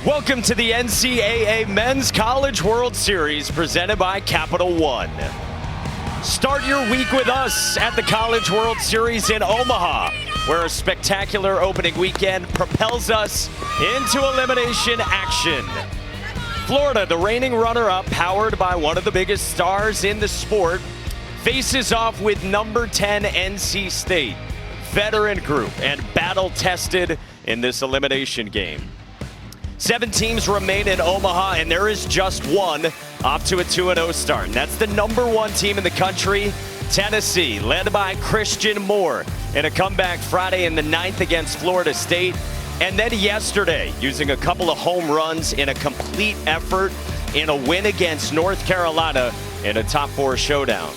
Welcome to the NCAA Men's College World Series presented by Capital One. Start your week with us at the College World Series in Omaha, where a spectacular opening weekend propels us into elimination action. Florida, the reigning runner-up, powered by one of the biggest stars in the sport, faces off with number 10 NC State, veteran group and battle-tested in this elimination game. 7 teams remain in Omaha, and there is just one off to a 2-0 start. And that's the number 1 team in the country, Tennessee, led by Christian Moore in a comeback Friday in the 9th against Florida State. And then yesterday, using a couple of home runs in a complete effort in a win against North Carolina in a top 4 showdown.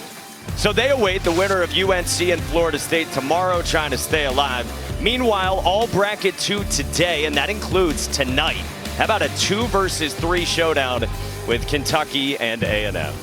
So they await the winner of UNC and Florida State tomorrow, trying to stay alive. Meanwhile, all bracket 2 today, and that includes tonight. How about a 2 versus 3 showdown with Kentucky and A&M?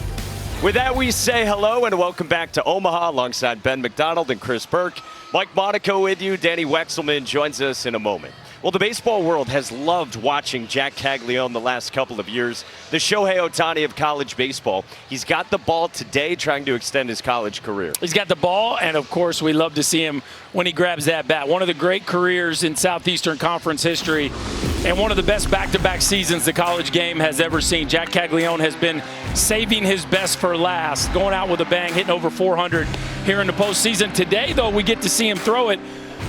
With that, we say hello and welcome back to Omaha alongside Ben McDonald and Chris Burke. Mike Monaco with you. Danny Wexelman joins us in a moment. Well, the baseball world has loved watching Jack Caglione the last couple of years, the Shohei Ohtani of college baseball. He's got the ball today trying to extend his college career. He's got the ball, and of course, we love to see him when he grabs that bat. One of the great careers in Southeastern Conference history, and one of the best back-to-back seasons the college game has ever seen. Jack Caglione has been saving his best for last, going out with a bang, hitting over 400 here in the postseason. Today, though, we get to see him throw it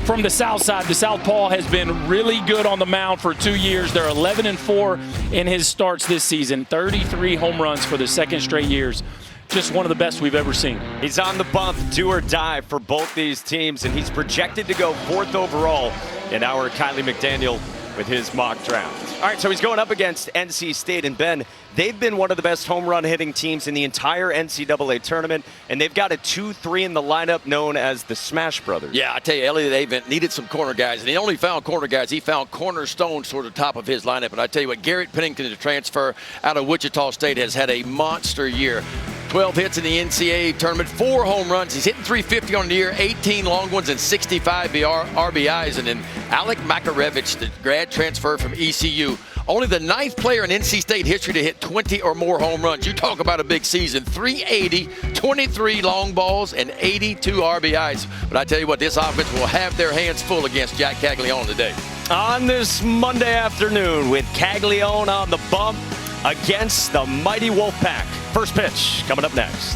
from the south side. The southpaw has been really good on the mound for 2 years. They're 11-4 in his starts this season. 33 home runs for the second straight years. Just one of the best we've ever seen. He's on the bump, do or die for both these teams, and he's projected to go 4th overall in our Kylie McDaniel with his mock draft. All right, so he's going up against NC State, and Ben, they've been one of the best home run hitting teams in the entire NCAA tournament, and they've got a 2-3 in the lineup known as the Smash Brothers. Yeah, I tell you, Elliott, they've needed some corner guys, and he only found corner guys. He found cornerstones toward the top of his lineup, and I tell you what, Garrett Pennington, the transfer out of Wichita State, has had a monster year. 12 hits in the NCAA tournament, 4 home runs. He's hitting 350 on the year, 18 long ones, and 65 RBIs. And then Alec Makarevich, the grad transfer from ECU, only the 9th player in NC State history to hit 20 or more home runs. You talk about a big season. 380, 23 long balls, and 82 RBIs. But I tell you what, this offense will have their hands full against Jack Caglione today. On this Monday afternoon with Caglione on the bump against the mighty Wolfpack. First pitch coming up next.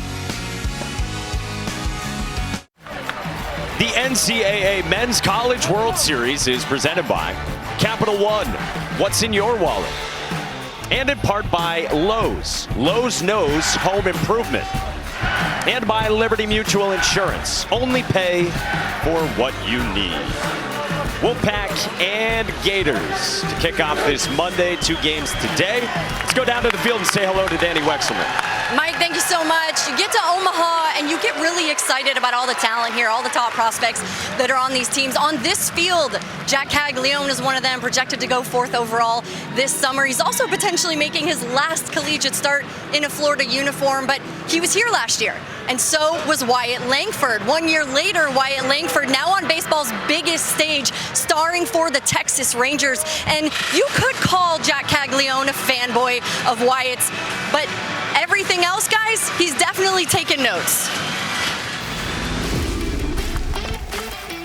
The NCAA Men's College World Series is presented by Capital One. What's in your wallet? And in part by Lowe's. Lowe's knows home improvement. And by Liberty Mutual Insurance. Only pay for what you need. Wolfpack and Gators to kick off this Monday. 2 games today. Let's go down to the field and say hello to Danny Wexelman. Mike, thank you so much. You get to Omaha and you get really excited about all the talent here, all the top prospects that are on these teams. On this field, Jack Caglione is one of them, projected to go 4th overall this summer. He's also potentially making his last collegiate start in a Florida uniform, but he was here last year. And so was Wyatt Langford. 1 year later, Wyatt Langford now on baseball's biggest stage, starring for the Texas Rangers. And you could call Jack Caglione a fanboy of Wyatt's, but everything else, guys, he's definitely taken notes.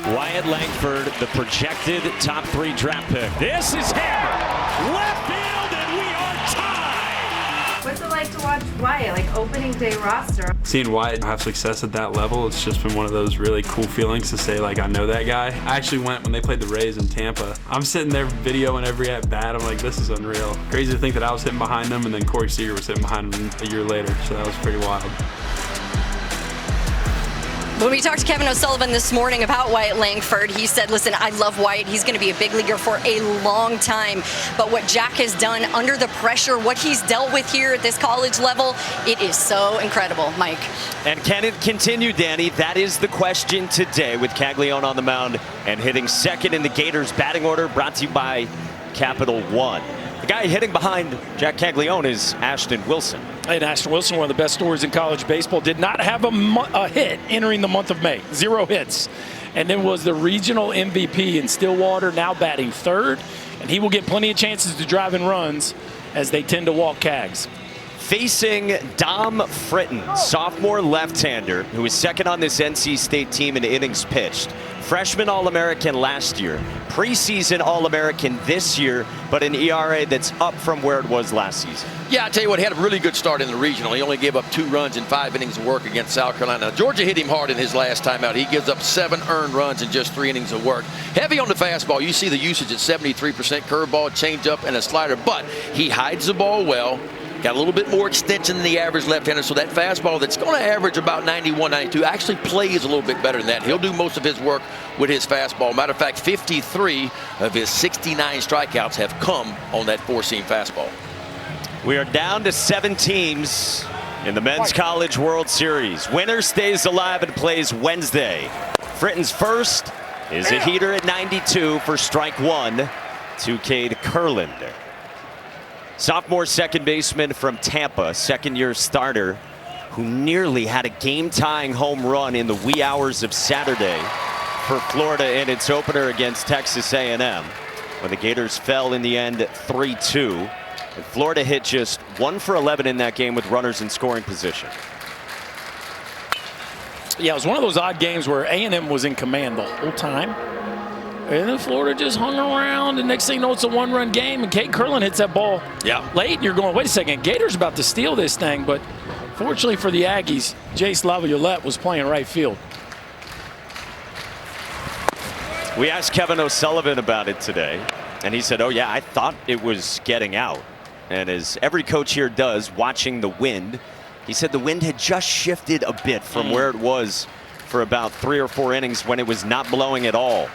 Wyatt Langford, the projected top 3 draft pick. This is hammered. Left field, and we are tied. What's it like to watch Wyatt, like opening day roster? Seeing Wyatt have success at that level, it's just been one of those really cool feelings to say, like, I know that guy. I actually went when they played the Rays in Tampa. I'm sitting there videoing every at-bat. I'm like, this is unreal. Crazy to think that I was hitting behind them, and then Corey Seager was hitting behind him a year later, so that was pretty wild. When we talked to Kevin O'Sullivan this morning about Wyatt Langford, he said, listen, I love Wyatt. He's going to be a big leaguer for a long time. But what Jack has done under the pressure, what he's dealt with here at this college level, it is so incredible, Mike. And can it continue, Danny? That is the question today with Caglione on the mound and hitting 2nd in the Gators batting order, brought to you by Capital One. The guy hitting behind Jack Caglione is Ashton Wilson. And Ashton Wilson, one of the best stories in college baseball, did not have a hit entering the month of May. 0 hits. And then was the regional MVP in Stillwater, now batting 3rd. And he will get plenty of chances to drive in runs as they tend to walk Cags. Facing Dom Fritton, sophomore left-hander, who was second on this NC State team in innings pitched. Freshman All-American last year, preseason All-American this year, but an ERA that's up from where it was last season. Yeah, I tell you what, he had a really good start in the regional. He only gave up 2 runs in 5 innings of work against South Carolina. Now, Georgia hit him hard in his last time out. He gives up 7 earned runs in just 3 innings of work. Heavy on the fastball. You see the usage at 73%, curveball, changeup, and a slider, but he hides the ball well. Got a little bit more extension than the average left-hander, so that fastball that's going to average about 91, 92 actually plays a little bit better than that. He'll do most of his work with his fastball. Matter of fact, 53 of his 69 strikeouts have come on that 4-seam fastball. We are down to 7 teams in the Men's College World Series. Winner stays alive and plays Wednesday. Fritton's first is a heater at 92 for strike 1 to Cade Kurland. Sophomore second baseman from Tampa, second-year starter, who nearly had a game-tying home run in the wee hours of Saturday for Florida in its opener against Texas A&M, when the Gators fell in the end 3-2. And Florida hit just 1 for 11 in that game with runners in scoring position. Yeah, it was one of those odd games where A&M was in command the whole time. And then Florida just hung around, and next thing you know, it's a 1-run game, and Cade Kurland hits that ball late, and you're going, wait a second, Gators about to steal this thing, but fortunately for the Aggies, Jace Laviolette was playing right field. We asked Kevin O'Sullivan about it today, and he said, oh yeah, I thought it was getting out. And as every coach here does, watching the wind, he said the wind had just shifted a bit from where it was for about 3 or 4 innings when it was not blowing at all.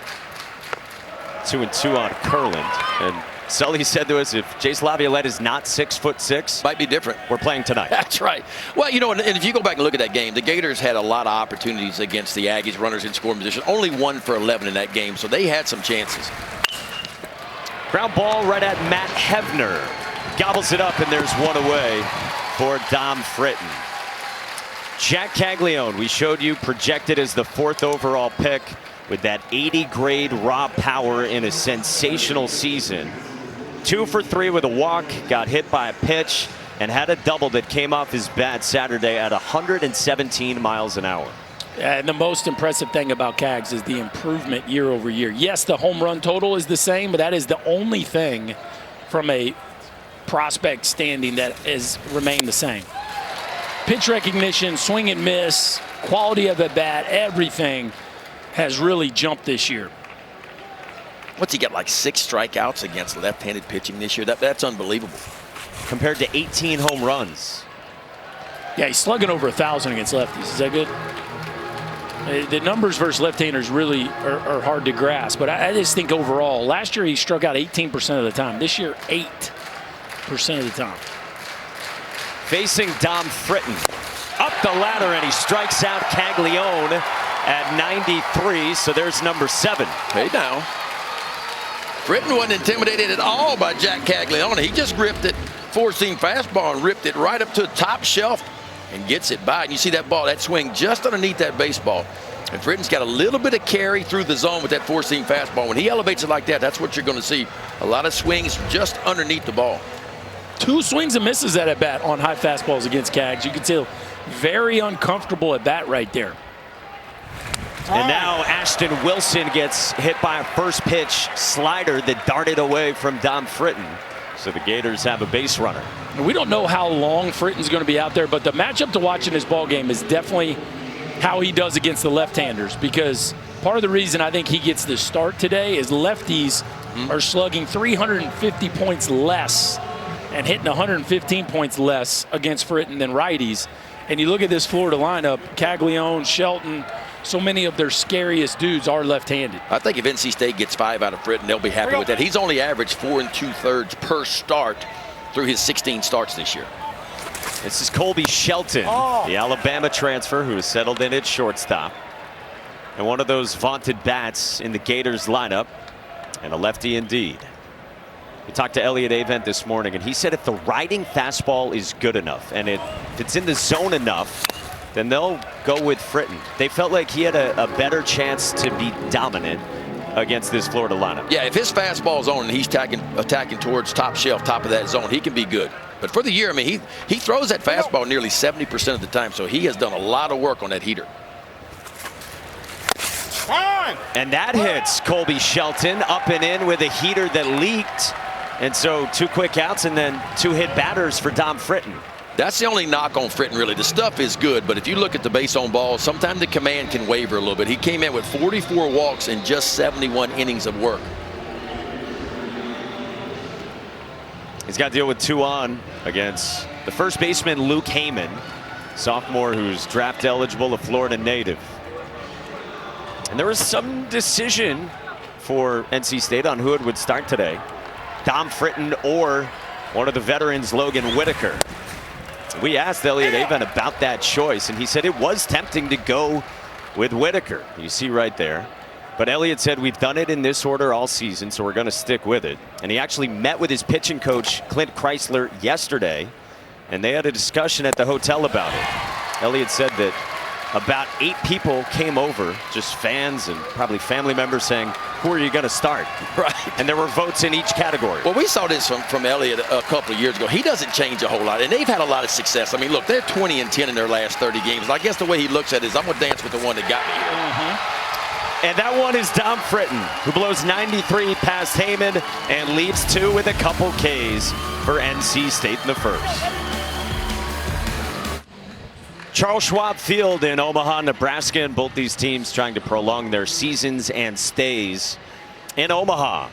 2-2 on Kurland. And Sully said to us, if Jace Laviolette is not 6'6", might be different. We're playing tonight. That's right. Well, you know, and if you go back and look at that game, the Gators had a lot of opportunities against the Aggies, runners in scoring position. Only 1 for 11 in that game, so they had some chances. Ground ball right at Matt Hevner. Gobbles it up, and there's 1 away for Dom Fritton. Jack Caglione, we showed you, projected as the 4th overall pick, with that 80-grade raw power in a sensational season. 2 for 3 with a walk, got hit by a pitch, and had a double that came off his bat Saturday at 117 miles an hour. And the most impressive thing about Cags is the improvement year over year. Yes, the home run total is the same, but that is the only thing from a prospect standing that has remained the same. Pitch recognition, swing and miss, quality of the bat, everything has really jumped this year. What's he got, like 6 strikeouts against left-handed pitching this year? That's unbelievable. Compared to 18 home runs. Yeah, he's slugging over 1,000 against lefties. Is that good? The numbers versus left-handers really are hard to grasp, but I just think overall, last year he struck out 18% of the time. This year, 8% of the time. Facing Dom Fritton. Up the ladder, and he strikes out Caglione at 93, so there's number 7. Hey now. Fritton wasn't intimidated at all by Jack Caglione. He just gripped it, 4-seam fastball, and ripped it right up to the top shelf and gets it by. And you see that ball, that swing just underneath that baseball. And Fritton's got a little bit of carry through the zone with that 4-seam fastball. When he elevates it like that, that's what you're going to see. A lot of swings just underneath the ball. 2 swings and misses at bat on high fastballs against Cags. You can tell very uncomfortable at bat right there. And now Ashton Wilson gets hit by a first pitch slider that darted away from Dom Fritton. So the Gators have a base runner. We don't know how long Fritton's going to be out there, but the matchup to watch in this ball game is definitely how he does against the left-handers, because part of the reason I think he gets the start today is lefties are slugging 350 points less and hitting 115 points less against Fritton than righties. And you look at this Florida lineup, Caglione, Shelton, so many of their scariest dudes are left-handed. I think if NC State gets 5 out of Fritton, they'll be happy with that. He's only averaged 4 2/3 per start through his 16 starts this year. This is Colby Shelton, the Alabama transfer who has settled in at shortstop. And one of those vaunted bats in the Gators lineup, and a lefty indeed. We talked to Elliot Avent this morning, and he said if the riding fastball is good enough and if it's in the zone enough, then they'll go with Fritton. They felt like he had a better chance to be dominant against this Florida lineup. Yeah, if his fastball's on and he's attacking towards top shelf, top of that zone, he can be good. But for the year, I mean, he throws that fastball nearly 70% of the time, so he has done a lot of work on that heater. And that hits Colby Shelton up and in with a heater that leaked. And so 2 quick outs and then 2 hit batters for Dom Fritton. That's the only knock on Fritton, really. The stuff is good, but if you look at the base on balls, sometimes the command can waver a little bit. He came in with 44 walks in just 71 innings of work. He's got to deal with 2 on against the first baseman, Luke Heyman, sophomore who's draft eligible, a Florida native. And there was some decision for NC State on who it would start today. Dom Fritton or one of the veterans, Logan Whitaker. We asked Elliot Avent about that choice, and he said it was tempting to go with Whitaker. You see right there. But Elliot said we've done it in this order all season, so we're going to stick with it. And he actually met with his pitching coach, Clint Chrysler, yesterday, and they had a discussion at the hotel about it. Elliot said that about 8 people came over, just fans and probably family members, saying, who are you going to start? Right. And there were votes in each category. Well, we saw this from Elliott a couple of years ago. He doesn't change a whole lot, and they've had a lot of success. I mean, look, they're 20-10 in their last 30 games. I guess the way he looks at it is, I'm going to dance with the one that got me here. And that one is Dom Fritton, who blows 93 past Heyman and leaves 2 with a couple Ks for NC State in the first. Charles Schwab Field in Omaha, Nebraska, and both these teams trying to prolong their seasons and stays in Omaha.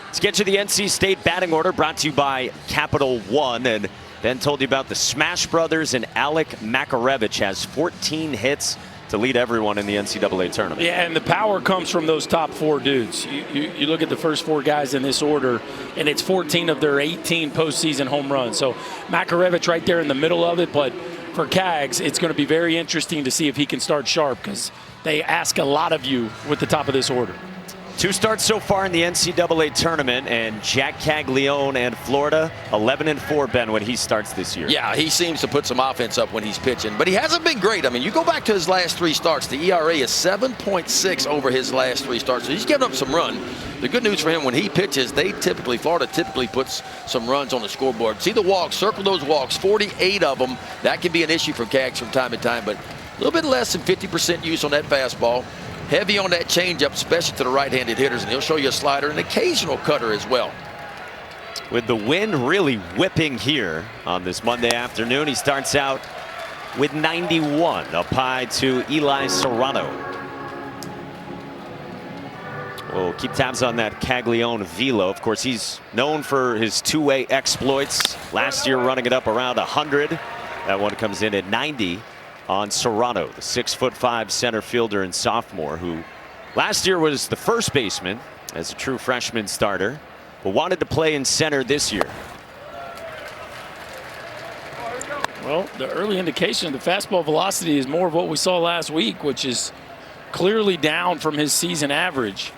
Let's get you the NC State batting order, brought to you by Capital One. And Ben told you about the Smash Brothers, and Alec Makarevich has 14 hits to lead everyone in the NCAA tournament. Yeah, and the power comes from those top 4 dudes. You look at the first 4 guys in this order, and it's 14 of their 18 postseason home runs. So Makarevich right there in the middle of it, but for Cags, it's going to be very interesting to see if he can start sharp, because they ask a lot of you with the top of this order. 2 starts so far in the NCAA tournament, and Jack Caglione and Florida 11-4, Ben, when he starts this year. Yeah, he seems to put some offense up when he's pitching, but he hasn't been great. I mean, you go back to his last 3 starts, the ERA is 7.6 over his last 3 starts, so he's given up some run. The good news for him, when he pitches, Florida typically puts some runs on the scoreboard. See the walks, circle those walks, 48 of them. That can be an issue for Cags from time to time, but a little bit less than 50% use on that fastball. Heavy on that changeup, especially to the right-handed hitters, and he'll show you a slider, an occasional cutter as well. With the wind really whipping here on this Monday afternoon, he starts out with 91, up high to Eli Serrano. We'll keep tabs on that Caglione velo. Of course, he's known for his 2-way exploits. Last year running it up around 100. That one comes in at 90 on Serrano, the 6'5" center fielder and sophomore, who last year was the first baseman as a true freshman starter, but wanted to play in center this year. Well, the early indication of the fastball velocity is more of what we saw last week, which is clearly down from his season average.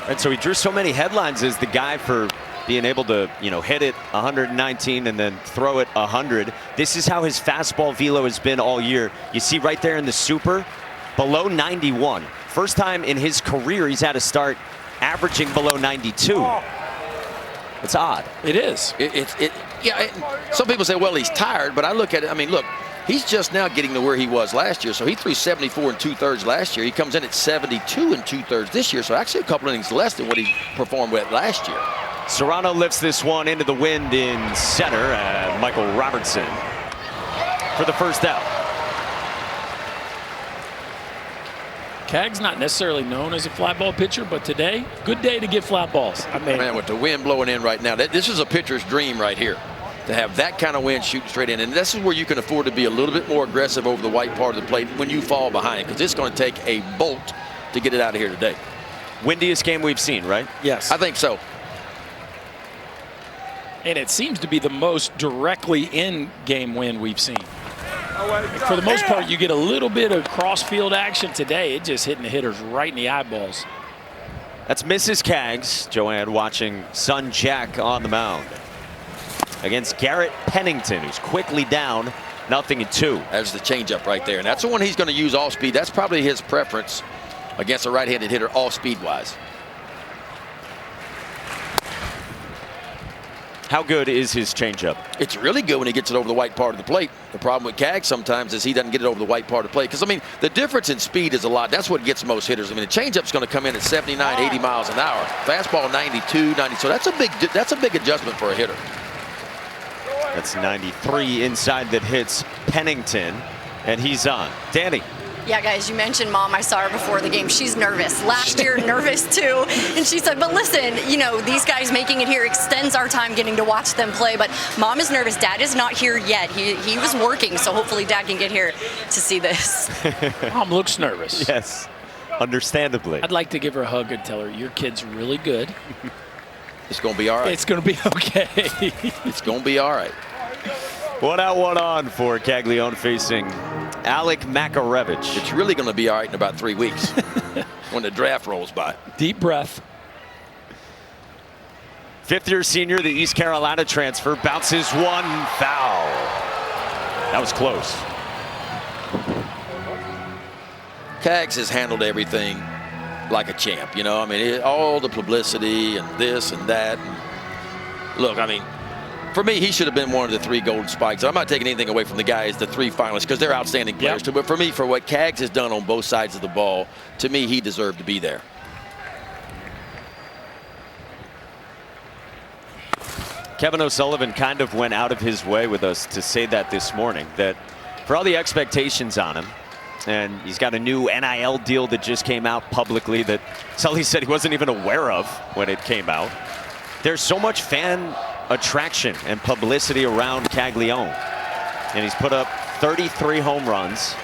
And so he drew so many headlines as the guy for being able to, hit it 119 and then throw it 100. This is how his fastball velo has been all year. You see right there in the super, below 91. First time in his career he's had a start averaging below 92. It's odd. It is. Some people say, well, he's tired, but I look at it, I mean, look, he's just now getting to where he was last year. So he threw 74 2/3 last year. He comes in at 72 2/3 this year. So actually a couple innings less than what he performed with last year. Serrano lifts this one into the wind in center. Michael Robertson for the first out. Cags not necessarily known as a fly ball pitcher, but today, good day to get flat balls. Man, with the wind blowing in right now, this is a pitcher's dream right here, to have that kind of wind shooting straight in. And this is where you can afford to be a little bit more aggressive over the white part of the plate when you fall behind, because it's going to take a bolt to get it out of here today. Windiest game we've seen, right? Yes. I think so. And it seems to be the most directly in-game wind we've seen. For the most part, you get a little bit of cross-field action today. It just hitting the hitters right in the eyeballs. That's Mrs. Cags, Joanne, watching son Jack on the mound against Garrett Pennington, who's quickly down 0-2. That's the changeup right there, and that's the one he's going to use off speed. That's probably his preference. against a right-handed hitter, all speed-wise. How good is his changeup? It's really good when he gets it over the white part of the plate. The problem with Kag sometimes is he doesn't get it over the white part of the plate. Because, I mean, the difference in speed is a lot. That's what gets most hitters. I mean, the changeup's going to come in at 79, 80 miles an hour. Fastball 92, 90. So that's a big adjustment for a hitter. That's 93 inside that hits Pennington, and he's on. Danny. Yeah, guys, you mentioned Mom. I saw her before the game. She's nervous. Last year, nervous too. And she said, but listen, you know, these guys making it here extends our time getting to watch them play. But Mom is nervous. Dad is not here yet. He was working, so hopefully Dad can get here to see this. Mom looks nervous. Yes, understandably. I'd like to give her a hug and tell her, your kid's really good. It's going to be all right. It's going to be okay. It's going to be all right. 1 out, 1 on for Caglione facing Alec Makarevich. It's really going to be all right in about 3 weeks when the draft rolls by. Deep breath. Fifth-year senior, the East Carolina transfer, bounces one foul. That was close. Cags has handled everything like a champ, you know. I mean, all the publicity and this and that. And look, I mean, for me, he should have been one of the 3 Golden Spikes. I'm not taking anything away from the guys, the 3 finalists, because they're outstanding players too. But for me, for what Cags has done on both sides of the ball, to me, he deserved to be there. Kevin O'Sullivan kind of went out of his way with us to say that this morning, that for all the expectations on him, and he's got a new NIL deal that just came out publicly that Sully said he wasn't even aware of when it came out. There's so much fan attraction and publicity around Caglione, and he's put up 33 home runs.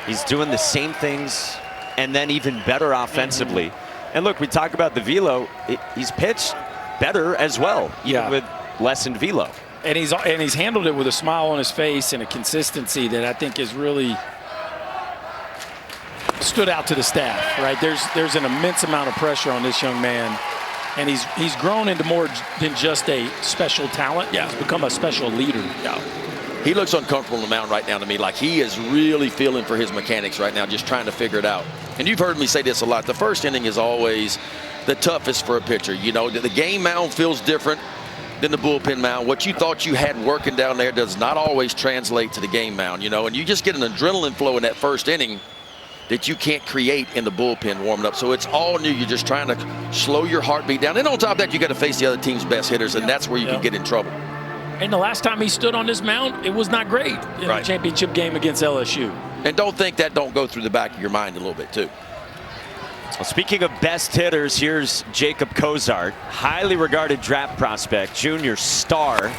He's doing the same things and then even better offensively. And look, we talk about the velo. He's pitched better as well, even with lessened velo. And he's handled it with a smile on his face and a consistency that I think has really stood out to the staff. Right, there's an immense amount of pressure on this young man. And he's grown into more than just a special talent. Yeah. He's become a special leader. Yeah. He looks uncomfortable on the mound right now to me, like he is really feeling for his mechanics right now, just trying to figure it out. And you've heard me say this a lot. The first inning is always the toughest for a pitcher. You know, the game mound feels different than the bullpen mound. What you thought you had working down there does not always translate to the game mound, you know, and you just get an adrenaline flow in that first inning that you can't create in the bullpen warming up. So it's all new. You're just trying to slow your heartbeat down. And on top of that, you got to face the other team's best hitters, and that's where you can get in trouble. And the last time he stood on this mound, it was not great in the championship game against LSU. And don't think that don't go through the back of your mind a little bit, too. Well, speaking of best hitters, here's Jacob Cozart, highly regarded draft prospect, junior star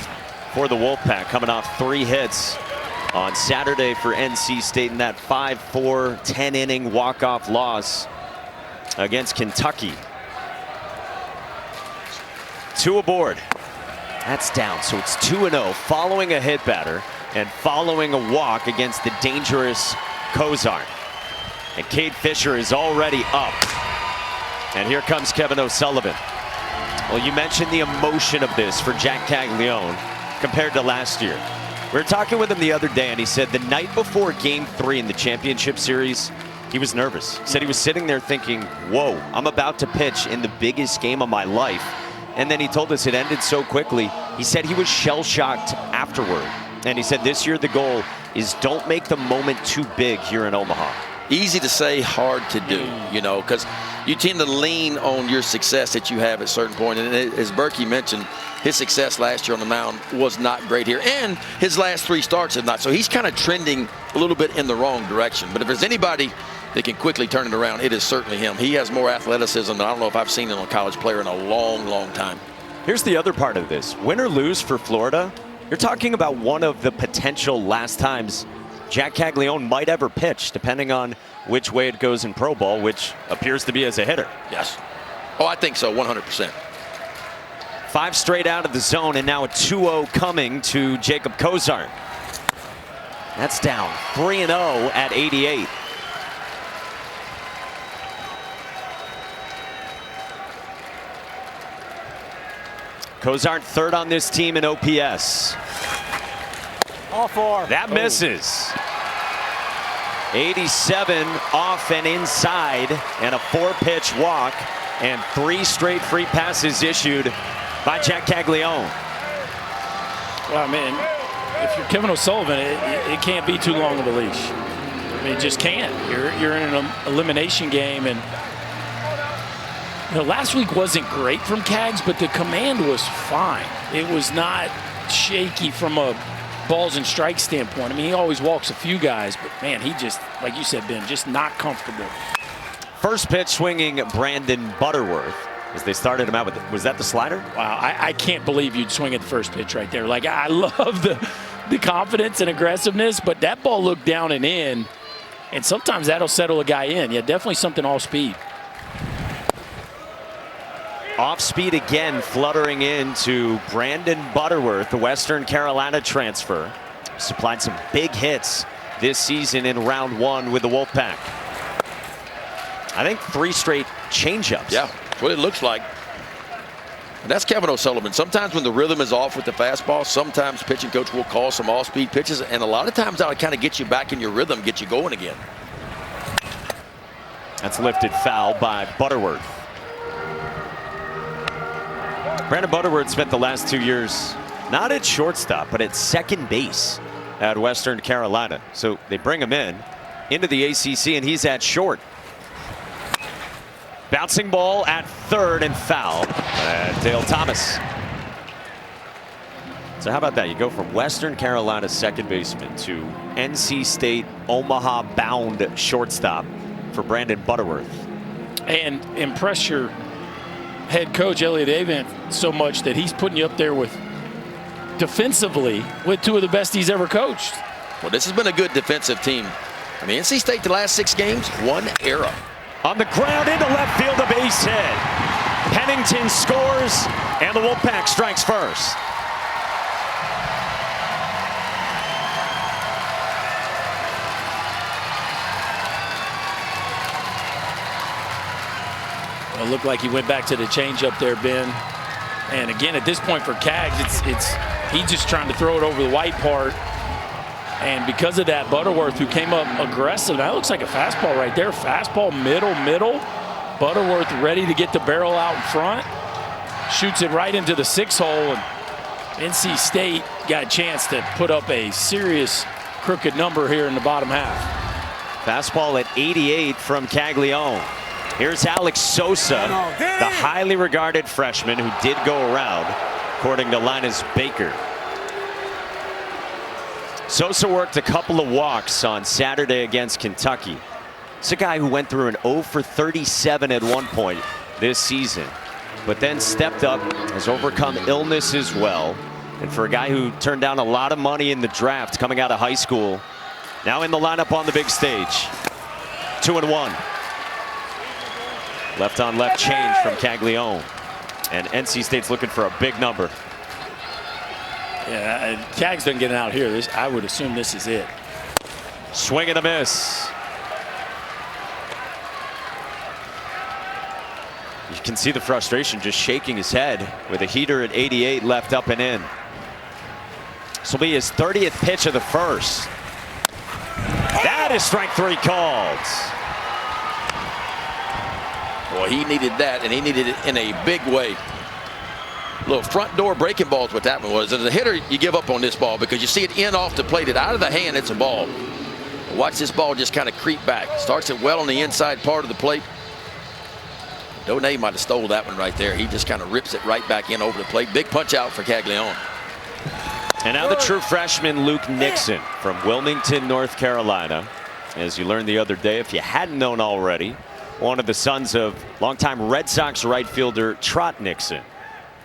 for the Wolfpack, coming off 3 hits on Saturday for NC State in that 5-4 10-inning walk-off loss against Kentucky. 2 aboard. That's down, so it's 2-0 following a hit batter and following a walk against the dangerous Cozart. And Cade Fisher is already up. And here comes Kevin O'Sullivan. Well, you mentioned the emotion of this for Jack Caglione compared to last year. We were talking with him the other day, and he said the night before Game 3 in the championship series, he was nervous. He said he was sitting there thinking, whoa, I'm about to pitch in the biggest game of my life. And then he told us it ended so quickly. He said he was shell-shocked afterward. And he said this year the goal is don't make the moment too big here in Omaha. Easy to say, hard to do, you know, because you tend to lean on your success that you have at a certain point. And as Berkey mentioned, his success last year on the mound was not great here. And his last 3 starts have not. So he's kind of trending a little bit in the wrong direction. But if there's anybody that can quickly turn it around, it is certainly him. He has more athleticism than I don't know if I've seen in a college player in a long, long time. Here's the other part of this. Win or lose for Florida, you're talking about one of the potential last times Jack Caglione might ever pitch, depending on which way it goes in pro ball, which appears to be as a hitter. Yes. Oh, I think so, 100%. 5 straight out of the zone, and now a 2-0 coming to Jacob Cozart. That's down 3-0 at 88. Cozart third on this team in OPS. All 4. That misses. 87 off and inside, and a 4-pitch walk, and 3 straight free passes issued by Jack Caglione. Well, man, if you're Kevin O'Sullivan, it can't be too long of a leash. I mean, it just can't. You're in an elimination game, and last week wasn't great from Cags, but the command was fine. It was not shaky from a balls and strike standpoint. I mean, he always walks a few guys, but man, he just, like you said, Ben, just not comfortable. First pitch swinging Brandon Butterworth as they started him out with, was that the slider? Wow, I can't believe you'd swing at the first pitch right there. Like, I love the confidence and aggressiveness, but that ball looked down and in, and sometimes that'll settle a guy in. Yeah, definitely something off speed. Off speed again, fluttering into Brandon Butterworth, the Western Carolina transfer. Supplied some big hits this season in round 1 with the Wolfpack. I think 3 straight changeups. Yeah, that's what it looks like. And that's Kevin O'Sullivan. Sometimes when the rhythm is off with the fastball, sometimes pitching coach will call some off-speed pitches, and a lot of times that'll kind of get you back in your rhythm, get you going again. That's lifted foul by Butterworth. Brandon Butterworth spent the last 2 years not at shortstop, but at second base at Western Carolina. So they bring him into the ACC, and he's at short. Bouncing ball at third and foul. And Dale Thomas. So how about that? You go from Western Carolina second baseman to NC State Omaha bound shortstop for Brandon Butterworth. And impress your head coach Elliott Avent so much that he's putting you up there with defensively with 2 of the best he's ever coached. Well, this has been a good defensive team. I mean, NC State the last 6 games, 1 error. On the ground into left field, a base hit. Pennington scores, and the Wolfpack strikes first. It looked like he went back to the changeup there, Ben. And again, at this point for Cags, he's just trying to throw it over the white part. And because of that, Butterworth, who came up aggressive, that looks like a fastball right there. Fastball, middle. Butterworth ready to get the barrel out in front. Shoots it right into the 6 hole. And NC State got a chance to put up a serious crooked number here in the bottom half. Fastball at 88 from Caglione. Here's Alex Sosa, the highly regarded freshman who did go around, according to Linus Baker. Sosa worked a couple of walks on Saturday against Kentucky. It's a guy who went through an 0 for 37 at one point this season, but then stepped up, has overcome illness as well. And for a guy who turned down a lot of money in the draft coming out of high school, now in the lineup on the big stage. 2-1. Left on left change from Caglione. And NC State's looking for a big number. Yeah, Cags doesn't get it out here. I would assume this is it. Swing and a miss. You can see the frustration, just shaking his head with a heater at 88 left up and in. This will be his 30th pitch of the first. That is strike 3 called. Boy, he needed that, and he needed it in a big way. Little front door breaking balls, what that one was. As a hitter, you give up on this ball because you see it in off the plate. It out of the hand, it's a ball. Watch this ball just kind of creep back. Starts it well on the inside part of the plate. Donay might have stole that one right there. He just kind of rips it right back in over the plate. Big punch out for Caglione. And now the true freshman Luke Nixon from Wilmington, North Carolina. As you learned the other day, if you hadn't known already, one of the sons of longtime Red Sox right fielder Trot Nixon.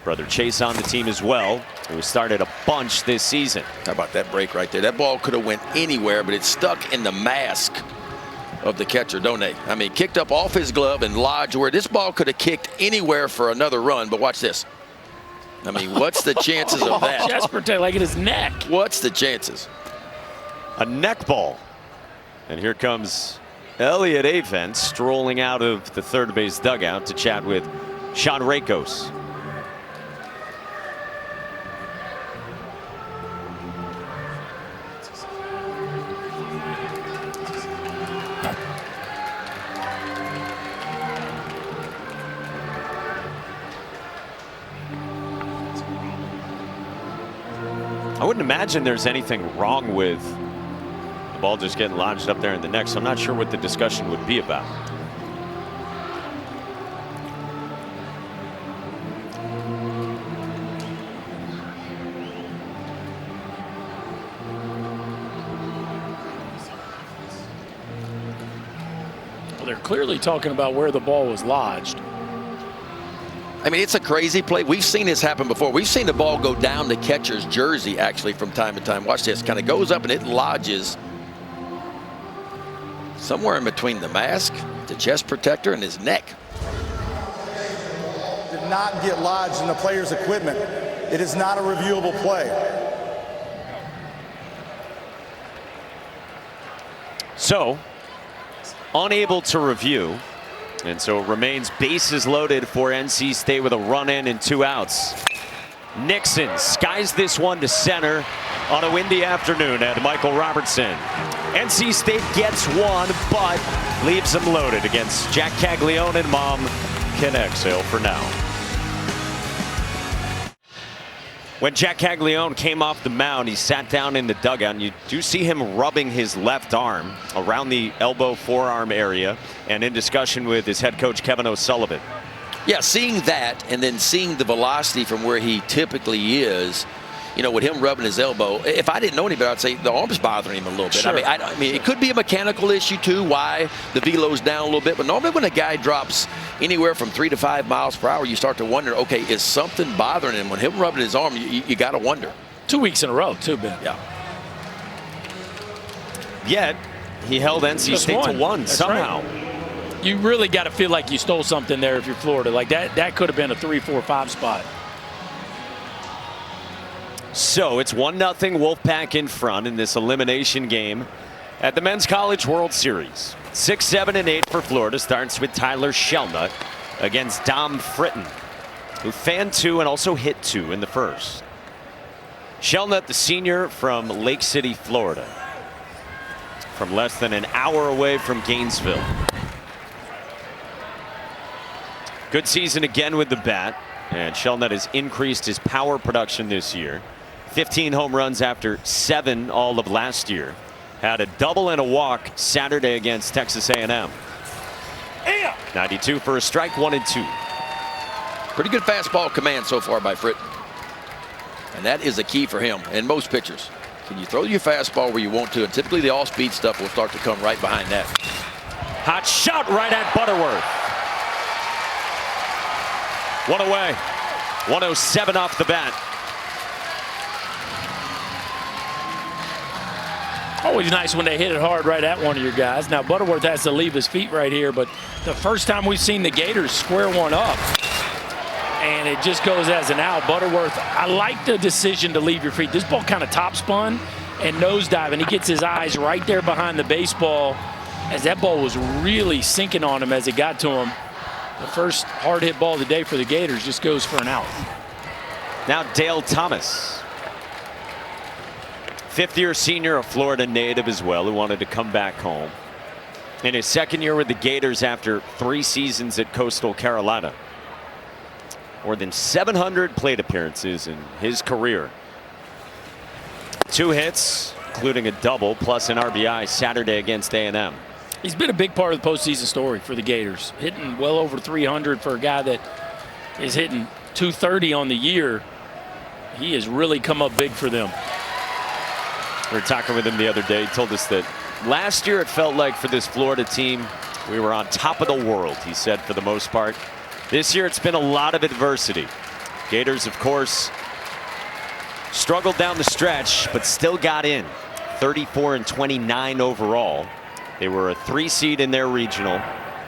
Brother Chase on the team as well, who started a bunch this season. How about that break right there? That ball could have went anywhere, but it stuck in the mask of the catcher, Donay. I mean, kicked up off his glove and lodged where this ball could have kicked anywhere for another run. But watch this. I mean, what's the chances of that? Chest protect like in his neck. What's the chances? A neck ball. And here comes Elliott Avent strolling out of the third base dugout to chat with Sean Rakos. I wouldn't imagine there's anything wrong with the ball just getting lodged up there in the neck, so I'm not sure what the discussion would be about. Well, they're clearly talking about where the ball was lodged. I mean, it's a crazy play. We've seen this happen before. We've seen the ball go down the catcher's jersey, actually, from time to time. Watch this. Kind of goes up and it lodges somewhere in between the mask, the chest protector, and his neck. Did not get lodged in the player's equipment. It is not a reviewable play. So, unable to review. And so it remains bases loaded for NC State with a run in and 2 outs. Nixon skies this one to center on a windy afternoon at Michael Robertson. NC State gets one, but leaves them loaded against Jack Caglione, and Mom can exhale for now. When Jack Caglione came off the mound, he sat down in the dugout, and you do see him rubbing his left arm around the elbow forearm area and in discussion with his head coach Kevin O'Sullivan. Yeah, seeing that and then seeing the velocity from where he typically is, you know, with him rubbing his elbow, if I didn't know any better, I'd say the arm's bothering him a little bit. Sure. I mean, it could be a mechanical issue too, why the velo's down a little bit. But normally when a guy drops anywhere from 3 to 5 miles per hour, you start to wonder, okay, is something bothering him? When him rubbing his arm, you got to wonder. 2 weeks in a row, too, Ben. Yeah. Yet, he held NC State to one somehow. Right. You really got to feel like you stole something there if you're Florida. Like that could have been a 3, 4, 5 spot. So it's 1-0 Wolfpack in front in this elimination game at the Men's College World Series. 6, 7, and 8 for Florida. Starts with Tyler Shelnut against Dom Fritton, who fanned 2 and also hit 2 in the first. Shelnut, the senior from Lake City, Florida, from less than an hour away from Gainesville. Good season again with the bat, and Shelnut has increased his power production this year. 15 home runs after 7 all of last year. Had a double and a walk Saturday against Texas A&M. 92 for a strike, 1 and 2. Pretty good fastball command so far by Fritton. And that is a key for him and most pitchers. Can you throw your fastball where you want to? And typically the off-speed stuff will start to come right behind that. Hot shot right at Butterworth. 1 away. 107 off the bat. Always nice when they hit it hard right at one of your guys. Now Butterworth has to leave his feet right here, but the first time we've seen the Gators square one up, and it just goes as an out. Butterworth, I like the decision to leave your feet. This ball kind of top spun and nosedive, and he gets his eyes right there behind the baseball as that ball was really sinking on him as it got to him. The first hard hit ball of the day for the Gators just goes for an out. Now Dale Thomas. 5th-year senior, a Florida native as well, who wanted to come back home. In his 2nd year with the Gators after 3 seasons at Coastal Carolina. More than 700 plate appearances in his career. 2 hits, including a double, plus an RBI Saturday against A&M. He's been a big part of the postseason story for the Gators. Hitting well over 300 for a guy that is hitting 230 on the year. He has really come up big for them. We were talking with him the other day. He told us that last year it felt like for this Florida team, we were on top of the world, he said, for the most part. This year it's been a lot of adversity. Gators, of course, struggled down the stretch, but still got in. 34 and 29 overall. They were a 3 seed in their regional,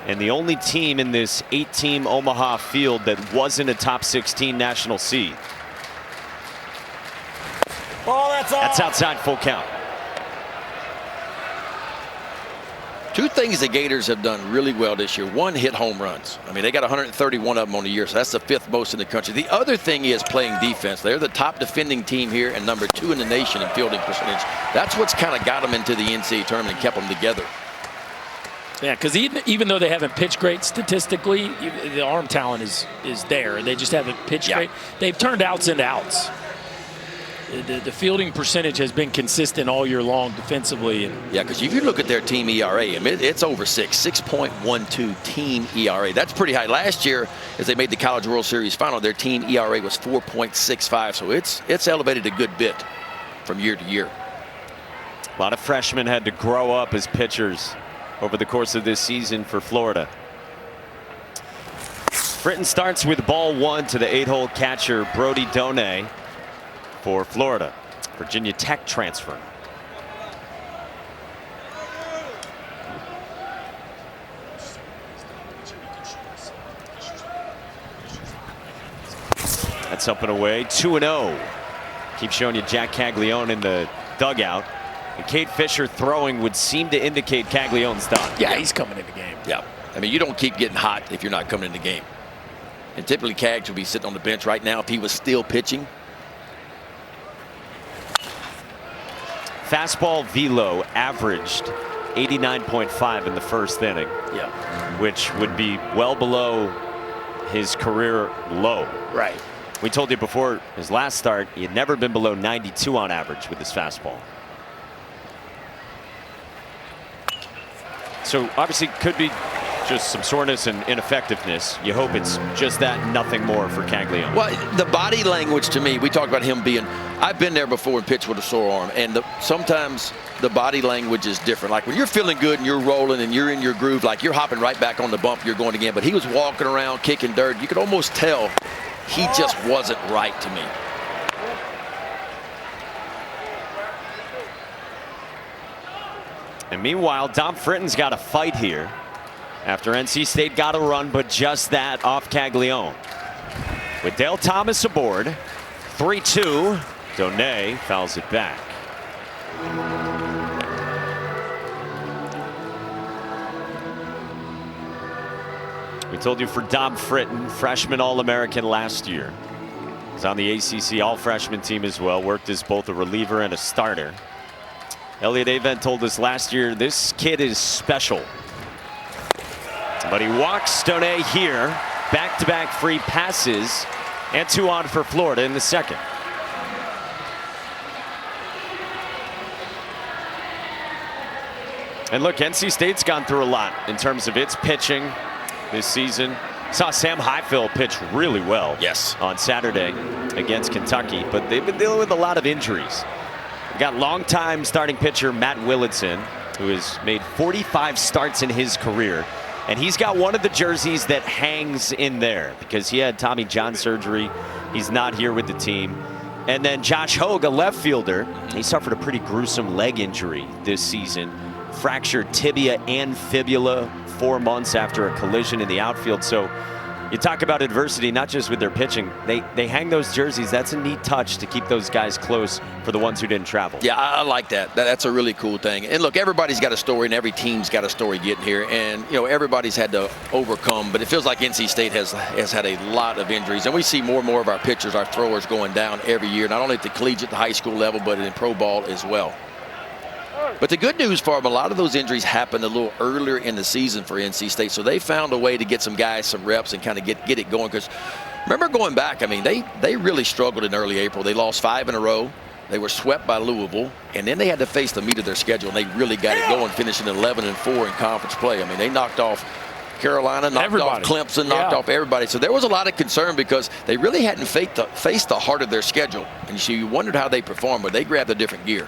and the only team in this 8-team Omaha field that wasn't a top 16 national seed. Oh, that's outside, full count. 2 things the Gators have done really well this year. 1, hit home runs. I mean, they got 131 of them on the year, so that's the 5th most in the country. The other thing is playing defense. They're the top defending team here and number 2 in the nation in fielding percentage. That's what's kind of got them into the NCAA tournament and kept them together. Yeah, because even though they haven't pitched great statistically, the arm talent is there. They just haven't pitched great. They've turned outs into outs. the fielding percentage has been consistent all year long defensively. Yeah, because if you look at their team ERA, I mean, it's over 6.12 team ERA. That's pretty high. Last year, as they made the College World Series final, their team ERA was 4.65, so it's elevated a good bit from year to year. A lot of freshmen had to grow up as pitchers over the course of this season for Florida. Britton starts with ball 1 to the 8-hole catcher Brody Donay for Florida. Virginia Tech transfer. That's up and away. 2-0. Keep showing you Jack Caglione in the dugout. And Kate Fisher throwing would seem to indicate Caglione's done. Yeah, he's coming in the game. Yeah. I mean, you don't keep getting hot if you're not coming in the game. And typically Cags would be sitting on the bench right now if he was still pitching. Fastball velo averaged 89.5 in the first inning. Yeah. Which would be well below his career low. Right. We told you before his last start, he had never been below 92 on average with his fastball. So obviously could be just some soreness and ineffectiveness. You hope it's just that, nothing more for Caglione. Well, the body language to me, we talked about him being, I've been there before and pitched with a sore arm, and sometimes the body language is different. Like when you're feeling good and you're rolling and you're in your groove, like you're hopping right back on the bump, you're going again. But he was walking around, kicking dirt. You could almost tell he just wasn't right to me. And meanwhile, Dom Fritton's got a fight here after NC State got a run, but just that off Caglione. With Dale Thomas aboard, 3-2, Donay fouls it back. We told you for Dom Fritton, freshman All-American last year. He's on the ACC All-Freshman team as well, worked as both a reliever and a starter. Elliot Avent told us last year, this kid is special. But he walks Donay here. Back-to-back free passes. And 2 on for Florida in the second. And look, NC State's gone through a lot in terms of its pitching this season. Saw Sam Highfill pitch really well on Saturday against Kentucky. But they've been dealing with a lot of injuries. We've got longtime starting pitcher Matt Willitson, who has made 45 starts in his career. And he's got one of the jerseys that hangs in there because he had Tommy John surgery. He's not here with the team. And then Josh Hogue, a left fielder, he suffered a pretty gruesome leg injury this season. Fractured tibia and fibula 4 months after a collision in the outfield. So you talk about adversity, not just with their pitching. They hang those jerseys. That's a neat touch to keep those guys close for the ones who didn't travel. Yeah, I like that. That's a really cool thing. And look, everybody's got a story, and every team's got a story getting here. And, you know, everybody's had to overcome. But it feels like NC State has had a lot of injuries. And we see more and more of our pitchers, our throwers going down every year, not only at the collegiate, the high school level, but in pro ball as well. But the good news for them, a lot of those injuries happened a little earlier in the season for NC State. So they found a way to get some guys some reps and kind of get it going. Because remember going back, I mean, they really struggled in early April. They lost 5 in a row. They were swept by Louisville. And then they had to face the meat of their schedule. And they really got it going, finishing 11-4 in conference play. I mean, they knocked off Carolina, knocked off Clemson, knocked off everybody. So there was a lot of concern because they really hadn't faced the heart of their schedule. And so you wondered how they performed, but they grabbed a different gear.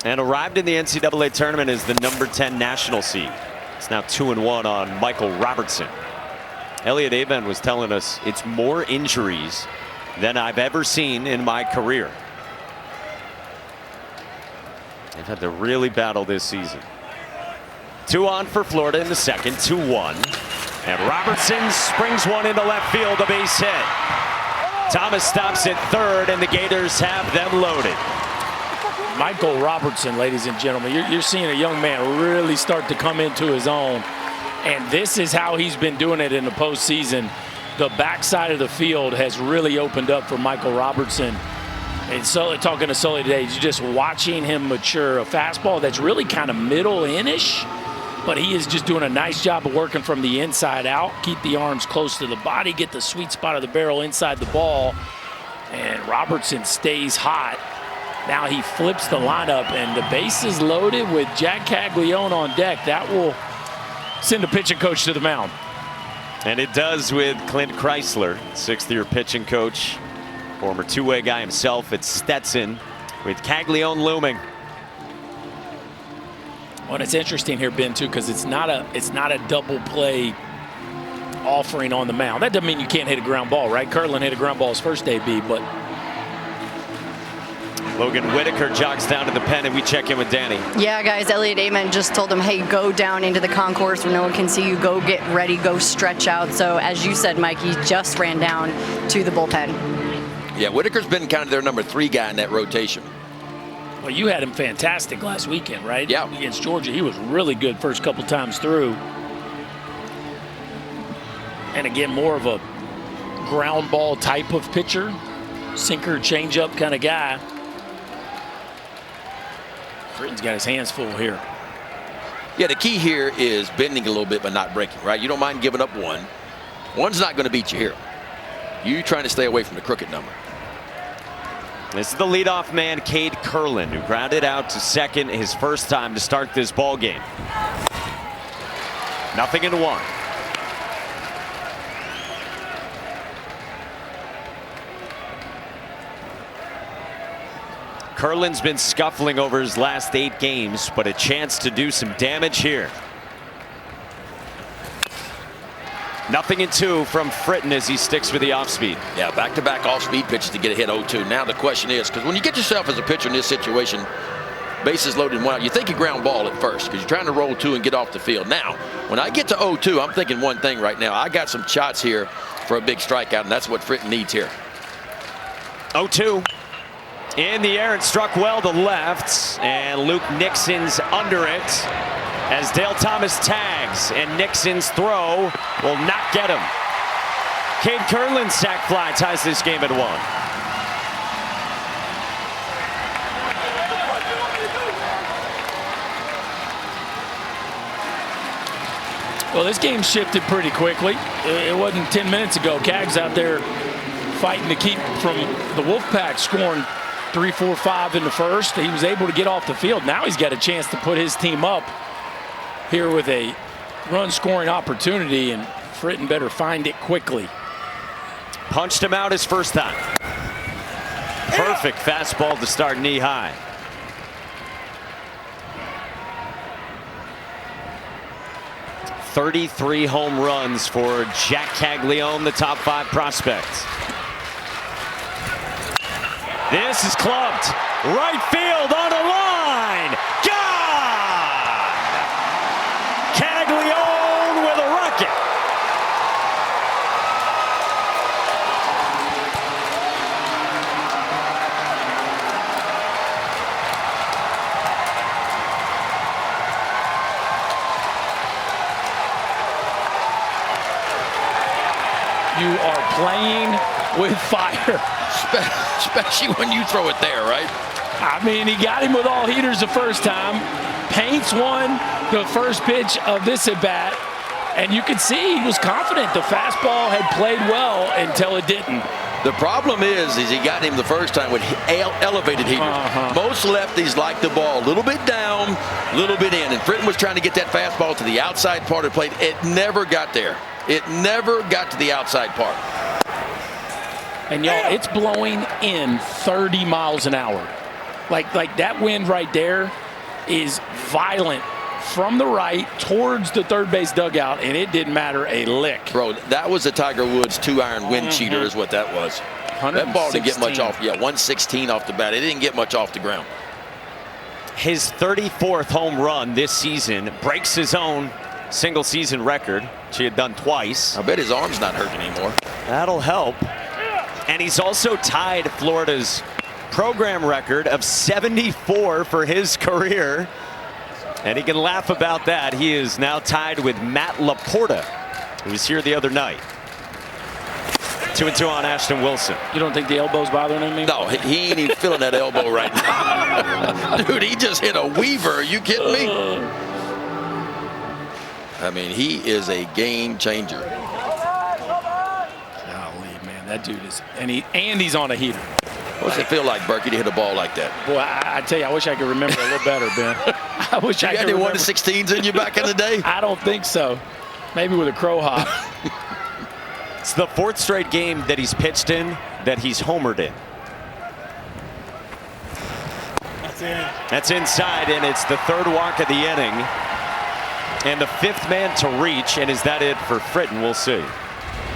And arrived in the NCAA tournament as the number 10 national seed. It's now 2-1 on Michael Robertson. Elliot Avent was telling us it's more injuries than I've ever seen in my career. They've had to really battle this season. 2 on for Florida in the second, 2-1. And Robertson springs one into left field, a base hit. Thomas stops at third, and the Gators have them loaded. Michael Robertson, ladies and gentlemen, you're seeing a young man really start to come into his own. And this is how he's been doing it in the postseason. The backside of the field has really opened up for Michael Robertson. And so talking to Sully today, you're just watching him mature. A fastball that's really kind of middle-in-ish, but he is just doing a nice job of working from the inside out. Keep the arms close to the body, get the sweet spot of the barrel inside the ball. And Robertson stays hot. Now he flips the lineup, and the base is loaded with Jack Caglione on deck. That will send a pitching coach to the mound. And it does with Clint Chrysler, 6th-year pitching coach, former two-way guy himself at Stetson, with Caglione looming. Well, it's interesting here, Ben, too, because it's not a double play offering on the mound. That doesn't mean you can't hit a ground ball, right? Curlin hit a ground ball his first AB, but Logan Whitaker jogs down to the pen, and we check in with Danny. Yeah, guys, Elliot Amen just told him, hey, go down into the concourse where no one can see you. Go get ready. Go stretch out. So, as you said, Mike, he just ran down to the bullpen. Yeah, Whitaker's been kind of their number 3 guy in that rotation. well, you had him fantastic last weekend, right? Yeah. Against Georgia. He was really good first couple times through. And again, more of a ground ball type of pitcher. Sinker, changeup kind of guy. Fritton's got his hands full here. Yeah, the key here is bending a little bit but not breaking, right? You don't mind giving up one. One's not going to beat you here. You trying to stay away from the crooked number. This is the leadoff man, Cade Curlin, who grounded out to second his first time to start this ball game. 0-1. Curlin's been scuffling over his last 8 games, but a chance to do some damage here. 0-2 from Fritton as he sticks with the off speed. Yeah, back-to-back off-speed pitches to get a hit 0-2. Now the question is, because when you get yourself as a pitcher in this situation, bases loaded and one out, you think you ground ball at first because you're trying to roll 2 and get off the field. Now, when I get to 0-2, I'm thinking one thing right now. I got some shots here for a big strikeout, and that's what Fritton needs here. 0-2. In the air and struck well to left, and Luke Nixon's under it as Dale Thomas tags, and Nixon's throw will not get him. Cade Curlin's sac fly ties this game at 1. Well, this game shifted pretty quickly. It wasn't 10 minutes ago. Cag's out there fighting to keep from the Wolfpack scoring 3, 4, 5 in the first. He was able to get off the field. Now he's got a chance to put his team up here with a run scoring opportunity, and Fritton better find it quickly. Punched him out his first time. Perfect fastball to start knee high. .33 home runs for Jack Caglione, the top 5 prospect. This is clubbed. Right field on a line. Gone! Caglione with a rocket. You are playing with fire. Especially when you throw it there, right? I mean, he got him with all heaters the first time. Paints one the first pitch of this at bat, and you could see he was confident the fastball had played well until it didn't. The problem is he got him the first time with elevated heaters. Most lefties like the ball a little bit down, a little bit in, and Fritton was trying to get that fastball to the outside part of the plate. It never got there. It never got to the outside part. And y'all, it's blowing in 30 miles an hour. Like that wind right there is violent from the right towards the third base dugout, and it didn't matter a lick. Bro, that was a Tiger Woods 2-iron wind cheater is what that was. That ball didn't get much off. Yeah, 116 off the bat. It didn't get much off the ground. His 34th home run this season breaks his own single season record, which he had done twice. I bet his arm's not hurting anymore. That'll help. And he's also tied Florida's program record of 74 for his career. And he can laugh about that. He is now tied with Matt Laporta, who was here the other night. 2-2 on Ashton Wilson. You don't think the elbow's bothering him? No, he ain't even feeling that elbow right now. Dude, he just hit a weaver. Are you kidding me? I mean, he is a game changer. Golly, man, that dude is, and he's on a heater. What's it feel like, Berkey, to hit a ball like that? Boy, I tell you, I wish I could remember a little better, Ben. I wish I could. You remember. got any 1-16s in you back in the day? I don't think so. Maybe with a crow hop. It's the 4th straight game that he's pitched in that he's homered in. That's inside, and it's the 3rd walk of the inning. And the 5th man to reach, and is that it for Fritton? We'll see.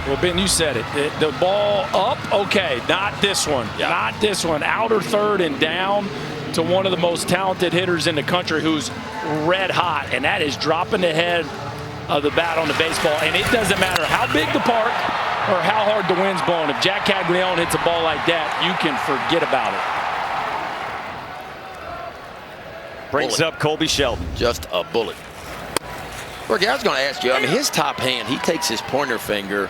Well, Ben, you said it. The ball up, okay, not this one. Yeah. Not this one. Outer third and down to one of the most talented hitters in the country who's red hot, and that is dropping the head of the bat on the baseball. And it doesn't matter how big the park or how hard the wind's blowing. If Jack Caglione hits a ball like that, you can forget about it. Brings up Colby Shelton. Just a bullet. Berkey, I was going to ask you, I mean, his top hand, he takes his pointer finger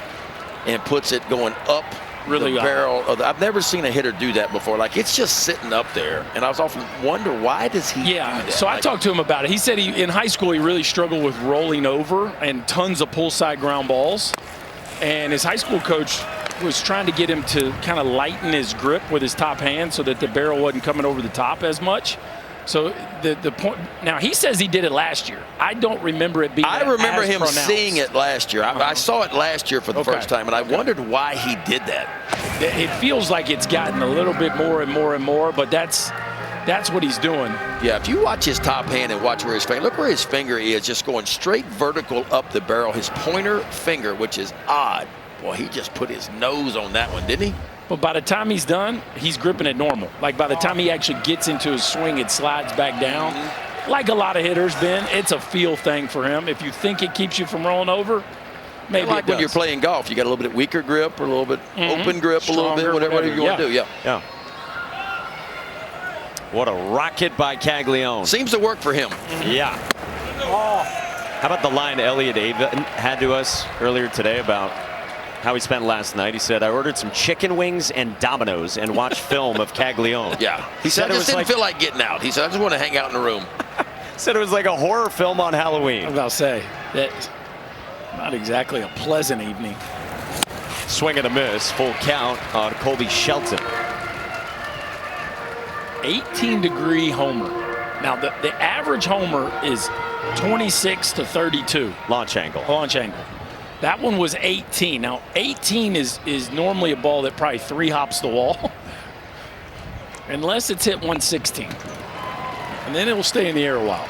and puts it going up really the barrel. I've never seen a hitter do that before. Like, it's just sitting up there. And I was often wonder, why does he do that? So I talked to him about it. He said in high school he really struggled with rolling over and tons of pull side ground balls. And his high school coach was trying to get him to kind of lighten his grip with his top hand so that the barrel wasn't coming over the top as much. So the point now, he says he did it last year. I don't remember it being. I remember him pronounced. seeing it last year. I saw it last year for the first time, and I wondered why he did that. It feels like it's gotten a little bit more and more and more, but that's what he's doing. Yeah, if you watch his top hand and watch where his finger, look where his finger is, just going straight vertical up the barrel. His pointer finger, which is odd. Boy, he just put his nose on that one, didn't he? But by the time he's done, he's gripping it normal. Like by the time he actually gets into his swing, it slides back down. Like a lot of hitters, Ben, it's a feel thing for him. If you think it keeps you from rolling over, maybe like it does. when you're playing golf, you got a little bit weaker grip or a little bit open grip, Stronger, a little bit, whatever you want to do. Yeah. What a rocket by Caglione. Seems to work for him. Yeah. How about the line Elliot Avon had to us earlier today about how he spent last night? He said, I ordered some chicken wings and Domino's and watched film of Caglione. Yeah. He said, I just didn't feel like getting out. He said, I just want to hang out in the room. Said it was like a horror film on Halloween. I was about to say, that's not exactly a pleasant evening. Swing and a miss, full count on Colby Shelton. 18-degree homer. Now, the average homer is 26 to 32. Launch angle. Launch angle. That one was 18. Now, 18 is normally a ball that probably 3 hops the wall, unless it's hit 116. And then it will stay in the air a while.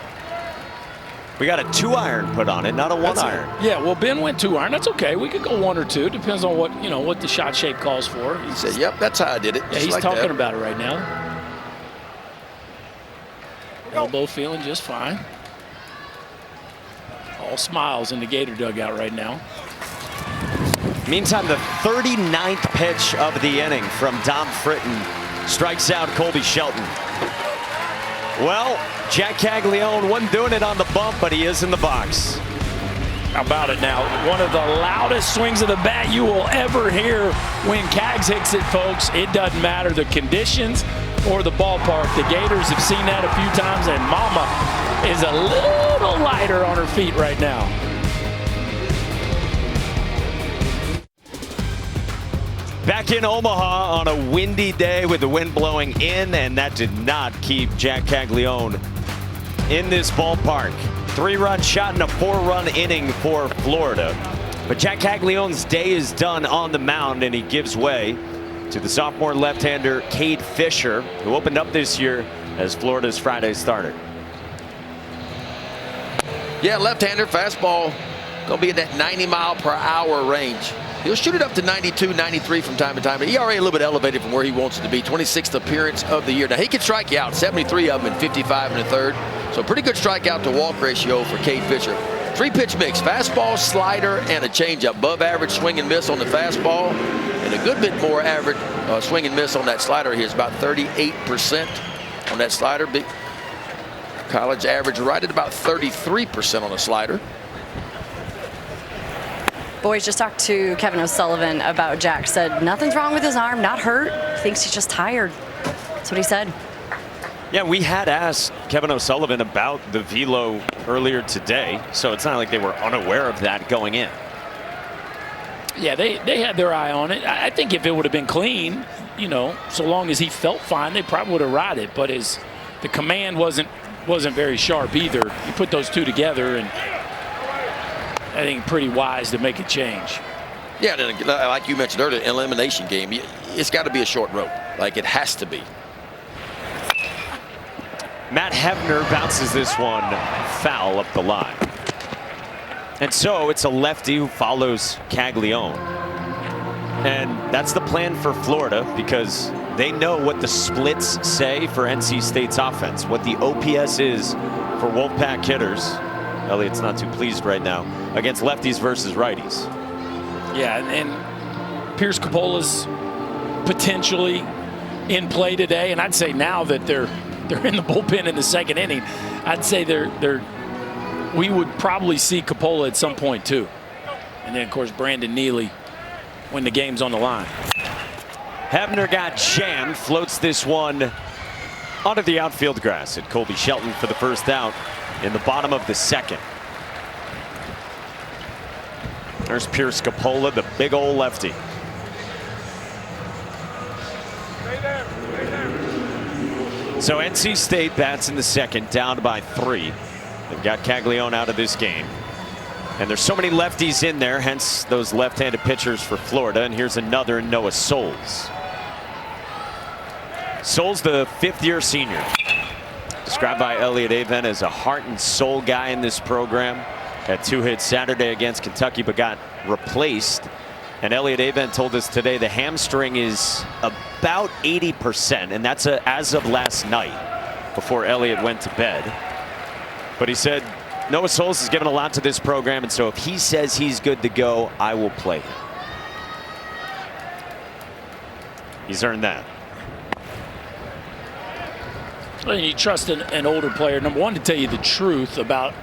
We got a 2-iron put on it, not a 1-iron. Yeah, well, Ben went 2-iron. That's okay. We could go 1 or 2. Depends on what the shot shape calls for. He said, yep, that's how I did it. Yeah, he's like talking about it right now. Elbow feeling just fine. All smiles in the Gator dugout right now. Meantime, the 39th pitch of the inning from Dom Fritton strikes out Colby Shelton. Well, Jack Caglione wasn't doing it on the bump, but he is in the box. How about it now? One of the loudest swings of the bat you will ever hear when Cags hits it, folks. It doesn't matter the conditions or the ballpark. The Gators have seen that a few times, and Mama is a little lighter on her feet right now. Back in Omaha on a windy day with the wind blowing in, and that did not keep Jack Caglione in this ballpark. 3-run shot in a 4-run inning for Florida. But Jack Caglione's day is done on the mound, and he gives way to the sophomore left-hander Cade Fisher, who opened up this year as Florida's Friday starter. Yeah, left-hander, fastball, going to be in that 90-mile-per-hour range. He'll shoot it up to 92, 93 from time to time, but ERA a little bit elevated from where he wants it to be. 26th appearance of the year. Now, he can strike you out, 73 of them in 55 and a third. So pretty good strikeout to walk ratio for Cade Fisher. 3-pitch mix, fastball, slider, and a changeup. Above average swing and miss on the fastball, and a good bit more average swing and miss on that slider. He is about 38% on that slider. Big college average right at about 33% on the slider. Boys just talked to Kevin O'Sullivan about Jack. Said nothing's wrong with his arm, not hurt. Thinks he's just tired. That's what he said. Yeah, we had asked Kevin O'Sullivan about the velo earlier today, so it's not like they were unaware of that going in. Yeah, they had their eye on it. I think if it would have been clean, so long as he felt fine, they probably would have ride it. But the command wasn't very sharp either. You put those two together, and I think pretty wise to make a change. Yeah, like you mentioned earlier, elimination game, it's got to be a short rope. Like, it has to be. Matt Hebner bounces this one foul up the line. And so it's a lefty who follows Caglione. And that's the plan for Florida, because they know what the splits say for NC State's offense, what the OPS is for Wolfpack hitters. Elliott's not too pleased right now against lefties versus righties. Yeah, and Pierce Capola's potentially in play today, and I'd say now that they're in the bullpen in the second inning, I'd say we would probably see Capola at some point too. And then of course Brandon Neely when the game's on the line. Hebner got jammed, floats this one onto the outfield grass at Colby Shelton for the first out in the bottom of the second. There's Pierce Capola, the big old lefty. So NC State bats in the second, down by 3. They've got Caglione out of this game. And there's so many lefties in there, hence those left-handed pitchers for Florida. And here's another, Noah Souls. Souls, the 5th-year senior. Described by Elliott Avent as a heart and soul guy in this program. Had 2 hits Saturday against Kentucky, but got replaced. And Elliott Avent told us today the hamstring is about 80%, and that's as of last night before Elliott went to bed. But he said Noah Souls has given a lot to this program, and so if he says he's good to go, I will play him. He's earned that. Well, you trust an older player, number one, to tell you the truth about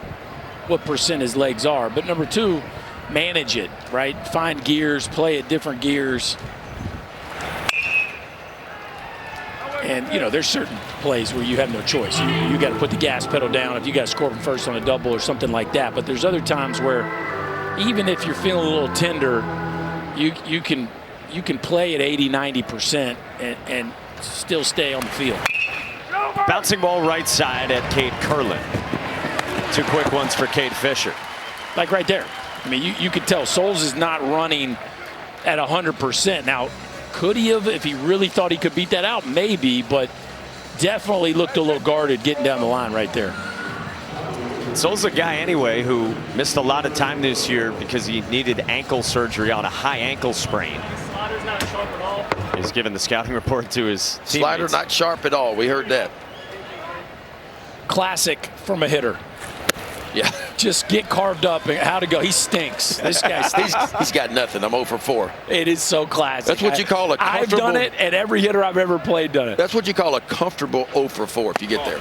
what percent his legs are, but number two, manage it, right? Find gears, play at different gears. And, there's certain plays where you have no choice. You got to put the gas pedal down if you got to score from first on a double or something like that. But there's other times where even if you're feeling a little tender, you can play at 80-90% and still stay on the field. Bouncing ball right side at Cade Curlin. 2 quick ones for Cade Fisher. Like right there. I mean, you could tell Souls is not running at 100%. Now, could he have, if he really thought he could beat that out? Maybe, but definitely looked a little guarded getting down the line right there. Souls a guy anyway who missed a lot of time this year because he needed ankle surgery on a high ankle sprain. Slider's not sharp at all. He's given the scouting report to his teammates. Slider not sharp at all. We heard that. Classic from a hitter. Yeah. Just get carved up and how to go. He stinks. This guy stinks. He's got nothing. I'm 0 for 4. It is so classic. That's what you call a comfortable. I've done it, and every hitter I've ever played done it. That's what you call a comfortable 0 for 4 if you get there.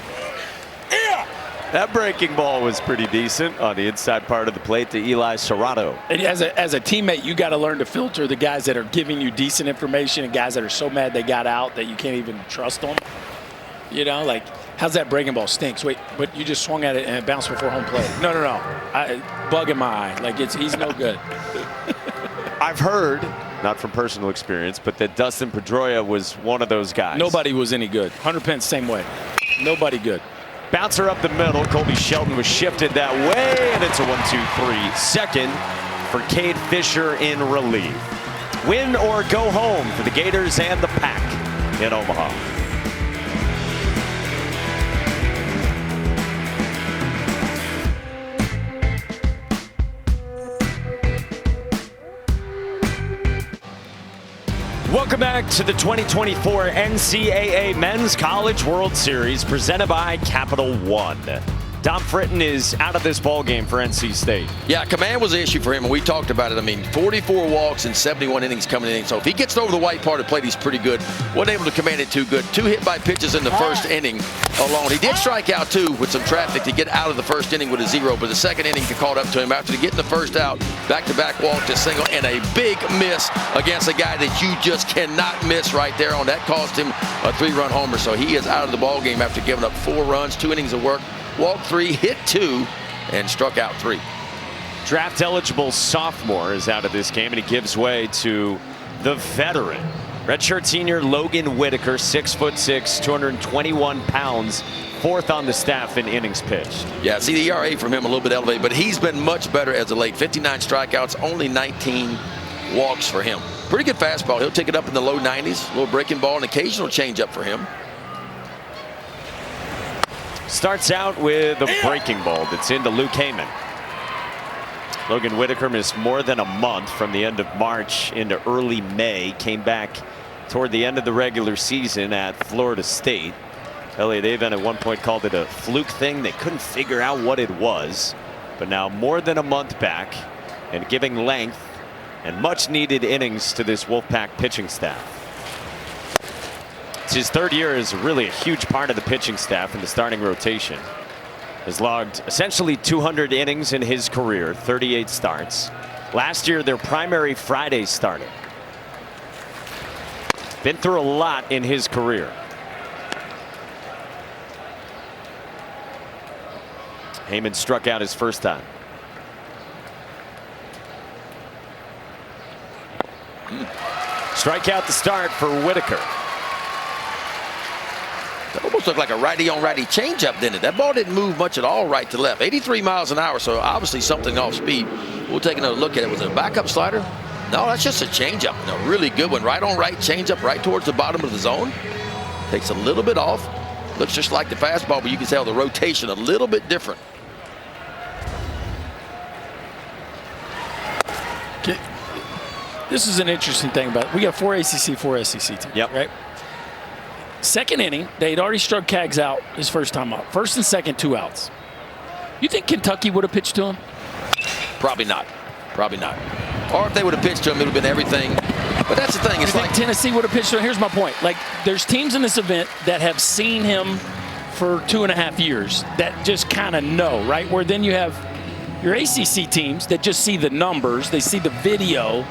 That breaking ball was pretty decent on the inside part of the plate to Eli Serrato. And as a teammate, you got to learn to filter the guys that are giving you decent information and guys that are so mad they got out that you can't even trust them. Like, how's that breaking ball? Stinks. Wait, but you just swung at it and it bounced before home plate. No. Bug in my eye. Like, he's no good. I've heard, not from personal experience, but that Dustin Pedroia was one of those guys. Nobody was any good. Hunter Pence, same way. Nobody good. Bouncer up the middle. Colby Shelton was shifted that way, and it's a 1-2-3. Second for Cade Fisher in relief. Win or go home for the Gators and the Pack in Omaha. Welcome back to the 2024 NCAA Men's College World Series presented by Capital One. Dom Fritton is out of this ball game for NC State. Yeah, command was the issue for him, and we talked about it. I mean, 44 walks and 71 innings coming in. So if he gets over the white part of the plate, he's pretty good. Wasn't able to command it too good. 2 hit by pitches in the first inning alone. He did strike out, too, with some traffic to get out of the first inning with a 0, but the second inning caught up to him after getting the first out. Back-to-back walk to single, and a big miss against a guy that you just cannot miss right there on. That cost him a 3-run homer, so he is out of the ball game after giving up 4 runs, 2 innings of work. Walked 3, hit 2, and struck out 3. draft-eligible sophomore is out of this game, and he gives way to the veteran. Redshirt senior Logan Whitaker, 6'6", 221 pounds, fourth on the staff in innings pitched. Yeah, see the ERA from him a little bit elevated, but he's been much better as of late. 59 strikeouts, only 19 walks for him. Pretty good fastball. He'll take it up in the low 90s. A little breaking ball, an occasional changeup for him. Starts out with a breaking ball that's into Luke Heyman. Logan Whitaker missed more than a month from the end of March into early May. Came back toward the end of the regular season at Florida State. Elliot Avon at one point called it a fluke thing. They couldn't figure out what it was. But now more than a month back and giving length and much needed innings to this Wolfpack pitching staff. It's his third year as really a huge part of the pitching staff in the starting rotation. Has logged essentially 200 innings in his career, 38 starts. Last year, their primary Friday starter. Been through a lot in his career. Heyman struck out his first time. Strikeout to start for Whitaker. That almost looked like a righty-on-righty changeup, didn't it? That ball didn't move much at all right to left. 83 miles an hour, so obviously something off speed. We'll take another look at it. Was it a backup slider? No, that's just a changeup. A really good one. Right-on-right changeup right towards the bottom of the zone. Takes a little bit off. Looks just like the fastball, but you can tell the rotation a little bit different. This is an interesting thing about it. We got 4 ACC, 4 SEC teams, right? Second inning, they'd already struck Cags out his first time up. First and second, 2 outs. You think Kentucky would have pitched to him? Probably not. Probably not. Or if they would have pitched to him, it would have been everything. But that's the thing. It's like Tennessee would have pitched to him. Here's my point. Like, there's teams in this event that have seen him for 2.5 years that just kind of know, right? Where then you have your ACC teams that just see the numbers, they see the video,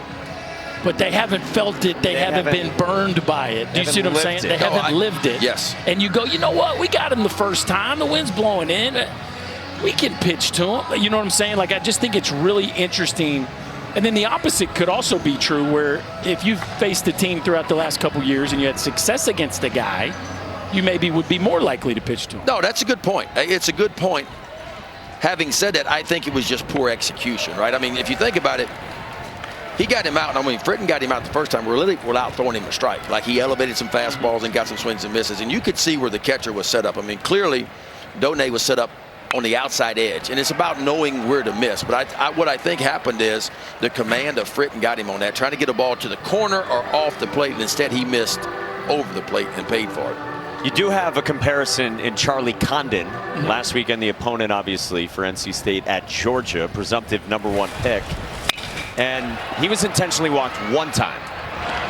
but they haven't felt it. They haven't been burned by it. Do you see what I'm saying? They haven't lived it. Yes. And you go, you know what? We got him the first time. The wind's blowing in. We can pitch to him. You know what I'm saying? Like, I just think it's really interesting. And then the opposite could also be true, where if you've faced a team throughout the last couple years and you had success against a guy, you maybe would be more likely to pitch to him. No, that's a good point. It's a good point. Having said that, I think it was just poor execution, right? I mean, if you think about it, he got him out. And I mean, Fritton got him out the first time really without throwing him a strike. Like, he elevated some fastballs and got some swings and misses. And you could see where the catcher was set up. I mean, clearly, Donay was set up on the outside edge. And it's about knowing where to miss. But what I think happened is the command of Fritton got him on that, trying to get a ball to the corner or off the plate. And instead, he missed over the plate and paid for it. You do have a comparison in Charlie Condon. Last weekend, the opponent, obviously, for NC State at Georgia, presumptive #1 pick. And he was intentionally walked one time.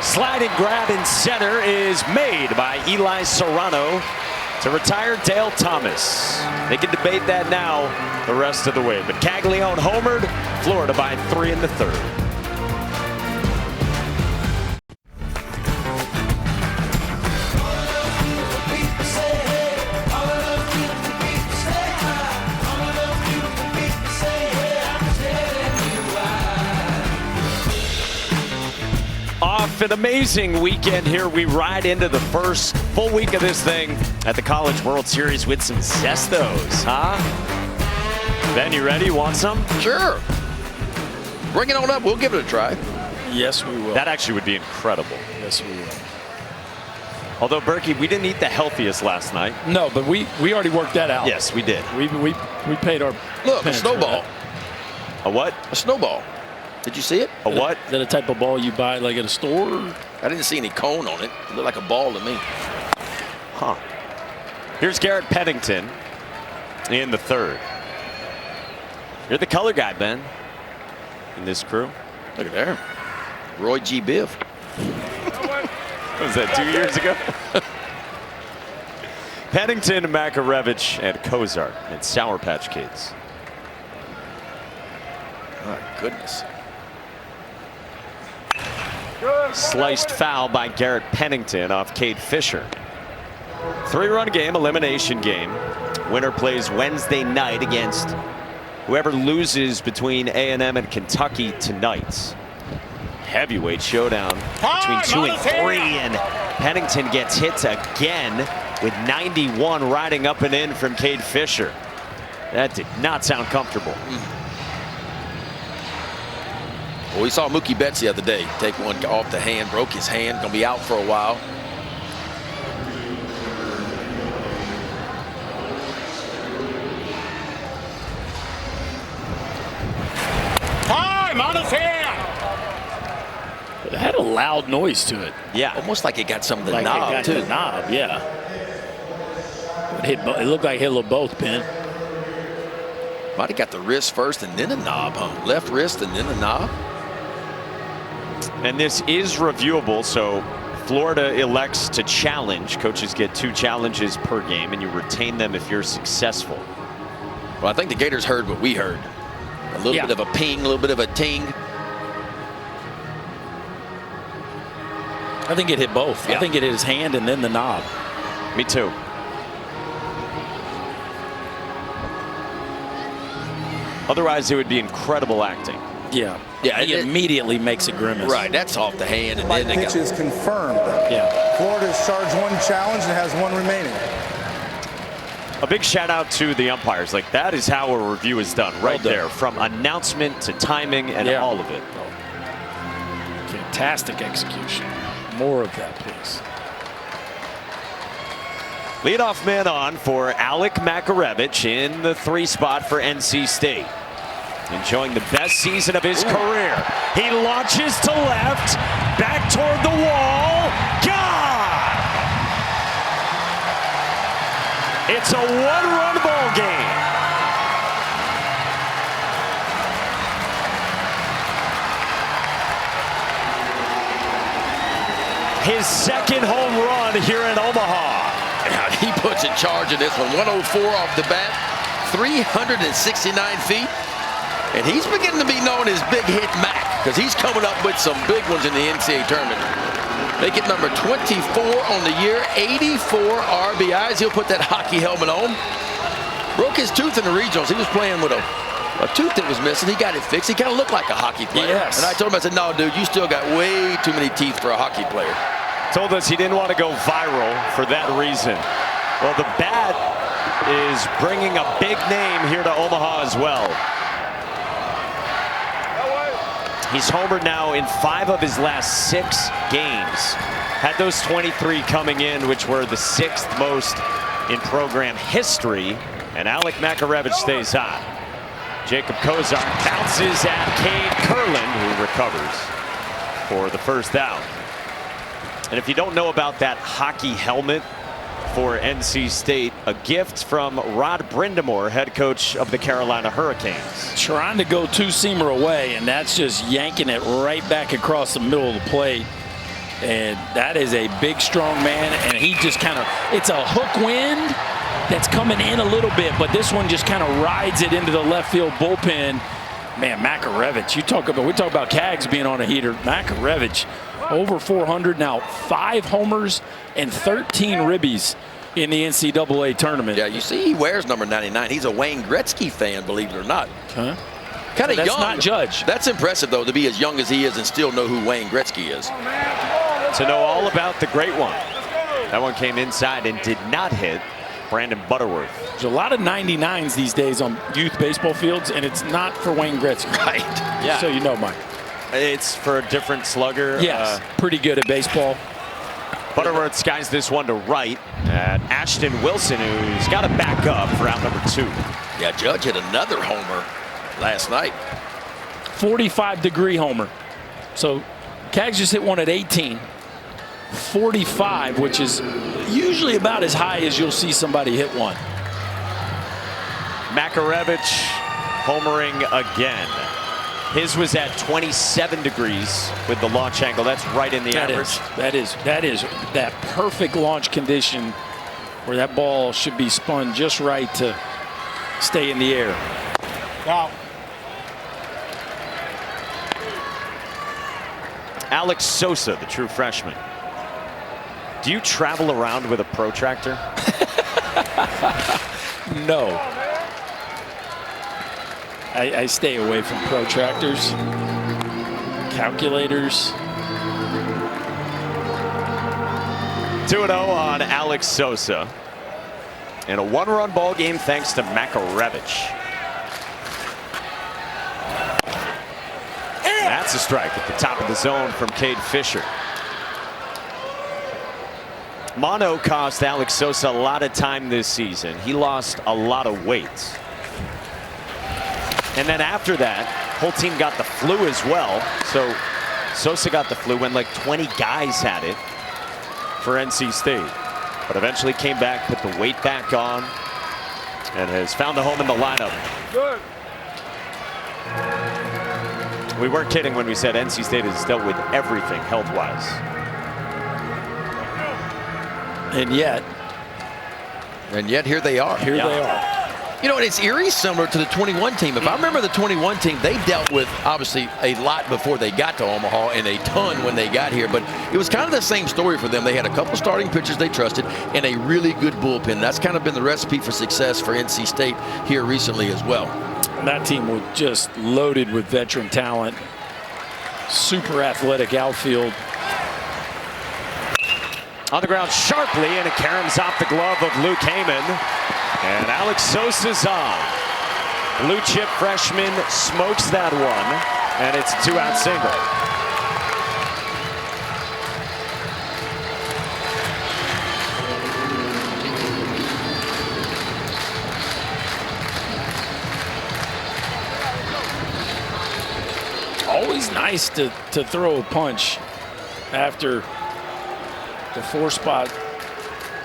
Sliding grab in center is made by Eli Serrano to retire Dale Thomas. They can debate that now the rest of the way. But Caglione homered, Florida by 3 in the third. Off an amazing weekend here. We ride into the first full week of this thing at the College World Series with some Zestos, huh? Ben, you ready? You want some? Sure. Bring it on up. We'll give it a try. Yes, we will. That actually would be incredible. Yes, we will. Although, Berkey, we didn't eat the healthiest last night. No, but we already worked that out. Yes, we did. We paid our Look, a snowball. A what? A snowball. Did you see it? A what? Is that a type of ball you buy like at a store? I didn't see any cone on it. It looked like a ball to me. Huh. Here's Garrett Pennington in the third. You're the color guy, Ben, in this crew. Look at there. Roy G. Biv. What was that, 2 years ago? Pennington, Makarevich, and Kozart and Sour Patch Kids. My goodness. Sliced foul by Garrett Pennington off Cade Fisher. 3-run game, elimination game. Winner plays Wednesday night against whoever loses between A&M and Kentucky tonight. Heavyweight showdown between 2 and 3, and Pennington gets hit again with 91 riding up and in from Cade Fisher. That did not sound comfortable. Well, we saw Mookie Betts the other day take one off the hand, broke his hand, gonna be out for a while. Time on his hand. It had a loud noise to it. Yeah, almost like it got some of the Like knob it got too. the knob, yeah. It looked like it hit both, Ben. Might have got the wrist first and then the knob, huh? Left wrist and then the knob. And this is reviewable, so Florida elects to challenge. Coaches get 2 challenges per game, and you retain them if you're successful. Well, I think the Gators heard what we heard. A little bit of a ping, a little bit of a ting. I think it hit both. Yeah. I think it hit his hand and then the knob. Me too. Otherwise, it would be incredible acting. Yeah. Yeah, He immediately makes a grimace. Right, that's off the hand. And My then they pitch got, is confirmed. Yeah. Florida has charged 1 challenge and has 1 remaining. A big shout out to the umpires. Like, that is how a review is done, right done. there, from announcement to timing and Yeah. all of it. Fantastic execution. More of that, please. Leadoff man on for Alec Makarevich in the 3 spot for NC State. Enjoying the best season of his career. He launches to left, back toward the wall. God! It's a 1-run ball game. His second home run here in Omaha. he puts in charge of this one. 104 off the bat, 369 feet. And he's beginning to be known as Big Hit Mac because he's coming up with some big ones in the NCAA tournament. Make it number 24 on the year, 84 RBIs. He'll put that hockey helmet on. Broke his tooth in the regionals. He was playing with a tooth that was missing. He got it fixed. He kind of looked like a hockey player. Yes. And I told him, I said, no, dude, you still got way too many teeth for a hockey player. Told us he didn't want to go viral for that reason. Well, the bat is bringing a big name here to Omaha as well. He's homered now in 5 of his last 6 games. Had those 23 coming in, which were the 6th most in program history. And Alec Makarevich stays hot. Jacob Kozar bounces at Cade Kurland, who recovers for the first out. And if you don't know about that hockey helmet for NC State, a gift from Rod Brindamore, head coach of the Carolina Hurricanes. Trying to go 2-seamer away, and that's just yanking it right back across the middle of the plate. And that is a big, strong man, and he just kind of, it's a hook wind that's coming in a little bit, but this one just kind of rides it into the left field bullpen. Man, Makarevich, we talk about Cags being on a heater. Makarevich, over 400 now, 5 homers and 13 ribbies in the NCAA tournament. Yeah, you see he wears number 99. He's a Wayne Gretzky fan, believe it or not. Huh? Kind of young. That's not Judge. That's impressive, though, to be as young as he is and still know who Wayne Gretzky is. To know all about the great one. That one came inside and did not hit Brandon Butterworth. There's a lot of 99s these days on youth baseball fields, and it's not for Wayne Gretzky. Right. Yeah. So you know, Mike. It's for a different slugger. Yes, pretty good at baseball. Butterworth skies this one to right at Ashton Wilson, who's got to back up for out number 2. Yeah, Judge hit another homer last night. 45-degree homer. So Cags just hit one at 18. 45, which is usually about as high as you'll see somebody hit one. Makarevich homering again. His was at 27 degrees with the launch angle. That's right in the average. That is that perfect launch condition where that ball should be spun just right to stay in the air. Now, Alex Sosa, the true freshman. Do you travel around with a protractor? No. I stay away from protractors, calculators. 2-0 on Alex Sosa. In a one-run ball game thanks to Makarevich. That's a strike at the top of the zone from Cade Fisher. Mono cost Alex Sosa a lot of time this season. He lost a lot of weight. And then after that, whole team got the flu as well. So Sosa got the flu when like 20 guys had it for NC State. But eventually came back, put the weight back on, and has found a home in the lineup. Good. We weren't kidding when we said NC State has dealt with everything health-wise. And yet here they are. Here they are. You know, and it's eerie similar to the 21 team. If I remember the 21 team, they dealt with obviously a lot before they got to Omaha and a ton when they got here. But it was kind of the same story for them. They had a couple starting pitchers they trusted and a really good bullpen. That's kind of been the recipe for success for NC State here recently as well. And that team was just loaded with veteran talent. Super athletic outfield. On the ground sharply, and it caroms off the glove of Luke Heyman. And Alex Sosa's on. Blue chip freshman smokes that one, and it's a 2-out single. Always nice to throw a punch after the 4-spot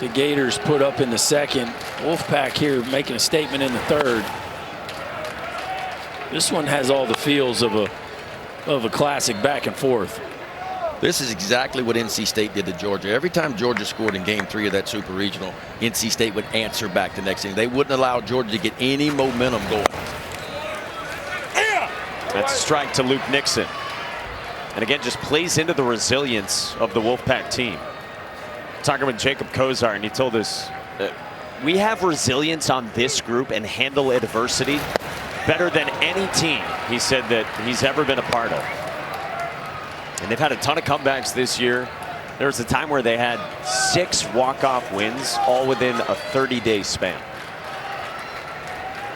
the Gators put up in the second. Wolfpack here making a statement in the third. This one has all the feels of a classic back and forth. This is exactly what NC State did to Georgia. Every time Georgia scored in Game 3 of that Super Regional, NC State would answer back the next inning. They wouldn't allow Georgia to get any momentum going. That's a strike to Luke Nixon. And again, just plays into the resilience of the Wolfpack team. Talking with Jacob Kozar, and he told us we have resilience on this group and handle adversity better than any team, he said, that he's ever been a part of. And they've had a ton of comebacks this year. There was a time where they had 6 walk-off wins all within a 30-day span.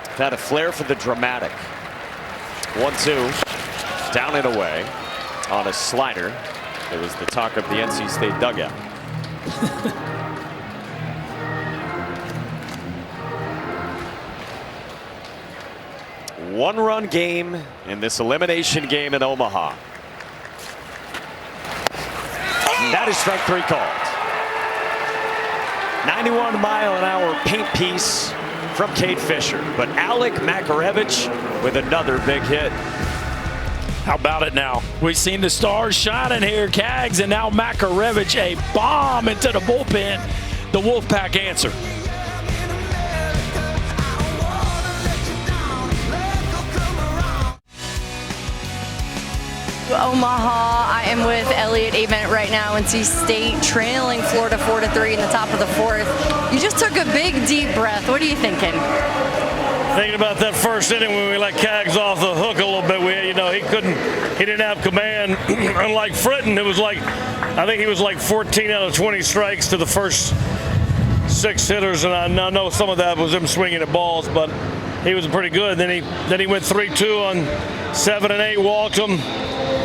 They've had a flair for the dramatic. 1-2, down and away on a slider. It was the talk of the NC State dugout. One-run game in this elimination game in Omaha. That is strike 3 called. 91-mile-an-hour paint piece from Cade Fisher, but Alec Makarevich with another big hit. How about it now? We've seen the stars shining here, Cags, and now Makarevich, a bomb into the bullpen. The Wolfpack answer. Omaha, I am with Elliott Avent right now. NC State trailing Florida 4-3 in the top of the 4th. You just took a big, deep breath. What are you thinking? Thinking about that first inning when we let Cags off the hook a little bit. He didn't have command. Unlike Fritton, it was like, I think he was like 14 out of 20 strikes to the first 6 hitters, and I know some of that was him swinging at balls, but he was pretty good. Then he went 3-2 on 7 and 8, walked him.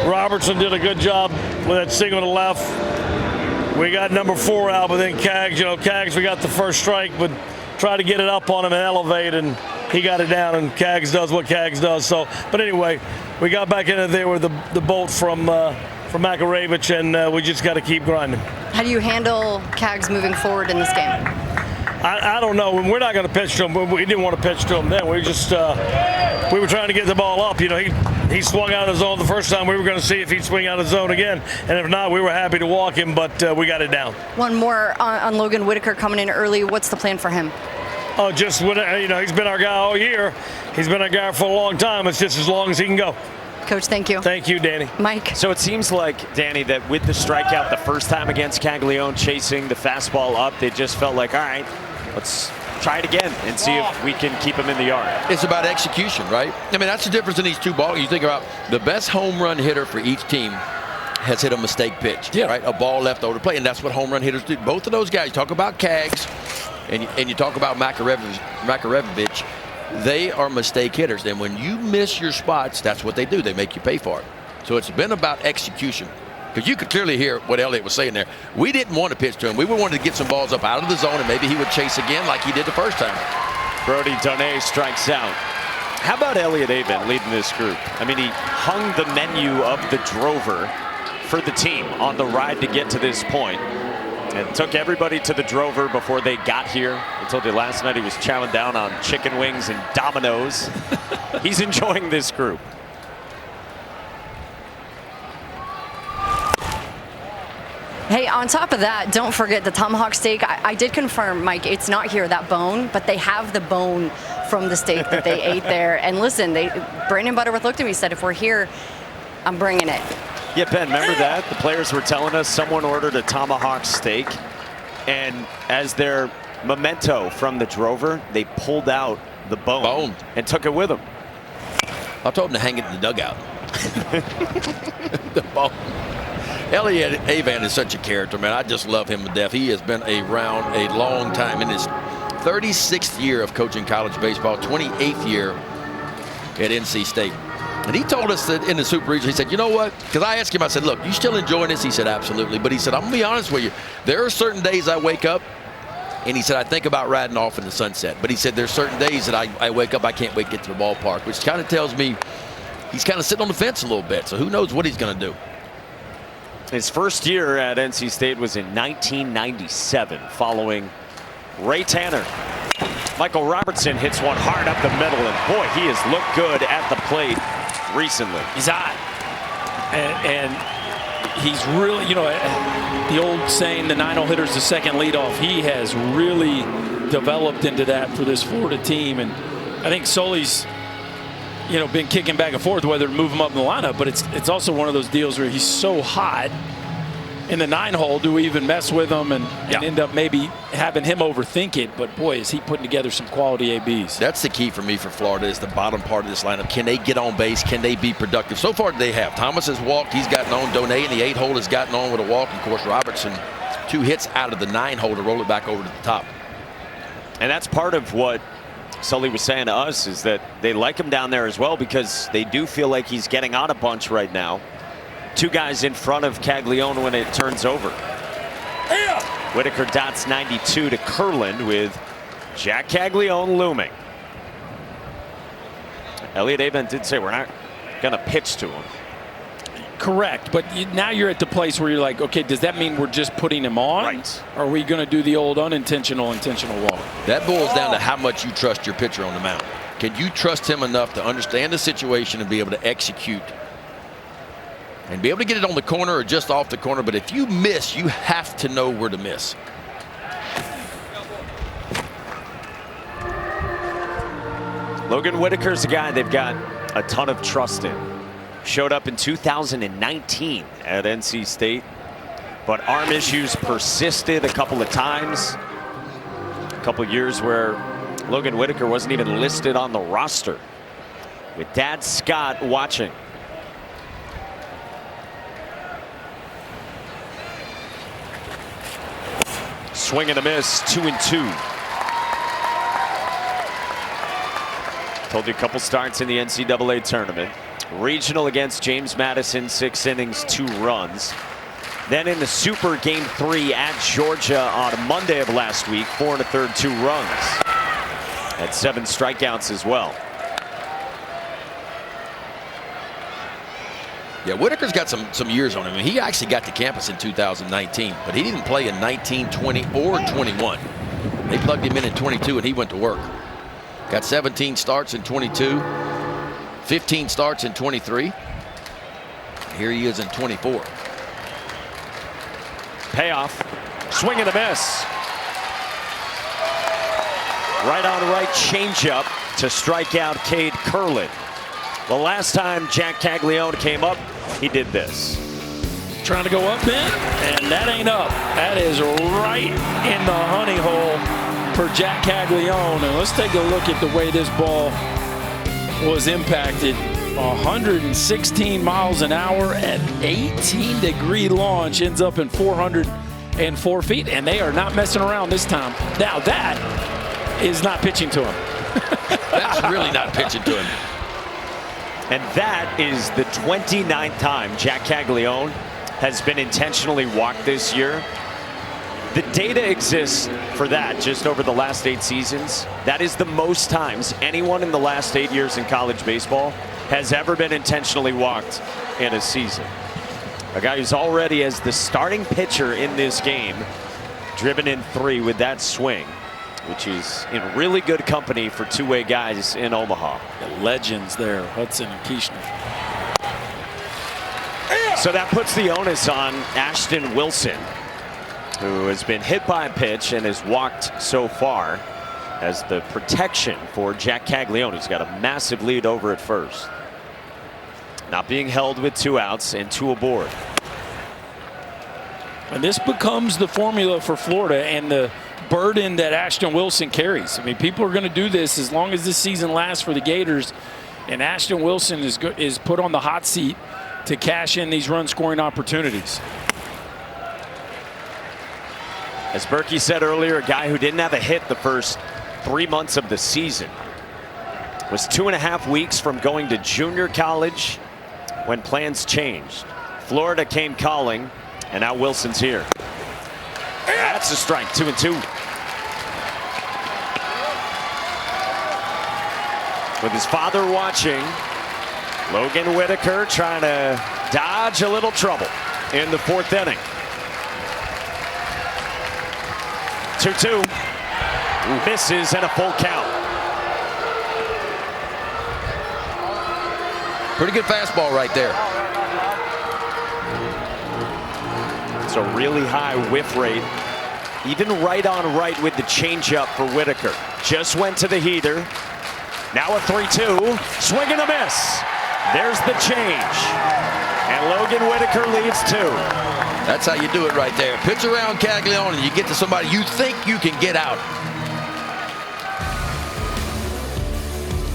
Robertson did a good job with that single to left. We got number 4 out, but then Cags, we got the first strike, but tried to get it up on him and elevate, and he got it down, and Cags does what Cags does. So, but anyway, we got back into there with the bolt from Makarevich, and we just got to keep grinding. How do you handle Cags moving forward in this game? I don't know. We're not going to pitch to him. We didn't want to pitch to him then. We just we were trying to get the ball up. He swung out of the zone the first time. We were going to see if he'd swing out of the zone again, and if not, we were happy to walk him. But we got it down. One more on Logan Whitaker coming in early. What's the plan for him? Oh, just he's been our guy all year. He's been our guy for a long time. It's just as long as he can go. Coach, thank you. Thank you, Danny. Mike. So it seems like, Danny, that with the strikeout the first time against Caglione, chasing the fastball up, they just felt like, all right, let's try it again and see if we can keep him in the yard. It's about execution, right? I mean, that's the difference in these two balls. You think about the best home run hitter for each team has hit a mistake pitch, right? A ball left over to play, and that's what home run hitters do. Both of those guys, you talk about Kaggs and you talk about Makarevich, they are mistake hitters. And when you miss your spots, that's what they do. They make you pay for it. So it's been about execution. Because you could clearly hear what Elliott was saying there. We didn't want to pitch to him. We wanted to get some balls up out of the zone, and maybe he would chase again like he did the first time. Brody Donay strikes out. How about Elliott Avent leading this group? I mean, he hung the menu of the Drover for the team on the ride to get to this point, and took everybody to the Drover before they got here. I told you last night he was chowing down on chicken wings and Domino's. He's enjoying this group. Hey, on top of that, don't forget the tomahawk steak. I did confirm, Mike, it's not here, that bone, but they have the bone from the steak that they ate there. And listen, Brandon Butterworth looked at me and said, if we're here, I'm bringing it. Yeah, Ben, remember that? The players were telling us someone ordered a tomahawk steak, and as their memento from the Drover, they pulled out the bone and took it with them. I told them to hang it in the dugout. The bone. Elliott Avent is such a character, man. I just love him to death. He has been around a long time. In his 36th year of coaching college baseball, 28th year at NC State. And he told us that in the Super Regional, he said, you know what? Because I asked him, I said, look, you still enjoying this? He said, absolutely. But he said, I'm going to be honest with you. There are certain days I wake up, and he said, I think about riding off in the sunset. But he said, there's certain days that I wake up, I can't wait to get to the ballpark, which kind of tells me he's kind of sitting on the fence a little bit. So who knows what he's going to do. His first year at NC State was in 1997, following Ray Tanner. Michael Robertson hits one hard up the middle, and boy, he has looked good at the plate recently. He's hot. And he's really, you know, the old saying, the 9-hole hitter's the second leadoff. He has really developed into that for this Florida team. And I think Sully's, you know, been kicking back and forth whether to move him up in the lineup, but it's also one of those deals where he's so hot in the 9-hole. Do we even mess with him and end up maybe having him overthink it? But boy, is he putting together some quality ABs. That's the key for me for Florida, is the bottom part of this lineup. Can they get on base? Can they be productive? So far they have. Thomas has walked. He's gotten on. Donay in the 8-hole has gotten on with a walk. Of course, Robertson, 2 hits out of the 9-hole to roll it back over to the top. And that's part of what Sully was saying to us, is that they like him down there as well, because they do feel like he's getting on a bunch right now. 2 guys in front of Caglione when it turns over. Whitaker dots 92 to Kurland with Jack Caglione looming. Elliott Avent did say we're not going to pitch to him. Correct, but now you're at the place where you're like, okay, does that mean we're just putting him on? Right. Or are we going to do the old intentional walk? That boils down to how much you trust your pitcher on the mound. Can you trust him enough to understand the situation and be able to execute and be able to get it on the corner or just off the corner? But if you miss, you have to know where to miss. Logan Whitaker's a guy they've got a ton of trust in. Showed up in 2019 at NC State, but arm issues persisted a couple of times. A couple of years where Logan Whitaker wasn't even listed on the roster, with Dad Scott watching. Swing and a miss, 2-2. Told you a couple starts in the NCAA tournament. Regional against James Madison, 6 innings, 2 runs. Then in the Super Game 3 at Georgia on Monday of last week, 4 1/3, 2 runs. Had 7 strikeouts as well. Yeah, Whitaker's got some years on him. I mean, he actually got to campus in 2019, but he didn't play in 19, 20, or 21. They plugged him in 22, and he went to work. Got 17 starts in 22. 15 starts in 23. Here he is in 24. Payoff. Swing and a miss. Right on right changeup to strike out Cade Kurland. The last time Jack Caglione came up, he did this. Trying to go up, Ben, and that ain't up. That is right in the honey hole for Jack Caglione. And let's take a look at the way this ball was impacted. 116 miles an hour at 18-degree launch, ends up in 404 feet, and they are not messing around this time. Now that is not pitching to him. That's really not pitching to him. And that is the 29th time Jack Caglione has been intentionally walked this year. The data exists for that just over the last 8 seasons. That is the most times anyone in the last 8 years in college baseball has ever been intentionally walked in a season. A guy who's already, as the starting pitcher in this game, driven in 3 with that swing, which is in really good company for two-way guys in Omaha. The legends there, Hudson and Kishner. So that puts the onus on Ashton Wilson, who has been hit by a pitch and has walked so far, as the protection for Jack Caglione, who's got a massive lead over at first. Not being held with 2 outs and 2 aboard. And this becomes the formula for Florida and the burden that Ashton Wilson carries. I mean, people are going to do this as long as this season lasts for the Gators, and Ashton Wilson is put on the hot seat to cash in these run-scoring opportunities. As Berkey said earlier, a guy who didn't have a hit the first 3 months of the season. Was 2.5 weeks from going to junior college when plans changed. Florida came calling, and now Wilson's here. That's a strike, 2-2. With his father watching, Logan Whitaker trying to dodge a little trouble in the 4th inning. 2-2. Misses and a full count. Pretty good fastball right there. It's a really high whiff rate. Even right on right with the changeup for Whitaker. Just went to the heater. Now a 3-2. Swing and a miss. There's the change. And Logan Whitaker leads 2. That's how you do it right there. Pitch around Caglione and you get to somebody you think you can get out.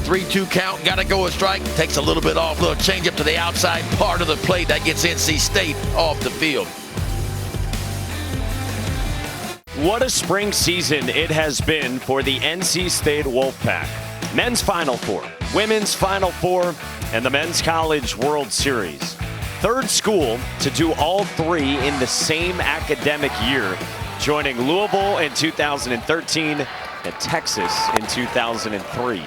3-2 count, got to go a strike. Takes a little bit off, little change up to the outside part of the plate. That gets NC State off the field. What a spring season it has been for the NC State Wolfpack. Men's Final Four, women's Final Four, and the Men's College World Series. 3rd school to do all 3 in the same academic year, joining Louisville in 2013 and Texas in 2003.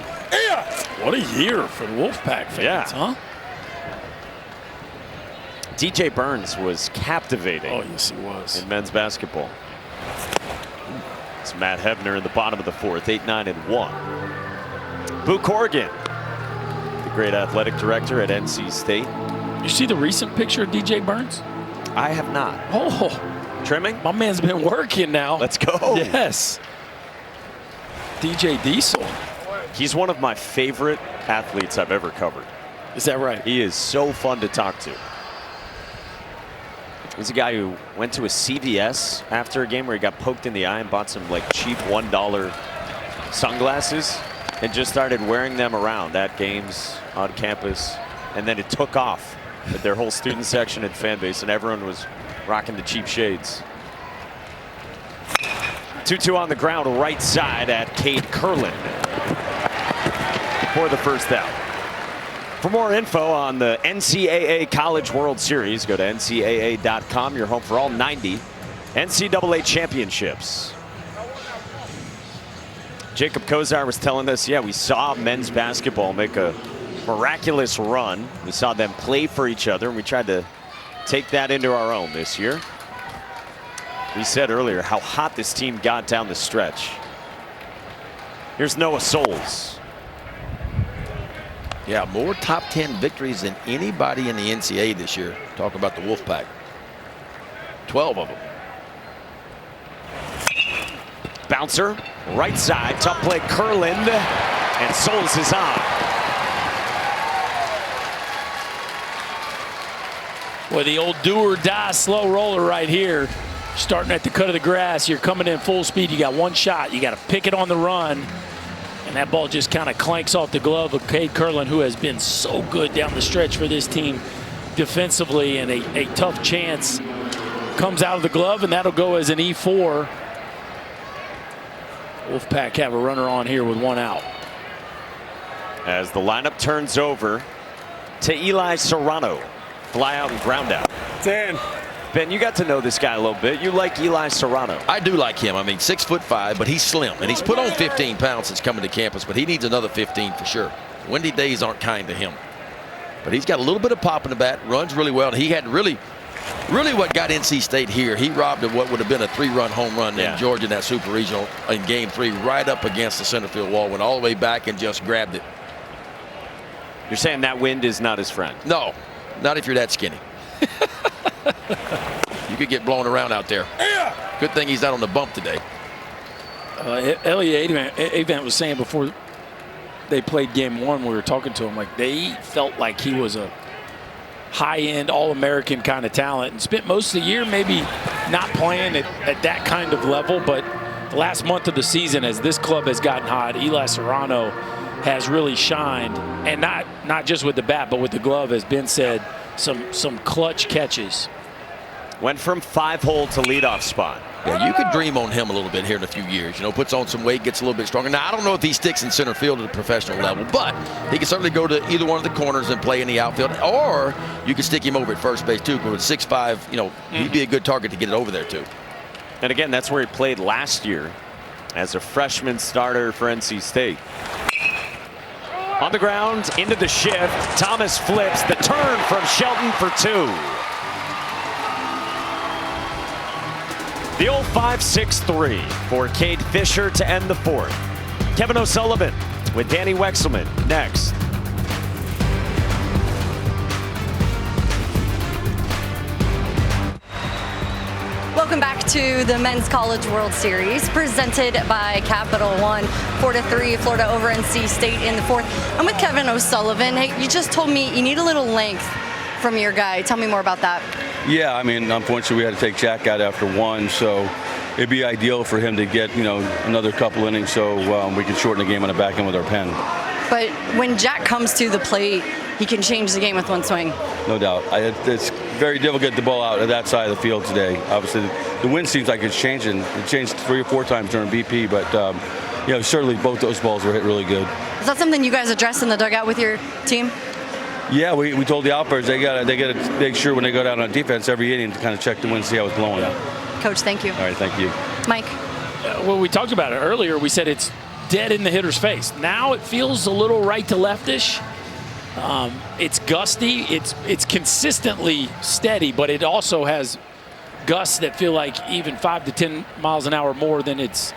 What a year for the Wolfpack fans, huh? DJ Burns was captivating. Oh, yes, he was. In men's basketball. It's Matt Hebner in the bottom of the 4th, 8-9 and 1. Boo Corrigan, the great athletic director at NC State. You see the recent picture of DJ Burns? I have not. Oh, trimming? My man's been working now. Let's go. Yes. DJ Diesel. He's one of my favorite athletes I've ever covered. Is that right? He is so fun to talk to. He's a guy who went to a CVS after a game where he got poked in the eye and bought some like cheap $1 sunglasses and just started wearing them around at games on campus. And then it took off with their whole student section and fan base, and everyone was rocking the cheap shades. 2-2 on the ground, right side at Cade Curlin for the first out. For more info on the NCAA College World Series, go to ncaa.com, your home for all 90 NCAA championships. Jacob Kozar was telling us, yeah, we saw men's basketball make a miraculous run. We saw them play for each other, and we tried to take that into our own this year. We said earlier how hot this team got down the stretch. Here's Noah Souls. Yeah, more top 10 victories than anybody in the NCAA this year. Talk about the Wolfpack. 12 of them. Bouncer, right side, tough play, Curlin, and Souls is on. Well, the old do or die slow roller right here. starting at the cut of the grass. You're coming in full speed. You got one shot. You got to pick it on the run. And that ball just kind of clanks off the glove of Cade Curlin, who has been so good down the stretch for this team defensively. And a tough chance comes out of the glove, and that'll go as an E4. Wolfpack have a runner on here with one out. As the lineup turns over to Eli Serrano. Fly out and ground out. 10. Ben, you got to know this guy a little bit. You like Eli Serrano. I do like him. I mean, 6'5", but he's slim. And he's put on 15 pounds since coming to campus, but he needs another 15 for sure. Windy days aren't kind to him. But he's got a little bit of pop in the bat, runs really well. And he had really what got NC State here. He robbed of what would have been a 3-run home run in Georgia in that Super Regional in Game 3, right up against the center field wall, went all the way back and just grabbed it. You're saying that wind is not his friend? No, not if you're that skinny. You could get blown around out there. Good thing he's not on the bump today. Elliot Avant was saying before they played game 1, we were talking to him, like they felt like he was a high-end All-American kind of talent and spent most of the year maybe not playing at that kind of level, but the last month of the season, as this club has gotten hot, Eli Serrano has really shined, and not just with the bat, but with the glove, as Ben said, some clutch catches. Went from 5-hole to leadoff spot. Yeah, you could dream on him a little bit here in a few years. You know, puts on some weight, gets a little bit stronger. Now, I don't know if he sticks in center field at a professional level, but he can certainly go to either one of the corners and play in the outfield, or you could stick him over at first base too, because with 6'5", you know, he'd be a good target to get it over there too. And again, that's where he played last year as a freshman starter for NC State. On the ground, into the shift. Thomas flips the turn from Shelton for 2. The old 5-6-3 for Cade Fisher to end the 4th. Kevin O'Sullivan with Danny Wexelman next. Welcome back to the Men's College World Series presented by Capital One. 4-3 Florida over NC State in the 4th. I'm with Kevin O'Sullivan. Hey, you just told me you need a little length from your guy. Tell me more about that. Yeah, I mean, unfortunately we had to take Jack out after 1, so it'd be ideal for him to get, you know, another couple innings so we can shorten the game on the back end with our pen. But when Jack comes to the plate, he can change the game with one swing. No doubt. It's very difficult to get the ball out of that side of the field today. Obviously, the wind seems like it's changing. It changed 3 or 4 times during BP, but you know, certainly both those balls were hit really good. Is that something you guys address in the dugout with your team? Yeah, we told the outfitters they got to make sure when they go down on defense every inning to kind of check the wind, see how it's blowing. Coach, thank you. All right, thank you. Mike. Well, we talked about it earlier. We said it's dead in the hitter's face. Now it feels a little right to leftish. It's gusty. It's consistently steady, but it also has gusts that feel like even 5 to 10 miles an hour more than its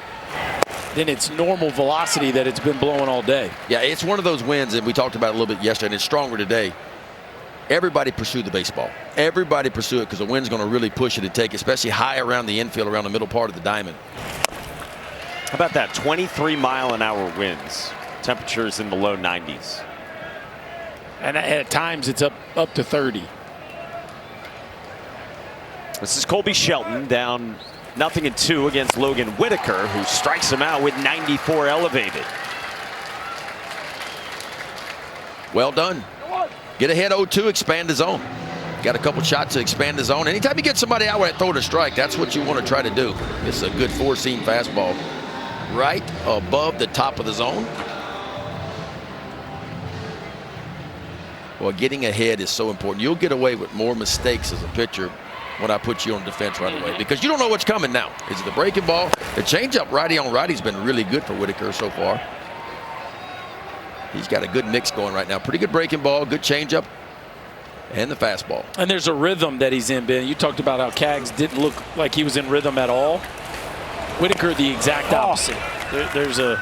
normal velocity that it's been blowing all day. Yeah, it's one of those winds that we talked about a little bit yesterday, and it's stronger today. Everybody pursue the baseball. Everybody pursue it because the wind's going to really push it to take, especially high around the infield, around the middle part of the diamond. How about that? 23-mile-an-hour winds. Temperatures in the low 90s. And at times it's up to 30. This is Colby Shelton down 0-2 against Logan Whitaker, who strikes him out with 94 elevated. Well done. Get ahead 0-2, expand the zone. Got a couple shots to expand the zone. Anytime you get somebody out with that throw to strike, that's what you want to try to do. It's a good 4-seam fastball right above the top of the zone. Well, getting ahead is so important. You'll get away with more mistakes as a pitcher when I put you on defense right away, because you don't know what's coming now. Is it the breaking ball? The changeup righty on righty has been really good for Whitaker so far. He's got a good mix going right now. Pretty good breaking ball, good changeup, and the fastball. And there's a rhythm that he's in, Ben. You talked about how Kaggs didn't look like he was in rhythm at all. Whitaker, the exact opposite. There's a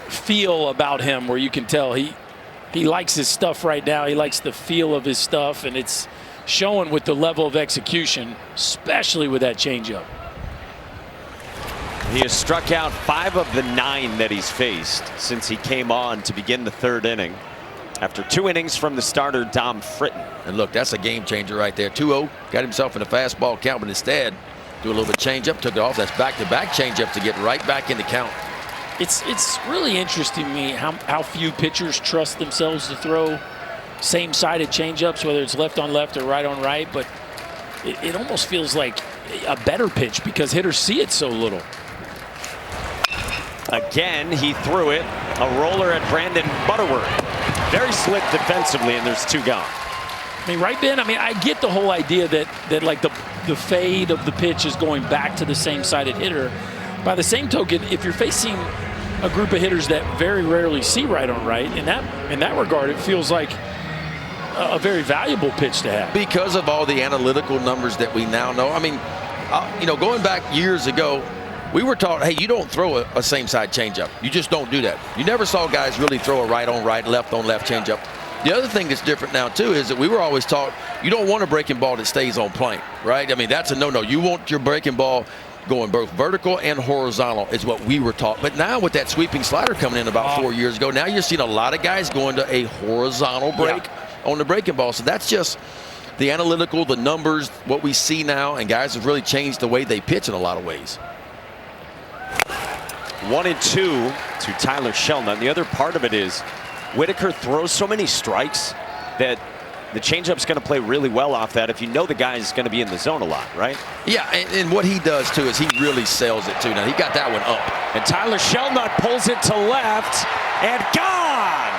feel about him where you can tell he likes his stuff right now. He likes the feel of his stuff, and it's showing with the level of execution, especially with that changeup. He has struck out 5 of the 9 that he's faced since he came on to begin the 3rd inning. After 2 innings from the starter, Dom Fritton. And look, that's a game changer right there. 2-0, got himself in a fastball count, but instead Do a little bit of change-up, took it off. That's back-to-back change-up to get right back in the count. It's really interesting to me how few pitchers trust themselves to throw same-sided change-ups, whether it's left on left or right on right. But it almost feels like a better pitch because hitters see it so little. Again, he threw it. A roller at Brandon Butterworth. Very slick defensively, and there's 2 gone. I mean, right, Ben? I mean, I get the whole idea that like the fade of the pitch is going back to the same-sided hitter. By the same token, if you're facing a group of hitters that very rarely see right on right, in that regard, it feels like a very valuable pitch to have. Because of all the analytical numbers that we now know. I mean, you know, going back years ago, we were taught, hey, you don't throw a same-side changeup. You just don't do that. You never saw guys really throw a right on right, left on left changeup. The other thing that's different now, too, is that we were always taught you don't want a breaking ball that stays on plane, right? I mean, that's a no-no. You want your breaking ball going both vertical and horizontal is what we were taught. But now with that sweeping slider coming in about 4 years ago, now you're seeing a lot of guys going to a horizontal break on the breaking ball. So that's just the analytical, the numbers, what we see now, and guys have really changed the way they pitch in a lot of ways. 1-2 to Tyler Shelnut. The other part of it is Whitaker throws so many strikes that the changeup's going to play really well off that if you know the guy is going to be in the zone a lot, right? Yeah, and what he does, too, is he really sells it, too. Now, he got that one up. And Tyler Shelnut pulls it to left and gone!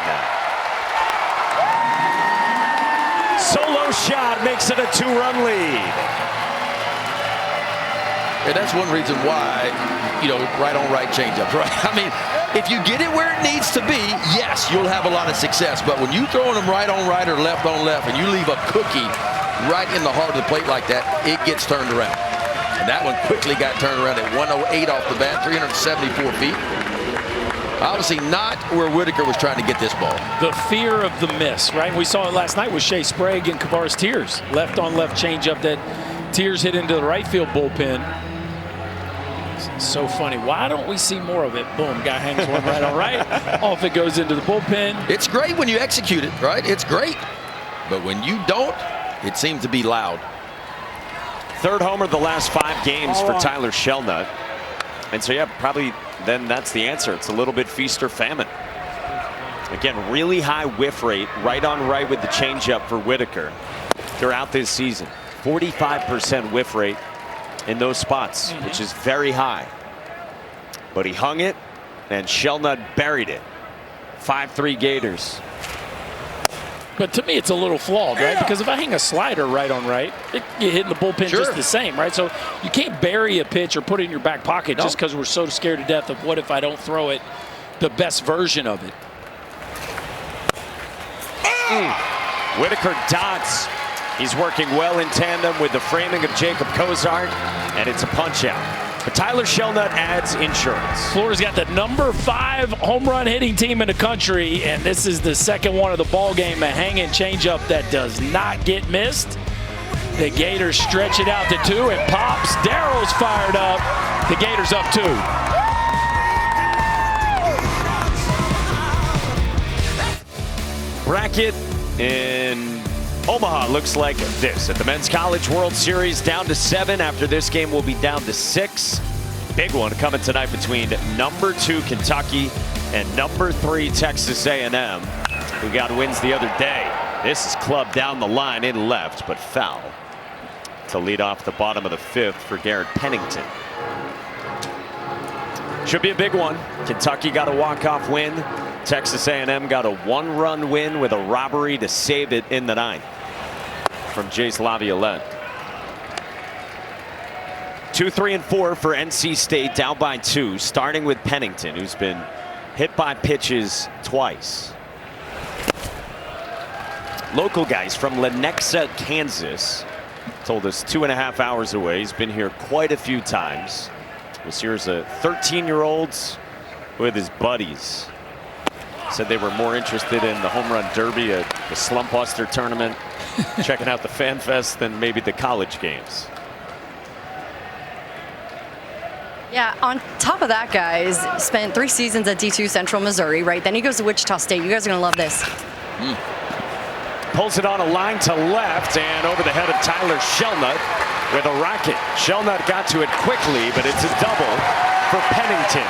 Solo shot makes it a 2-run lead. And that's one reason why, you know, right on right changeups, right? I mean, if you get it where it needs to be, yes, you'll have a lot of success. But when you throwing them right on right or left on left and you leave a cookie right in the heart of the plate like that, it gets turned around. And that one quickly got turned around at 108 off the bat, 374 feet. Obviously not where Whitaker was trying to get this ball. The fear of the miss, right? We saw it last night with Shea Sprague and Kavares Tears. Left on left changeup that Tears hit into the right field bullpen. So funny. Why don't we see more of it? Boom, guy hangs one right on right. Off it goes into the bullpen. It's great when you execute it, right? It's great. But when you don't, it seems to be loud. 3rd homer of the last 5 games for Tyler Shelnut. And so, yeah, probably then that's the answer. It's a little bit feast or famine. Again, really high whiff rate, right on right with the changeup for Whitaker throughout this season. 45% whiff rate in those spots, which is very high. But he hung it, and Shelnut buried it. 5-3 Gators. But to me, it's a little flawed, right? Because if I hang a slider right on right, you hit in the bullpen just the same, right? So you can't bury a pitch or put it in your back pocket just because we're so scared to death of what if I don't throw it the best version of it. Whitaker dots. He's working well in tandem with the framing of Jacob Cozart, and it's a punch out. But Tyler Shelnut adds insurance. Florida's got the number 5 home run hitting team in the country, and this is the second one of the ball game, a hanging changeup that does not get missed. The Gators stretch it out to 2. It pops. Darrow's fired up. The Gators up 2. Bracket in Omaha looks like this. At the Men's College World Series, down to 7. After this game, we'll be down to 6. Big one coming tonight between number 2 Kentucky and number 3 Texas A&M, who got wins the other day. This is clubbed down the line in left, but foul to lead off the bottom of the 5th for Garrett Pennington. Should be a big one. Kentucky got a walk-off win. Texas A&M got a 1-run win with a robbery to save it in the 9th from Jace Laviolette. 2, 3, and 4 for NC State, down by 2, starting with Pennington, who's been hit by pitches twice. Local guys from Lenexa, Kansas, told us 2.5 hours away. He's been here quite a few times. Was here as a 13-year-old with his buddies. Said they were more interested in the home run derby at the Slump Buster tournament, checking out the Fan Fest, than maybe the college games. Yeah, on top of that, guys, spent 3 seasons at D2 Central Missouri, right? Then he goes to Wichita State. You guys are going to love this. Pulls it on a line to left and over the head of Tyler Shelnut. with a rocket. Shelnut got to it quickly, but it's a double for Pennington.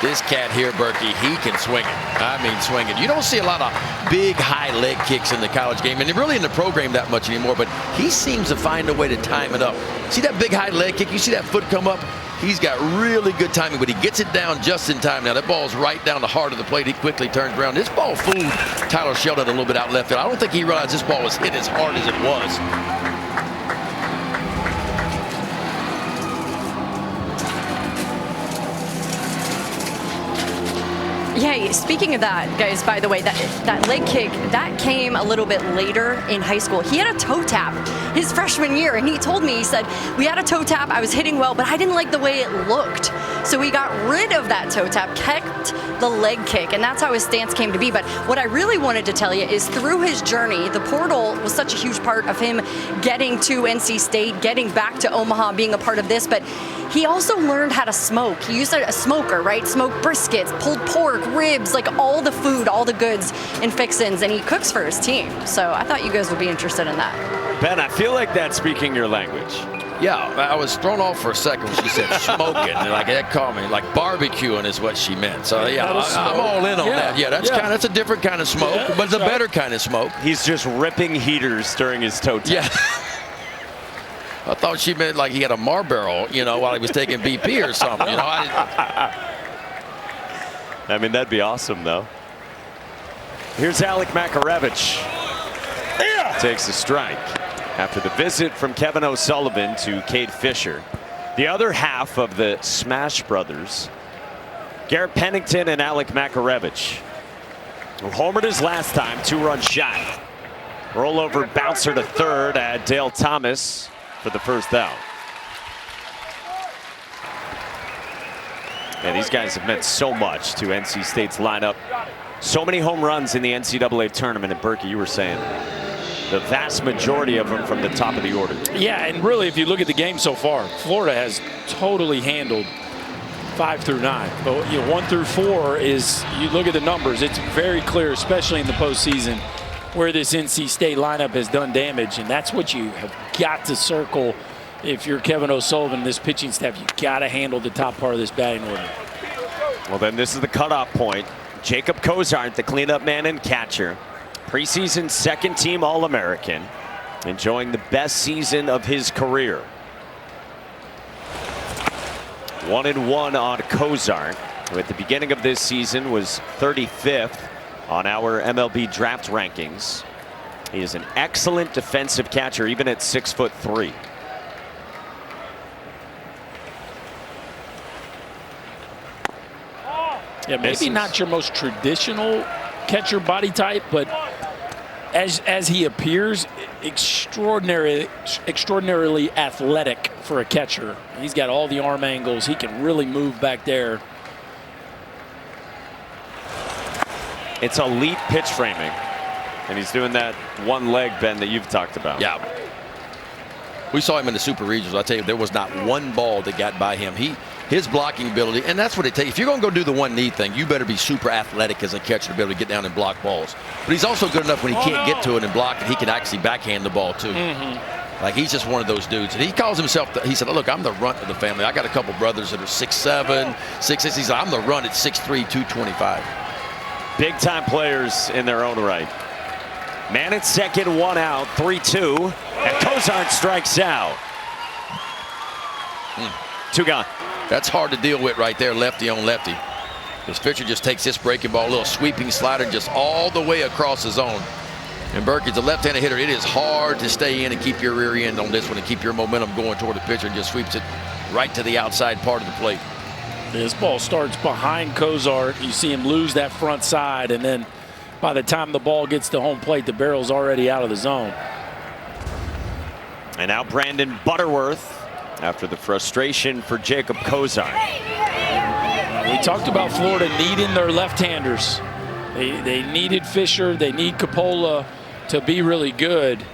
This cat here, Berkey, he can swing it. I mean, swing it. You don't see a lot of big, high leg kicks in the college game, and really in the program that much anymore, but he seems to find a way to time it up. See that big, high leg kick? You see that foot come up? He's got really good timing, but he gets it down just in time. Now, that ball's right down the heart of the plate. He quickly turns around. This ball fooled Tyler Shelnut a little bit out left field. I don't think he realized this ball was hit as hard as it was. Yeah, speaking of that, guys, by the way, that leg kick, that came a little bit later in high school. He had a toe tap his freshman year, and he told me, he said, we had a toe tap, I was hitting well, but I didn't like the way it looked. So we got rid of that toe tap, kept the leg kick, and that's how his stance came to be. But what I really wanted to tell you is through his journey, the portal was such a huge part of him getting to NC State, getting back to Omaha, being a part of this, but he also learned how to smoke. He used a smoker, right? Smoked briskets, pulled pork, ribs, like all the food, all the goods and fixins, and he cooks for his team. So I thought you guys would be interested in that. Ben, I feel like that's speaking your language. Yeah, I was thrown off for a second when she said smoking. Like that called me like barbecuing is what she meant. So yeah, I'm all in on that. Yeah, that's a different kind of smoke, but it's a better kind of smoke. He's just ripping heaters during his toe tap. Yeah. I thought she meant like he had a Marlboro, you know, while he was taking BP or something. You know, I mean, that'd be awesome, though. Here's Alec Makarevich. Yeah. Takes a strike after the visit from Kevin O'Sullivan to Cade Fisher. The other half of the Smash Brothers, Garrett Pennington and Alec Makarevich, who homered his last time, 2-run shot. Rollover bouncer to third at Dale Thomas for the first out. And these guys have meant so much to NC State's lineup. So many home runs in the NCAA tournament. And Berkey, you were saying the vast majority of them from the top of the order. Yeah, and really, if you look at the game so far, Florida has totally handled 5 through 9. But 1 through 4 is, you look at the numbers, it's very clear, especially in the postseason, where this NC State lineup has done damage, and that's what you have got to circle. If you're Kevin O'Sullivan, this pitching staff, you got to handle the top part of this batting order. Well, then this is the cutoff point. Jacob Cozart, the cleanup man and catcher, preseason second-team All-American, enjoying the best season of his career. 1-1 on Cozart, who at the beginning of this season was 35th on our MLB draft rankings. He is an excellent defensive catcher, even at 6'3". Yeah, maybe not your most traditional catcher body type, but as he appears, extraordinarily athletic for a catcher. He's got all the arm angles. He can really move back there. It's elite pitch framing, and he's doing that one leg bend that you've talked about. Yeah. We saw him in the Super Regionals. I tell you, there was not one ball that got by him. His blocking ability, and that's what it takes. If you're going to go do the one-knee thing, you better be super athletic as a catcher to be able to get down and block balls. But he's also good enough when he can't get to it and block it, he can actually backhand the ball too. Like, he's just one of those dudes. And he calls himself, he said, look, I'm the runt of the family. I got a couple brothers that are 6'7", 6'6". He said, I'm the runt at 6'3", 225. Big time players in their own right. Man at second, 1 out, 3-2, and Cozart strikes out. 2 gone. That's hard to deal with right there, lefty on lefty. This pitcher just takes this breaking ball, a little sweeping slider, just all the way across the zone. And Berkey's a left-handed hitter. It is hard to stay in and keep your rear end on this one and keep your momentum going toward the pitcher, and just sweeps it right to the outside part of the plate. This ball starts behind Cozart. You see him lose that front side, and then by the time the ball gets to home plate, the barrel's already out of the zone. And now Brandon Butterworth after the frustration for Jacob Cozart. We talked about Florida needing their left-handers. They needed Fisher. They need Coppola to be really good.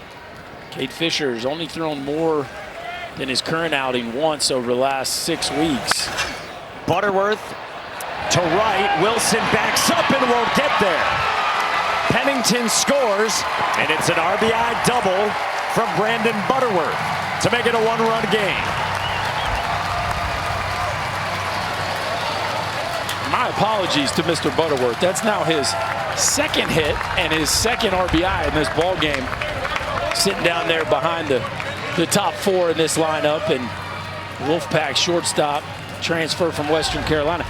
Cade Fisher has only thrown more than his current outing once over the last 6 weeks. Butterworth to right. Wilson backs up and won't get there. Pennington scores, and it's an RBI double from Brandon Butterworth to make it a one-run game. My apologies to Mr. Butterworth. That's now his second hit and his second RBI in this ball game. Sitting down there behind the top four in this lineup, and Wolfpack shortstop, transfer from Western Carolina.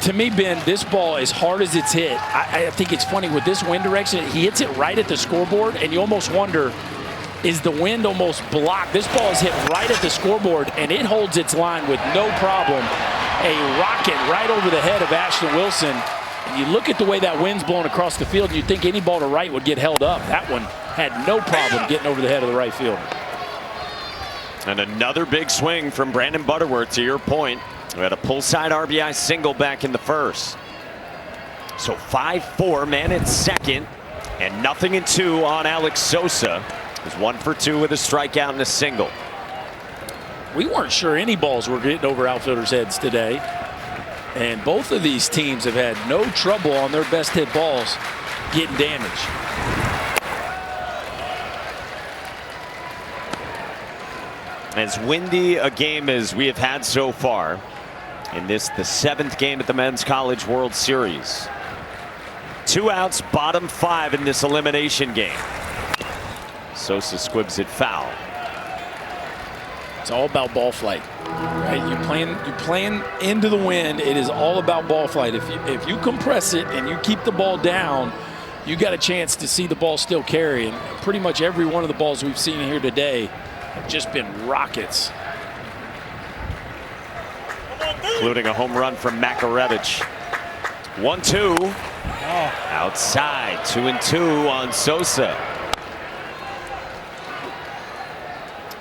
To me, Ben, this ball, as hard as it's hit, I think it's funny with this wind direction, he hits it right at the scoreboard, and you almost wonder, is the wind almost blocked? This ball is hit right at the scoreboard, and it holds its line with no problem. A rocket right over the head of Ashton Wilson. And you look at the way that wind's blowing across the field, and you think any ball to right would get held up. That one had no problem getting over the head of the right fielder. And another big swing from Brandon Butterworth, to your point. We had a pull-side RBI single back in the first. So 5-4, man at second, and 0-2 on Alex Sosa. He's 1 for 2 with a strikeout and a single. We weren't sure any balls were getting over outfielders' heads today. And both of these teams have had no trouble on their best hit balls getting damage. As windy a game as we have had so far in this, the 7th game at the Men's College World Series. 2 outs, bottom 5 in this elimination game. Sosa squibs it foul. It's all about ball flight, right? You're playing into the wind. It is all about ball flight. If you compress it and you keep the ball down, you got a chance to see the ball still carry. And pretty much every one of the balls we've seen here today have just been rockets. Including a home run from Makarevich. 1-2. Outside, 2-2 on Sosa.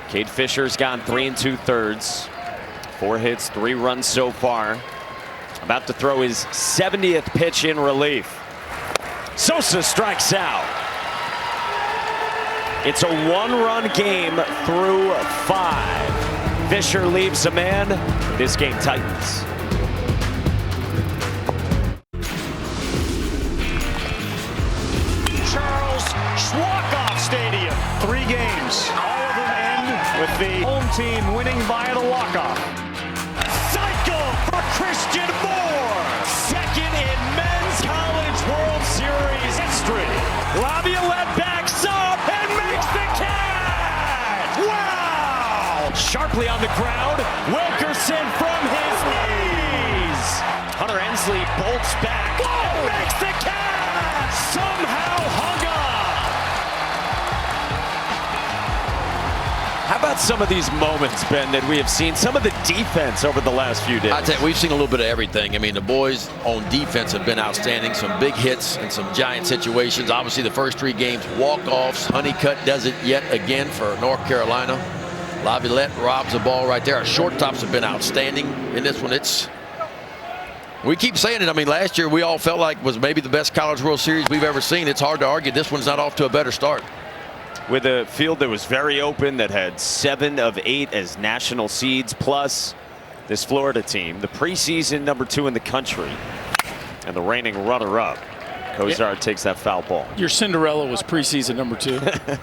Cade Fisher's gone 3 2/3. 4 hits, 3 runs so far. About to throw his 70th pitch in relief. Sosa strikes out. It's a 1-run game through 5. Fisher leaves a man. This game tightens. Charles Schwab Stadium. 3 games. All of them end with the home team winning via the walk-off. Cycle for Christian Moore. Second in Men's College World Series history. Laviolette backs up and makes the catch. Wow! Sharply on the ground. Wilkerson from his knees. Hunter Ensley bolts back and makes the catch. Somehow hung up. How about some of these moments, Ben, that we have seen? Some of the defense over the last few days. I tell you, we've seen a little bit of everything. I mean, the boys on defense have been outstanding. Some big hits and some giant situations. Obviously, the first 3 games, walk-offs. Honeycutt does it yet again for North Carolina. Laviolette robs the ball right there. Our shortstops have been outstanding in this one. We keep saying it. I mean, last year we all felt like was maybe the best College World Series we've ever seen. It's hard to argue this one's not off to a better start. With a field that was very open, that had 7 of 8 as national seeds, plus this Florida team, the preseason #2 in the country, and the reigning runner-up. Cozart takes that foul ball. Your Cinderella was preseason #2.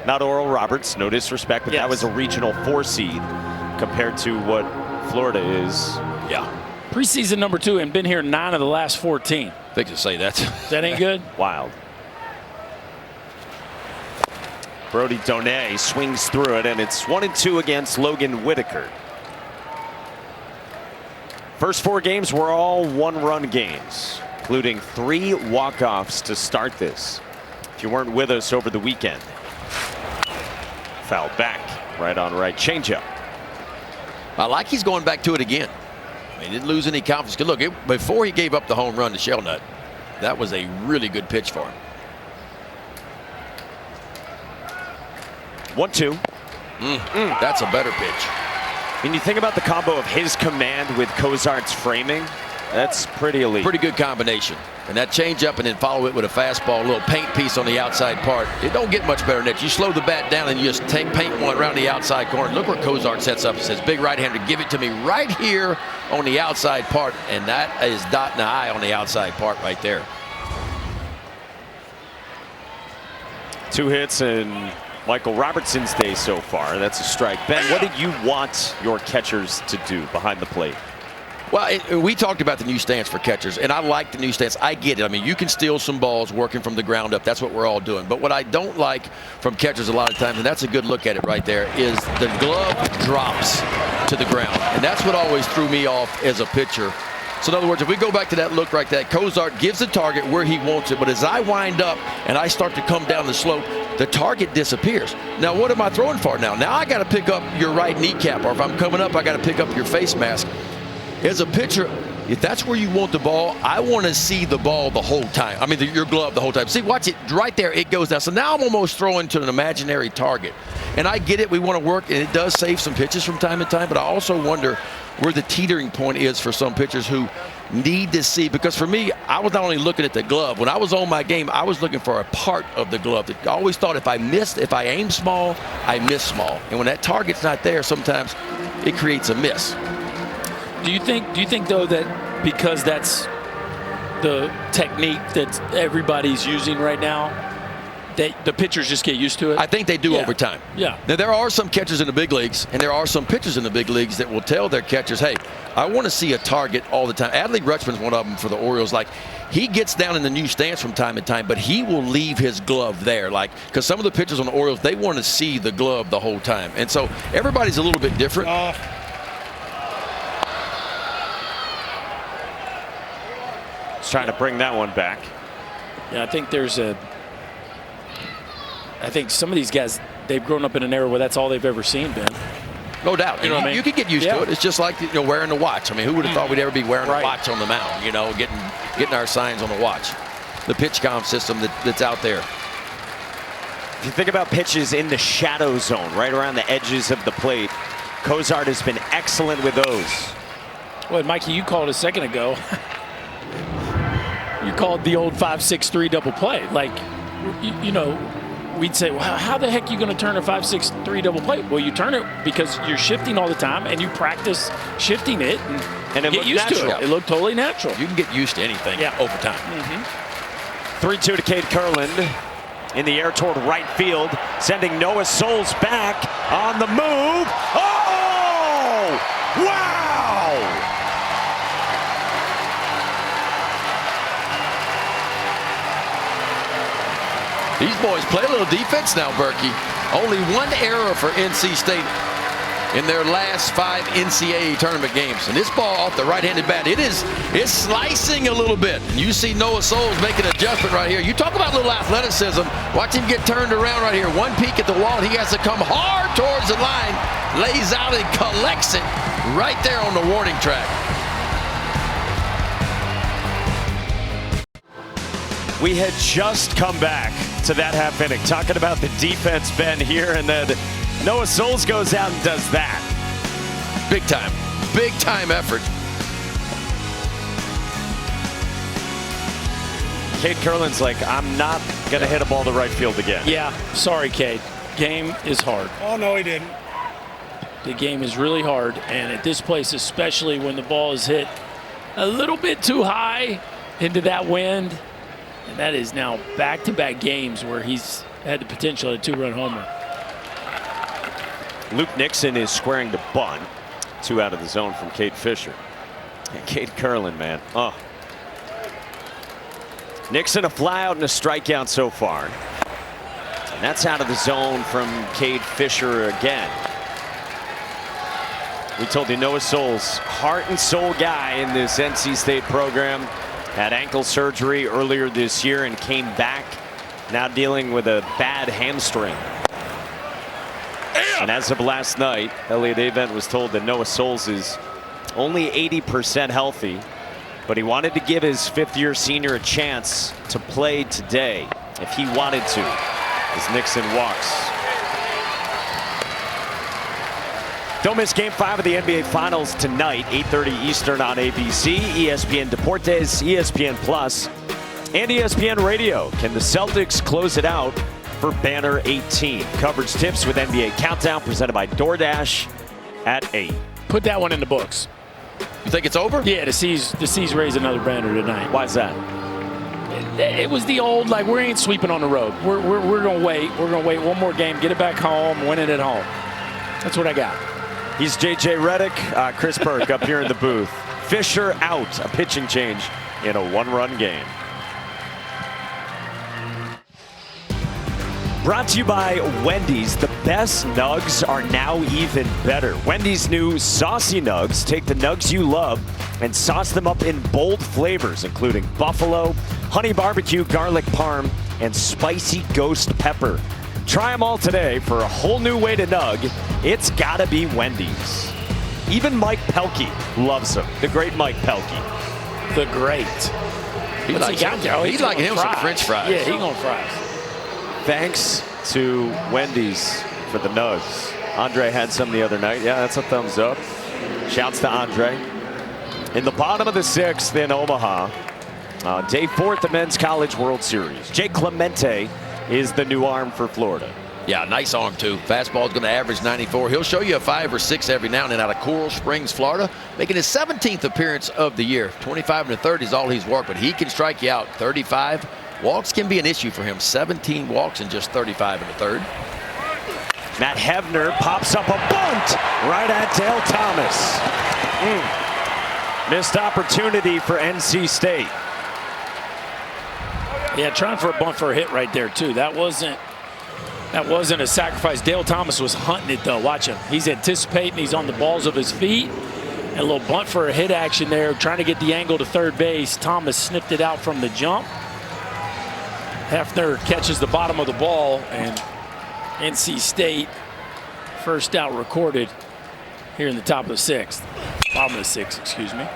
Not Oral Roberts, no disrespect, but that was a regional 4 seed compared to what Florida is. Yeah. Preseason #2 and been here 9 of the last 14. I think to say that. That ain't good? Wild. Brody Donay swings through it, and it's 1-2 against Logan Whitaker. First 4 games were all 1-run games, including 3 walk-offs to start this. If you weren't with us over the weekend. Fouled back, right on right, changeup. I like he's going back to it again. He didn't lose any confidence. Look, before he gave up the home run to Shelnut, that was a really good pitch for him. 1-2. That's a better pitch. When you think about the combo of his command with Cozart's framing, that's pretty elite. Pretty good combination. And that change up and then follow it with a fastball, a little paint piece on the outside part. It don't get much better than that. You slow the bat down and you just paint one around the outside corner. Look where Cozart sets up. It says, big right-hander, give it to me right here on the outside part. And that is dotting the I on the outside part right there. 2 hits in Michael Robertson's day so far. That's a strike. Ben, what did you want your catchers to do behind the plate? Well, we talked about the new stance for catchers, and I like the new stance. I get it. I mean, you can steal some balls working from the ground up. That's what we're all doing. But what I don't like from catchers a lot of times, and that's a good look at it right there, is the glove drops to the ground. And that's what always threw me off as a pitcher. So in other words, if we go back to that look right there, Cozart gives the target where he wants it. But as I wind up and I start to come down the slope, the target disappears. Now, what am I throwing for now? Now I got to pick up your right kneecap, or if I'm coming up, I got to pick up your face mask. As a pitcher, if that's where you want the ball, I want to see the ball the whole time. I mean, your glove the whole time. See, watch it right there. It goes down. So now I'm almost throwing to an imaginary target. And I get it. We want to work, and it does save some pitches from time to time. But I also wonder where the teetering point is for some pitchers who need to see. Because for me, I was not only looking at the glove. When I was on my game, I was looking for a part of the glove. I always thought if I aim small, I miss small. And when that target's not there, sometimes it creates a miss. Do you think though that because that's the technique that everybody's using right now, that the pitchers just get used to it? I think they do over time. Yeah. Now, there are some catchers in the big leagues, and there are some pitchers in the big leagues that will tell their catchers, hey, I want to see a target all the time. Adley Rutschman's one of them for the Orioles. Like, he gets down in the new stance from time to time, but he will leave his glove there. Like, because some of the pitchers on the Orioles, they want to see the glove the whole time. And so everybody's a little bit different. Trying to bring that one back. Yeah, I think some of these guys, they've grown up in an era where that's all they've ever seen, Ben. No doubt. You know what I mean? You can get used to it. It's just like, wearing a watch. I mean, who would have thought we'd ever be wearing a watch on the mound, getting our signs on the watch. The pitch comm system that's out there. If you think about pitches in the shadow zone, right around the edges of the plate, Cozart has been excellent with those. Well, Mikey, you called a second ago. You called the old 5-6-3 double play. Like, we'd say, well, how the heck are you going to turn a 5-6-3 double play? Well, you turn it because you're shifting all the time, and you practice shifting it and it get used natural. to it. It looked totally natural. You can get used to anything over time. 3-2 to Cade Kurland in the air toward right field, sending Noah Souls back on the move. Oh! Wow! These boys play a little defense now, Berkey. Only one error for NC State in their last 5 NCAA tournament games. And this ball off the right-handed bat, it's slicing a little bit. And you see Noah Souls make an adjustment right here. You talk about a little athleticism. Watch him get turned around right here. One peek at the wall, and he has to come hard towards the line. Lays out and collects it right there on the warning track. We had just come back to that half inning, talking about the defense, Ben, here, and then Noah Souls goes out and does that. Big time effort. Cade Kurland's like, I'm not going to hit a ball to right field again. Yeah, sorry, Cade. Game is hard. Oh, no, he didn't. The game is really hard, and at this place, especially when the ball is hit a little bit too high into that wind. And that is now back-to-back games where he's had the potential of a 2-run homer. Luke Nixon is squaring the bunt. 2 out of the zone from Cade Fisher. And Cade Kurland, man. Oh. Nixon a fly out and a strikeout so far. And that's out of the zone from Cade Fisher again. We told you Noah Souls, heart and soul guy in this NC State program. Had ankle surgery earlier this year and came back, now dealing with a bad hamstring. And as of last night, Elliot Avent was told that Noah Souls is only 80% healthy, but he wanted to give his 5th-year senior a chance to play today if he wanted to, as Nixon walks. Don't miss Game 5 of the NBA Finals tonight, 8:30 Eastern on ABC, ESPN Deportes, ESPN Plus, and ESPN Radio. Can the Celtics close it out for Banner 18? Coverage tips with NBA Countdown presented by DoorDash at 8. Put that one in the books. You think it's over? Yeah, the C's raise another banner tonight. Why is that? it was the old, like, we ain't sweeping on the road. We're going to wait. We're going to wait one more game, get it back home, win it at home. That's what I got. He's J.J. Redick, Chris Burke up here in the booth. Fisher out, a pitching change in a one-run game. Brought to you by Wendy's. The best nugs are now even better. Wendy's new saucy nugs take the nugs you love and sauce them up in bold flavors, including buffalo, honey barbecue, garlic parm, and spicy ghost pepper. Try them all today for a whole new way to nug. It's gotta be Wendy's. Even Mike Pelkey loves them. The great Mike Pelkey. The great. He's like him some French fries. Yeah, he gonna fries. Thanks to Wendy's for the nugs. Andre had some the other night. Yeah, that's a thumbs up. Shouts to Andre. In the bottom of the 6th in Omaha, day 4 at the Men's College World Series. Jake Clemente is the new arm for Florida. Yeah, nice arm, too. Fastball's going to average 94. He'll show you a 5 or 6 every now and then out of Coral Springs, Florida, making his 17th appearance of the year. 25 and a third is all he's worked, but he can strike you out. 35. Walks can be an issue for him. 17 walks and just 35 and a third. Matt Hebner pops up a bunt right at Dale Thomas. Missed opportunity for NC State. Yeah, trying for a bunt for a hit right there, too. That wasn't a sacrifice. Dale Thomas was hunting it, though. Watch him. He's anticipating. He's on the balls of his feet. And a little bunt for a hit action there, trying to get the angle to third base. Thomas snipped it out from the jump. Hefner catches the bottom of the ball, and NC State first out recorded here in the top of the 6th. Bottom of the 6th, excuse me.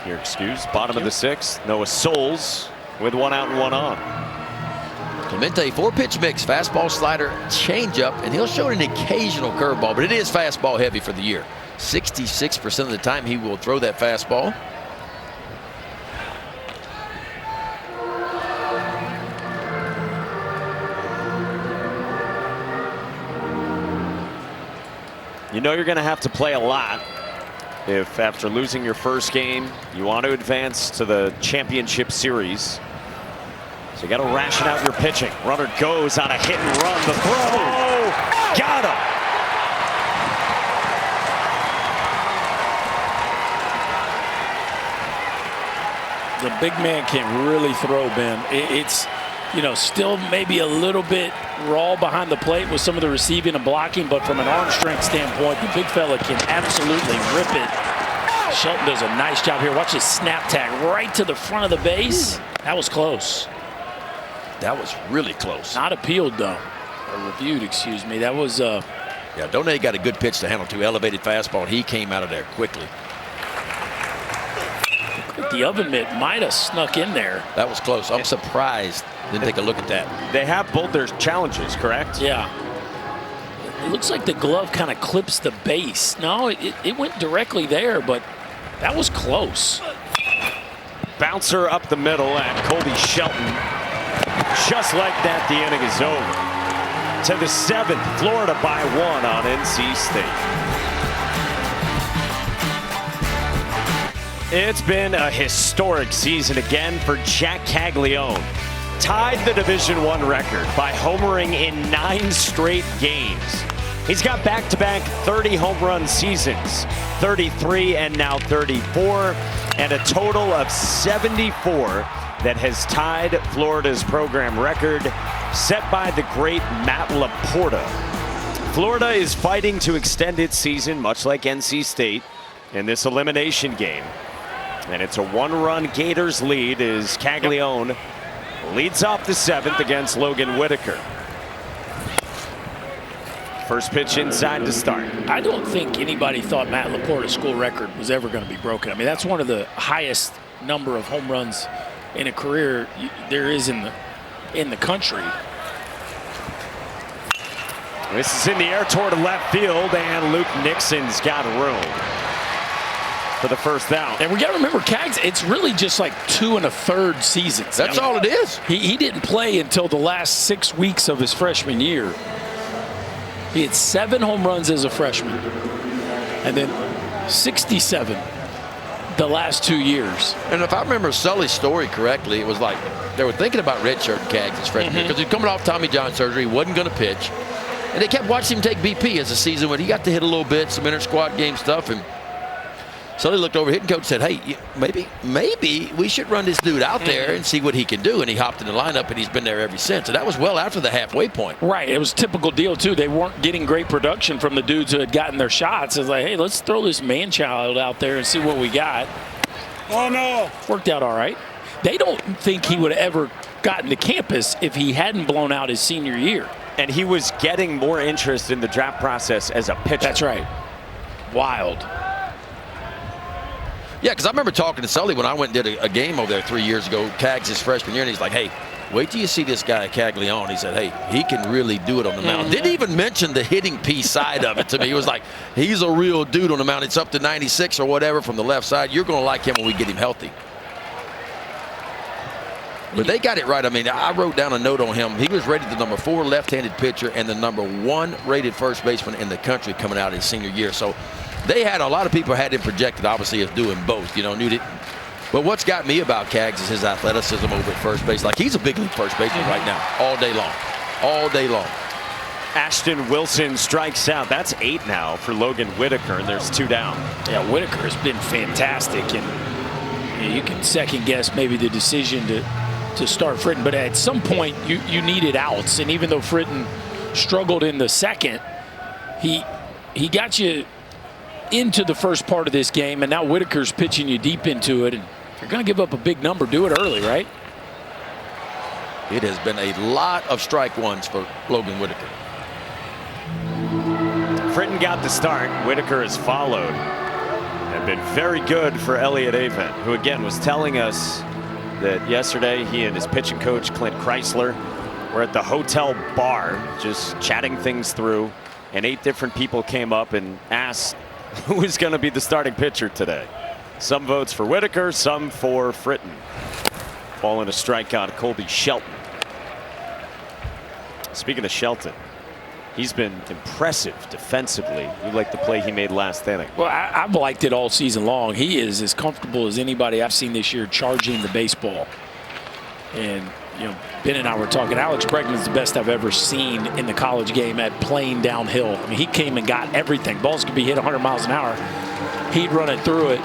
You're excused. Bottom of the 6th. Noah Souls with 1 out and 1 on. Clemente, 4-pitch mix, fastball, slider, changeup, and he'll show an occasional curveball, but it is fastball heavy for the year. 66% of the time he will throw that fastball. You know you're going to have to play a lot if after losing your first game you want to advance to the championship series. So you got to ration out your pitching. Runner goes on a hit and run. The throw. Got him. The big man can really throw, Ben. It's, you know, still maybe a little bit raw behind the plate with some of the receiving and blocking, but from an arm strength standpoint, the big fella can absolutely rip it. Shelton does a nice job here. Watch his snap tag right to the front of the base. That was close. That was really close. Not appealed, though. Or reviewed, excuse me. That was... Yeah, Donay got a good pitch to handle, too. Elevated fastball, and he came out of there quickly. The oven mitt might have snuck in there. That was close. I'm surprised. Didn't take a look at that. They have both their challenges, correct? Yeah. It looks like the glove kind of clips the base. No, it went directly there, but that was close. Bouncer up the middle, and Colby Shelton. Just like that, the inning is over. To the 7th, Florida by 1 on NC State. It's been a historic season again for Jack Caglione. Tied the Division I record by homering in 9 straight games. He's got back-to-back 30 home run seasons, 33 and now 34, and a total of 74 that has tied Florida's program record set by the great Matt Laporta. Florida is fighting to extend its season, much like NC State, in this elimination game. And it's a 1-run Gators lead as Caglione leads off the 7th against Logan Whitaker. First pitch inside to start. I don't think anybody thought Matt Laporta's school record was ever going to be broken. I mean, that's one of the highest number of home runs in a career there is in the country. This is in the air toward left field, and Luke Nixon's got room for the first out. And we got to remember, Cags, it's really just like 2 1/3 seasons. That's all it is. He didn't play until the last 6 weeks of his freshman year. He had 7 home runs as a freshman, and then 67 the last 2 years. And if I remember Sully's story correctly, it was like they were thinking about redshirting Kaggs his freshman year because he's coming off Tommy John surgery, he wasn't going to pitch. And they kept watching him take BP as the season went. He got to hit a little bit, some inter-squad game stuff, and Sully looked over, hitting coach, and said, hey, maybe we should run this dude out there and see what he can do. And he hopped in the lineup, and he's been there ever since. And that was well after the halfway point. Right. It was a typical deal, too. They weren't getting great production from the dudes who had gotten their shots. It was like, hey, let's throw this man-child out there and see what we got. Oh, no. Worked out all right. They don't think he would have ever gotten to campus if he hadn't blown out his senior year. And he was getting more interest in the draft process as a pitcher. That's right. Wild. Yeah, because I remember talking to Sully when I went and did a game over there 3 years ago, Kaggs his freshman year, and he's like, hey, wait till you see this guy Caglione. He said, hey, he can really do it on the mound. Didn't even mention the hitting piece side of it to me. He was like, he's a real dude on the mound. It's up to 96 or whatever from the left side. You're going to like him when we get him healthy. But they got it right. I mean, I wrote down a note on him. He was rated the #4 left-handed pitcher and the #1 rated first baseman in the country coming out of his senior year. So they had a lot of people had him projected, obviously, as doing both. You know, knew that. But what's got me about Kaggs is his athleticism over at first base. Like, he's a big league first baseman right now, all day long. All day long. Ashton Wilson strikes out. That's 8 now for Logan Whitaker, and there's 2 down. Yeah, Whitaker has been fantastic, and you can second guess maybe the decision to start Fritton, but at some point you needed outs, and even though Fritton struggled in the second, he got you into the first part of this game, and now Whitaker's pitching you deep into it, and if you're going to give up a big number, do it early, right? It has been a lot of strike ones for Logan Whitaker. Fritton got the start. Whitaker has followed and been very good for Elliott Avent, who again was telling us that yesterday he and his pitching coach Clint Chrysler were at the hotel bar just chatting things through, and 8 different people came up and asked who is going to be the starting pitcher today. Some votes for Whitaker, some for Fritton. Ball and a strike on Colby Shelton. Speaking of Shelton, he's been impressive defensively. You like the play he made last inning. Well, I've liked it all season long. He is as comfortable as anybody I've seen this year charging the baseball. And, you know, Ben and I were talking, Alex Bregman's the best I've ever seen in the college game at playing downhill. I mean, he came and got everything. Balls could be hit 100 miles an hour. He'd run it through it.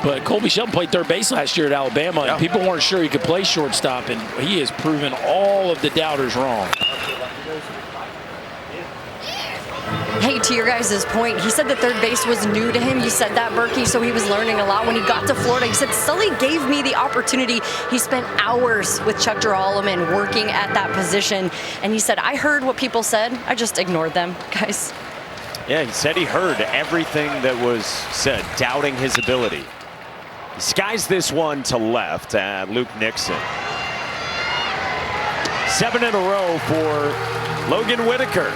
But Colby Shelton played third base last year at Alabama, and people weren't sure he could play shortstop, and he has proven all of the doubters wrong. Hey, to your guys' point, he said that third base was new to him. You said that, Berkey, so he was learning a lot. When he got to Florida, he said, Sully gave me the opportunity. He spent hours with Chuck Girolman working at that position. And he said, I heard what people said. I just ignored them, guys. Yeah, he said he heard everything that was said, doubting his ability. He skies this one to left at Luke Nixon. 7 in a row for Logan Whitaker,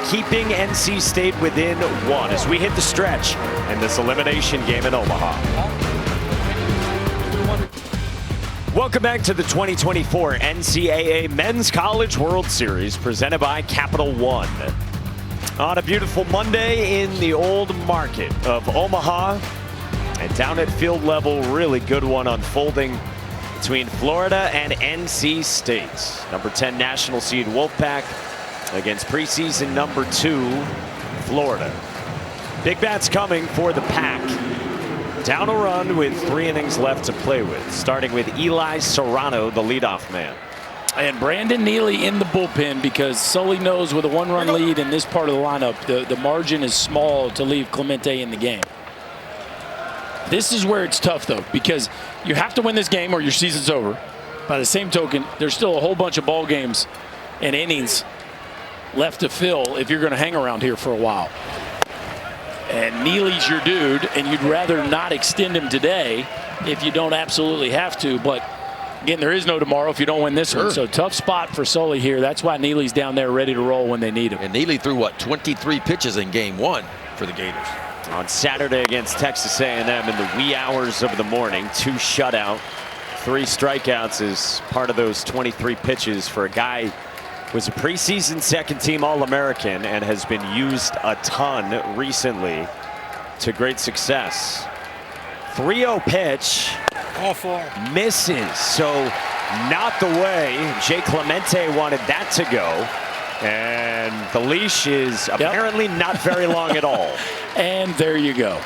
keeping NC State within 1 as we hit the stretch in this elimination game in Omaha. Welcome back to the 2024 NCAA Men's College World Series presented by Capital One. On a beautiful Monday in the old market of Omaha, and down at field level, really good one unfolding between Florida and NC State. Number 10 national seed Wolfpack against preseason number 2 Florida. Big bats coming for the Pack. Down a run with 3 innings left to play with, starting with Eli Serrano, the leadoff man. And Brandon Neely in the bullpen because Sully knows with a 1-run lead in this part of the lineup, the margin is small to leave Clemente in the game. This is where it's tough, though, because you have to win this game or your season's over. By the same token, there's still a whole bunch of ball games and innings left to fill if you're going to hang around here for a while. And Neely's your dude, and you'd rather not extend him today if you don't absolutely have to. But again, there is no tomorrow if you don't win this one. So tough spot for Sully here. That's why Neely's down there ready to roll when they need him. And Neely threw, what, 23 pitches in game 1 for the Gators. On Saturday against Texas A&M in the wee hours of the morning, 2 shutout, 3 strikeouts is part of those 23 pitches for a guy who was a preseason second-team All-American and has been used a ton recently to great success 3-0 pitch. Misses. So not the way Jay Clemente wanted that to go. And the leash is apparently not very long at all. And there you go.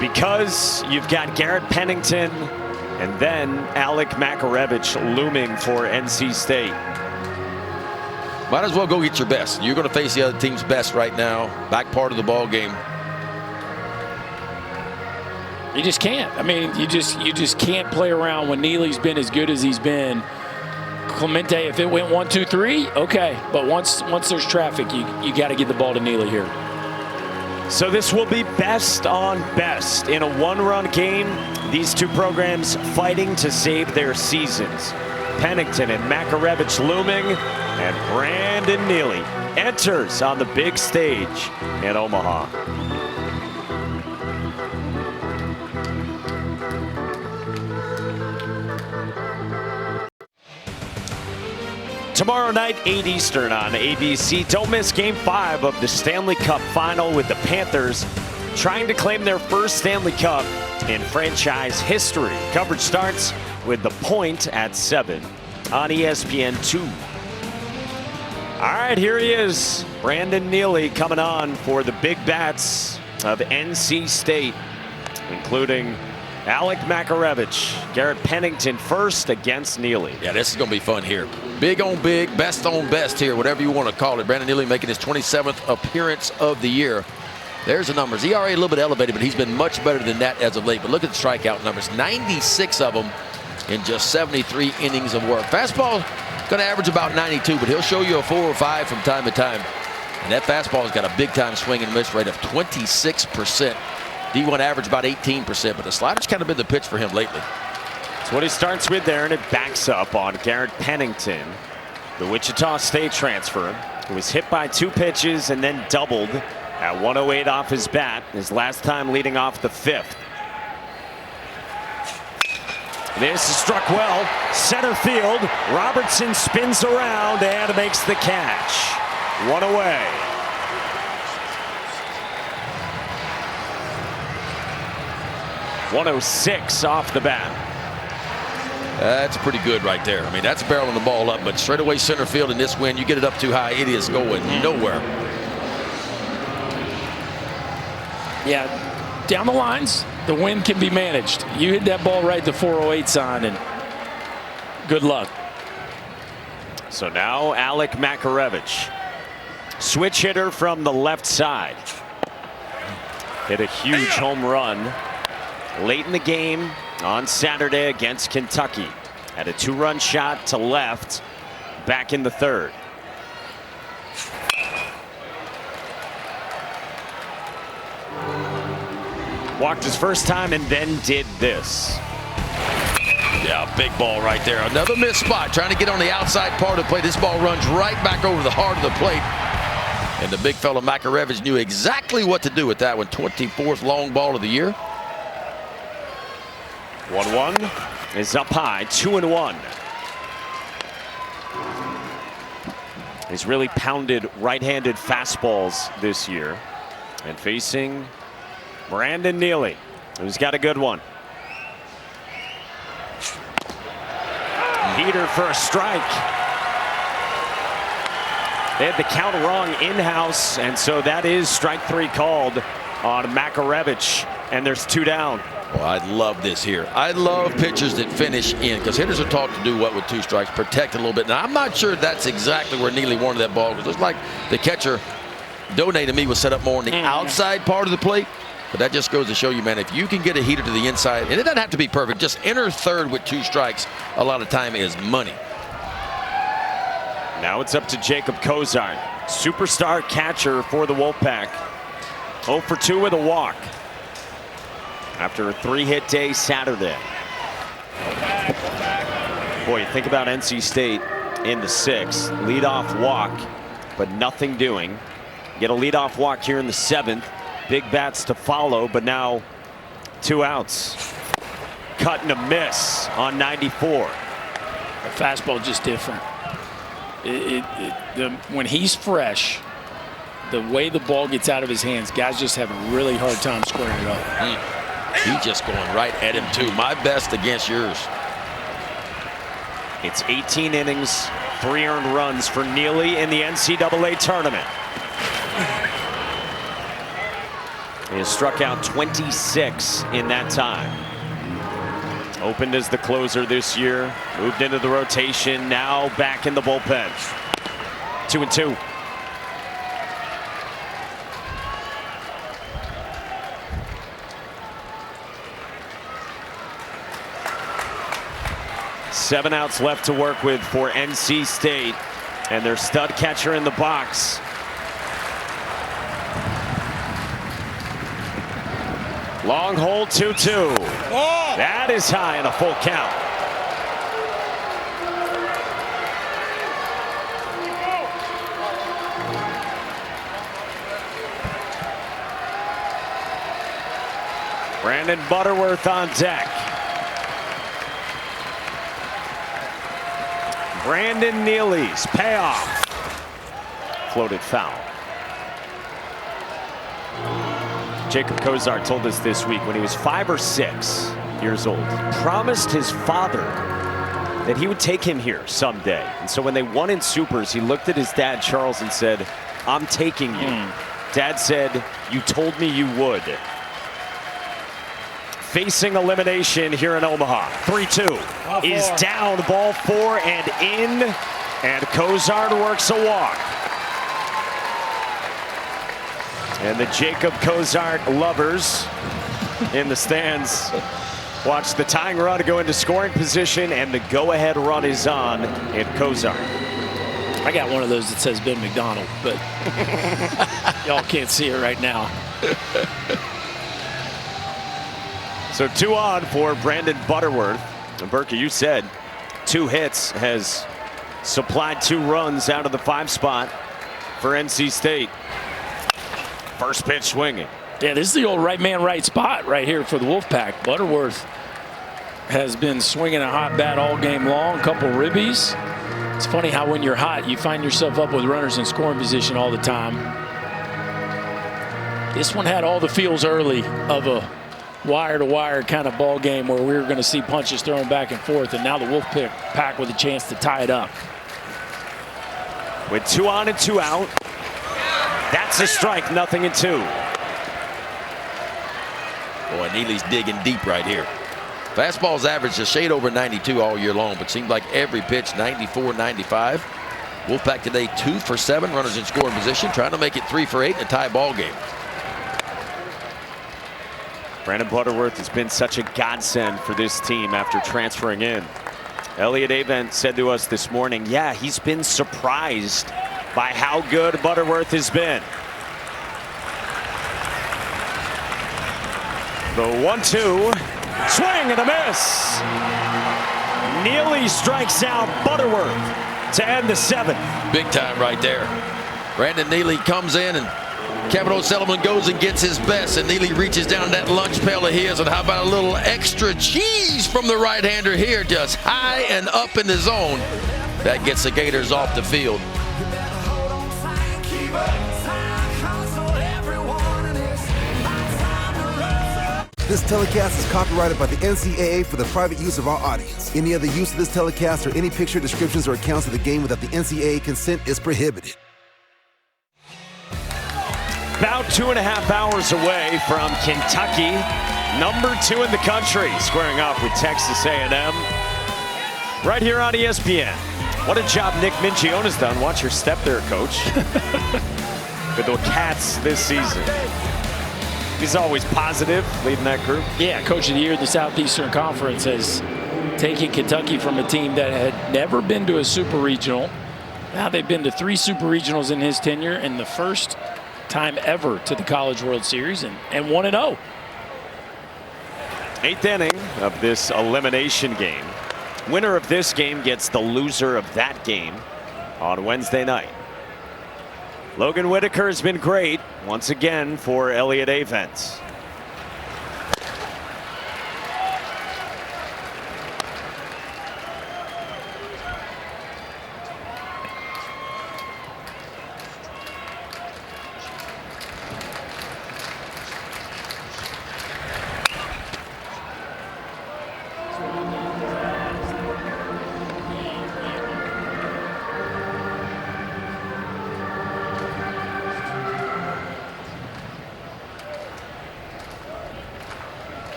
Because you've got Garrett Pennington and then Alec Makarevich looming for NC State. Might as well go get your best. You're going to face the other team's best right now. Back part of the ball game. You just can't. I mean, you just can't play around when Neely's been as good as he's been. Clemente, if it went 1, 2, 3, okay. But once there's traffic, you got to get the ball to Neely here. So this will be best on best in a one-run game. These two programs fighting to save their seasons. Pennington and Makarevich looming, and Brandon Neely enters on the big stage in Omaha. Tomorrow night, 8 Eastern on ABC. Don't miss Game 5 of the Stanley Cup Final with the Panthers trying to claim their first Stanley Cup in franchise history. Coverage starts with The Point at 7 on ESPN 2. All right, here he is. Brandon Neely coming on for the big bats of NC State, including Alec Makarevich. Garrett Pennington first against Neely. Yeah, this is going to be fun here. Big on big, best on best here, whatever you want to call it. Brandon Neely making his 27th appearance of the year. There's the numbers. ERA a little bit elevated, but he's been much better than that as of late. But look at the strikeout numbers. 96 of them in just 73 innings of work. Fastball going to average about 92, but he'll show you a 4 or 5 from time to time. And that fastball's got a big-time swing and miss rate of 26%. D1 average about 18%, but the slider's kind of been the pitch for him lately. That's what he starts with there, and it backs up on Garrett Pennington, the Wichita State transfer, who was hit by 2 pitches and then doubled at 108 off his bat, his last time leading off the 5th. This is struck well, center field. Robertson spins around and makes the catch. 1 away. .106 off the bat. That's pretty good right there. I mean, that's barreling the ball up, but straightaway center field in this wind, you get it up too high, it is going nowhere. Yeah, down the lines, the wind can be managed. You hit that ball right the 408 sign, and good luck. So now Alec Makarevich, switch hitter from the left side. Hit a huge home run late in the game on Saturday against Kentucky. Had a 2-run shot to left back in the 3rd. Walked his first time and then did this. Yeah, big ball right there. Another missed spot, trying to get on the outside part of the plate. This ball runs right back over the heart of the plate. And the big fella Makarevich knew exactly what to do with that one. 24th long ball of the year. 1-1 is up high, 2-1. He's really pounded right-handed fastballs this year. And facing Brandon Neely, who's got a good one. Heater for a strike. They had the count wrong in-house, and so that is strike 3 called on Makarevich, and there's 2 down. Well, I love this here. I love pitchers that finish in, because hitters are taught to do what with 2 strikes? Protect a little bit. Now, I'm not sure that's exactly where Neely wanted that ball, because it looks like the catcher donated me was set up more on the outside part of the plate. But that just goes to show you, man, if you can get a heater to the inside, and it doesn't have to be perfect, just enter 3rd with 2 strikes, a lot of time is money. Now it's up to Jacob Kozart, superstar catcher for the Wolfpack. 0 for 2 with a walk after a 3-hit day Saturday. Boy, you think about NC State in the 6th, leadoff walk, but nothing doing. Get a leadoff walk here in the 7th. Big bats to follow, but now 2 outs. Cut and a miss on 94. The fastball just different. When he's fresh, the way the ball gets out of his hands, guys just have a really hard time squaring it up. He's just going right at him, too. My best against yours. It's 18 innings, 3 earned runs for Neely in the NCAA tournament. He has struck out 26 in that time. Opened as the closer this year, moved into the rotation, now back in the bullpen. 2-2. Seven outs left to work with for NC State, and their stud catcher in the box. Long hold, 2-2. That is high and a full count. Brandon Butterworth on deck. Brandon Neely's payoff. Floated foul. Jacob Kozar told us this week when he was 5 or 6 years old, promised his father that he would take him here someday. And so when they won in Supers, he looked at his dad, Charles, and said, "I'm taking you." Dad said, "You told me you would." Facing elimination here in Omaha. 3-2 is down, ball 4 and in, and Kozar works a walk. And the Jacob Kozar lovers in the stands watch the tying run go into scoring position, and the go-ahead run is on at Kozar. I got one of those that says Ben McDonald, but y'all can't see it right now. So 2 on for Brandon Butterworth. And Berkey, you said 2 hits, has supplied 2 runs out of the 5 spot for NC State. First pitch swinging. Yeah, this is the old right man, right spot right here for the Wolfpack. Butterworth has been swinging a hot bat all game long, a couple ribbies. It's funny how when you're hot, you find yourself up with runners in scoring position all the time. This one had all the feels early of a wire-to-wire kind of ball game where we were going to see punches thrown back and forth, and now the Wolfpack with a chance to tie it up. With 2 on and 2 out, that's a strike, 0-2. Boy, Neely's digging deep right here. Fastball's averaged a shade over 92 all year long, but seemed like every pitch 94, 95. Wolfpack today 2 for 7, runners in scoring position, trying to make it 3 for 8 in a tie ball game. Brandon Butterworth has been such a godsend for this team after transferring in. Elliot Avent said to us this morning, yeah, he's been surprised by how good Butterworth has been. The 1-2, swing and a miss. Neely strikes out Butterworth to end the 7th. Big time right there. Brandon Neely comes in, and Kevin O'Sullivan goes and gets his best, and Neely reaches down that lunch pail of his, and how about a little extra cheese from the right-hander here, just high and up in the zone. That gets the Gators off the field. This telecast is copyrighted by the NCAA for the private use of our audience. Any other use of this telecast or any picture, descriptions, or accounts of the game without the NCAA consent is prohibited. About 2.5 hours away from Kentucky, number 2 in the country, squaring off with Texas A&M. Right here on ESPN. What a job Nick Mincione's done. Watch your step there, Coach. With the Cats this season. He's always positive, leading that group. Yeah, Coach of the Year, the Southeastern Conference has taken Kentucky from a team that had never been to a super regional. Now they've been to 3 super regionals in his tenure, and the first time ever to the College World Series, and 1-0. 8th inning of this elimination game. Winner of this game gets the loser of that game on Wednesday night. Logan Whitaker has been great once again for Elliot Avent.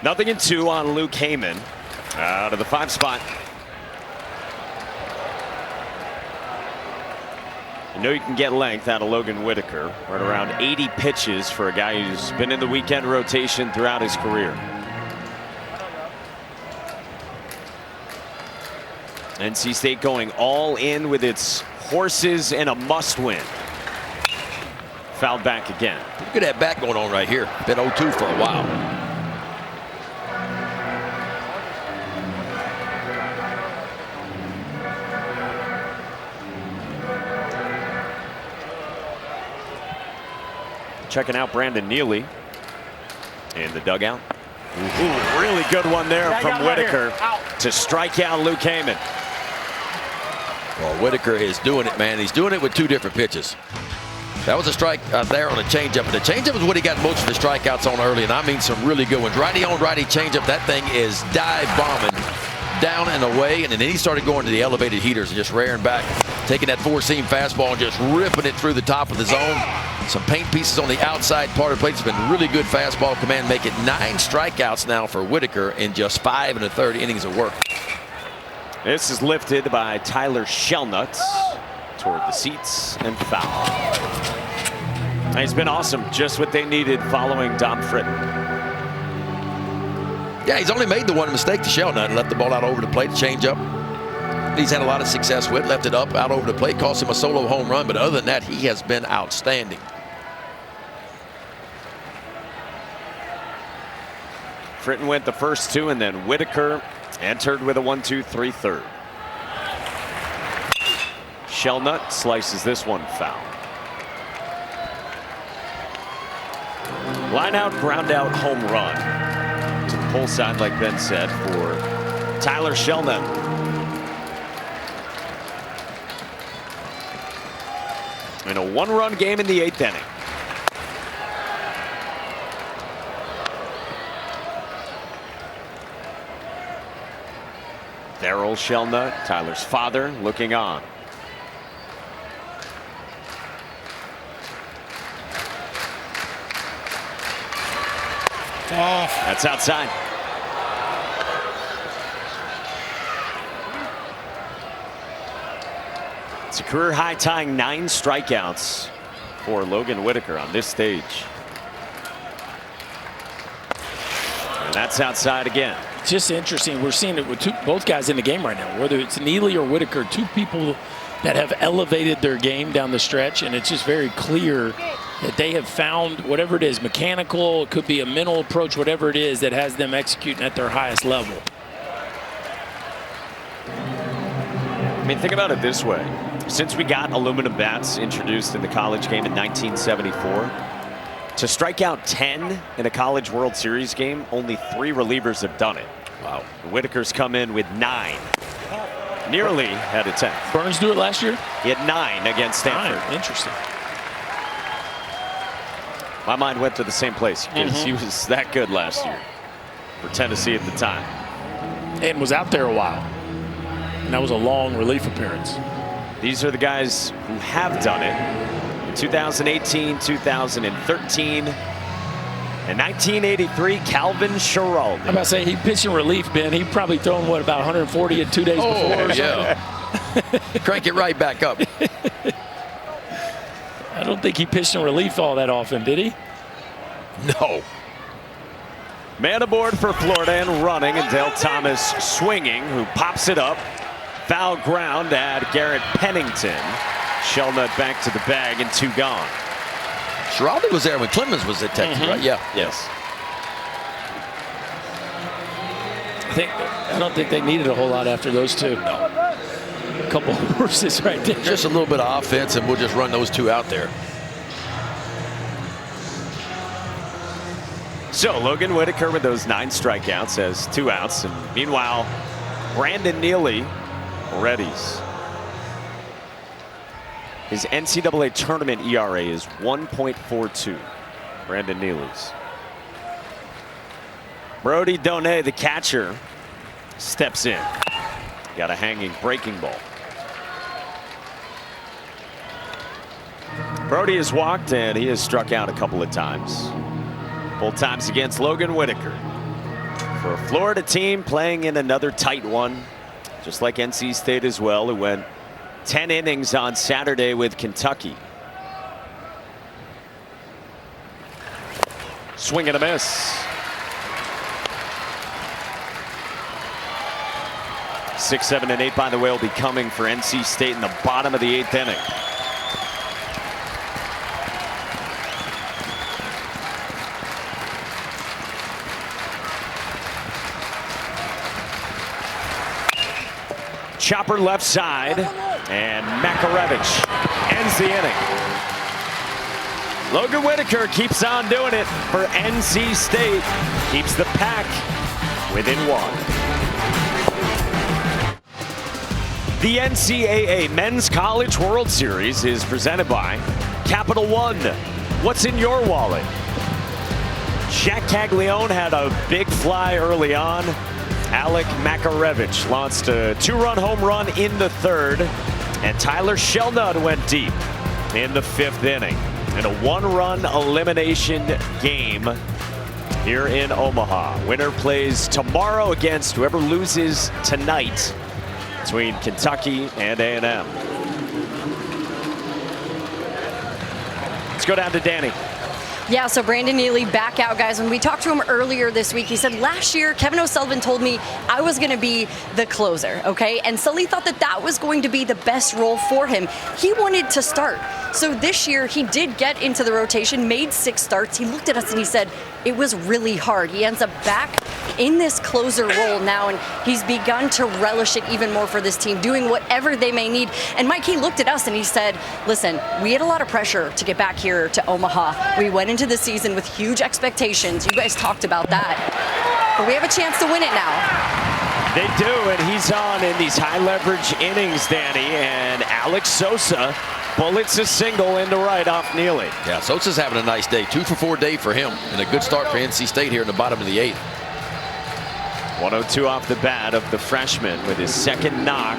0-2 on Luke Heyman out of the 5 spot. You know you can get length out of Logan Whitaker. Right around 80 pitches for a guy who's been in the weekend rotation throughout his career. NC State going all in with its horses and a must-win. Fouled back again. Look at that bat going on right here. Been 0-2 for a while. Checking out Brandon Neely in the dugout. Ooh, really good one there from Whitaker to strike out Luke Heyman. Well, Whitaker is doing it, man. He's doing it with 2 different pitches. That was a strike there on a changeup, and the changeup is what he got most of the strikeouts on early, and I mean some really good ones. Righty on righty changeup. That thing is dive bombing down and away, and then he started going to the elevated heaters and just rearing back, taking that 4-seam fastball and just ripping it through the top of the zone. Some paint pieces on the outside part of the plate. It's been really good fastball command. Make it 9 strikeouts now for Whitaker in just 5 1/3 innings of work. This is lifted by Tyler Shellnutt toward the seats and foul. And he's been awesome, just what they needed following Dom Fritton. Yeah, he's only made the one mistake to Shellnutt and left the ball out over the plate, change up. He's had a lot of success with, left it up, out over the plate, cost him a solo home run, but other than that, he has been outstanding. Fritton went the first 2, and then Whitaker entered with a 1-2-3 third. Shellnutt slices this one foul. Line out, ground out, home run to the pull side, like Ben said, for Tyler Shellnutt. In a 1-run game in the 8th inning. Darryl Shellnutt, Tyler's father, looking on. That's outside. It's a career high, tying 9 strikeouts for Logan Whitaker on this stage. And that's outside again. It's just interesting. We're seeing it with both guys in the game right now, whether it's Neely or Whitaker, 2 people that have elevated their game down the stretch, and it's just very clear that they have found whatever it is, mechanical, it could be a mental approach, whatever it is that has them executing at their highest level. I mean, think about it this way. Since we got aluminum bats introduced in the college game in 1974, to strike out 10 in a College World Series game, only 3 relievers have done it. Wow. Whitaker's come in with 9. Nearly had a 10. Burns do it last year? He had 9 against Stanford. 9. Interesting. My mind went to the same place because he was that good last year for Tennessee at the time. And was out there a while. And that was a long relief appearance. These are the guys who have done it. 2018, 2013, and 1983, Calvin Schiraldi. I'm about to say, he pitched in relief, Ben. He probably thrown, what, about 140 in 2 days before? Yeah. Crank it right back up. I don't think he pitched in relief all that often, did he? No. Man aboard for Florida and running, and Dale Thomas swinging, who pops it up. Foul ground at Garrett Pennington. Shellnutt back to the bag and 2 gone. Schiraldi was there when Clemens was at Texas, right? Yeah. Yes. I don't think they needed a whole lot after those 2. No. A couple horses right there. Just a little bit of offense, and we'll just run those 2 out there. So Logan Whitaker with those 9 strikeouts has 2 outs. And meanwhile, Brandon Neely, Reddies. His NCAA tournament ERA is 1.42. Brandon Neely's. Brody Donay, the catcher, steps in. Got a hanging breaking ball. Brody has walked and he has struck out a couple of times. Both times against Logan Whitaker. For a Florida team playing in another tight one, just like NC State as well, who went 10 innings on Saturday with Kentucky. Swing and a miss. 6, 7, and 8, by the way, will be coming for NC State in the bottom of the 8th inning. Chopper left side, and Makarevich ends the inning. Logan Whitaker keeps on doing it for NC State. Keeps the Pack within 1. The NCAA Men's College World Series is presented by Capital One. What's in your wallet? Jack Caglione had a big fly early on. Alec Makarevich launched a 2-run home run in the 3rd, and Tyler Shelnut went deep in the 5th inning in a 1-run elimination game here in Omaha. Winner plays tomorrow against whoever loses tonight between Kentucky and A&M. Let's go down to Danny. Yeah, so Brandon Neely back out, guys. When we talked to him earlier this week, he said last year Kevin O'Sullivan told me I was going to be the closer, okay? And Sully thought that that was going to be the best role for him. He wanted to start. So this year he did get into the rotation, made 6 starts. He looked at us and he said it was really hard. He ends up back in this closer role now, and he's begun to relish it even more for this team, doing whatever they may need. And Mike, he looked at us and he said, listen, we had a lot of pressure to get back here to Omaha. We went into the season with huge expectations. You guys talked about that. But we have a chance to win it now. They do, and he's on in these high leverage innings, Danny, and Alex Sosa bullets a single into right off Neely. Yeah, Sosa's having a nice day. 2 for 4 day for him, and a good start for NC State here in the bottom of the 8th. 102 off the bat of the freshman with his 2nd knock,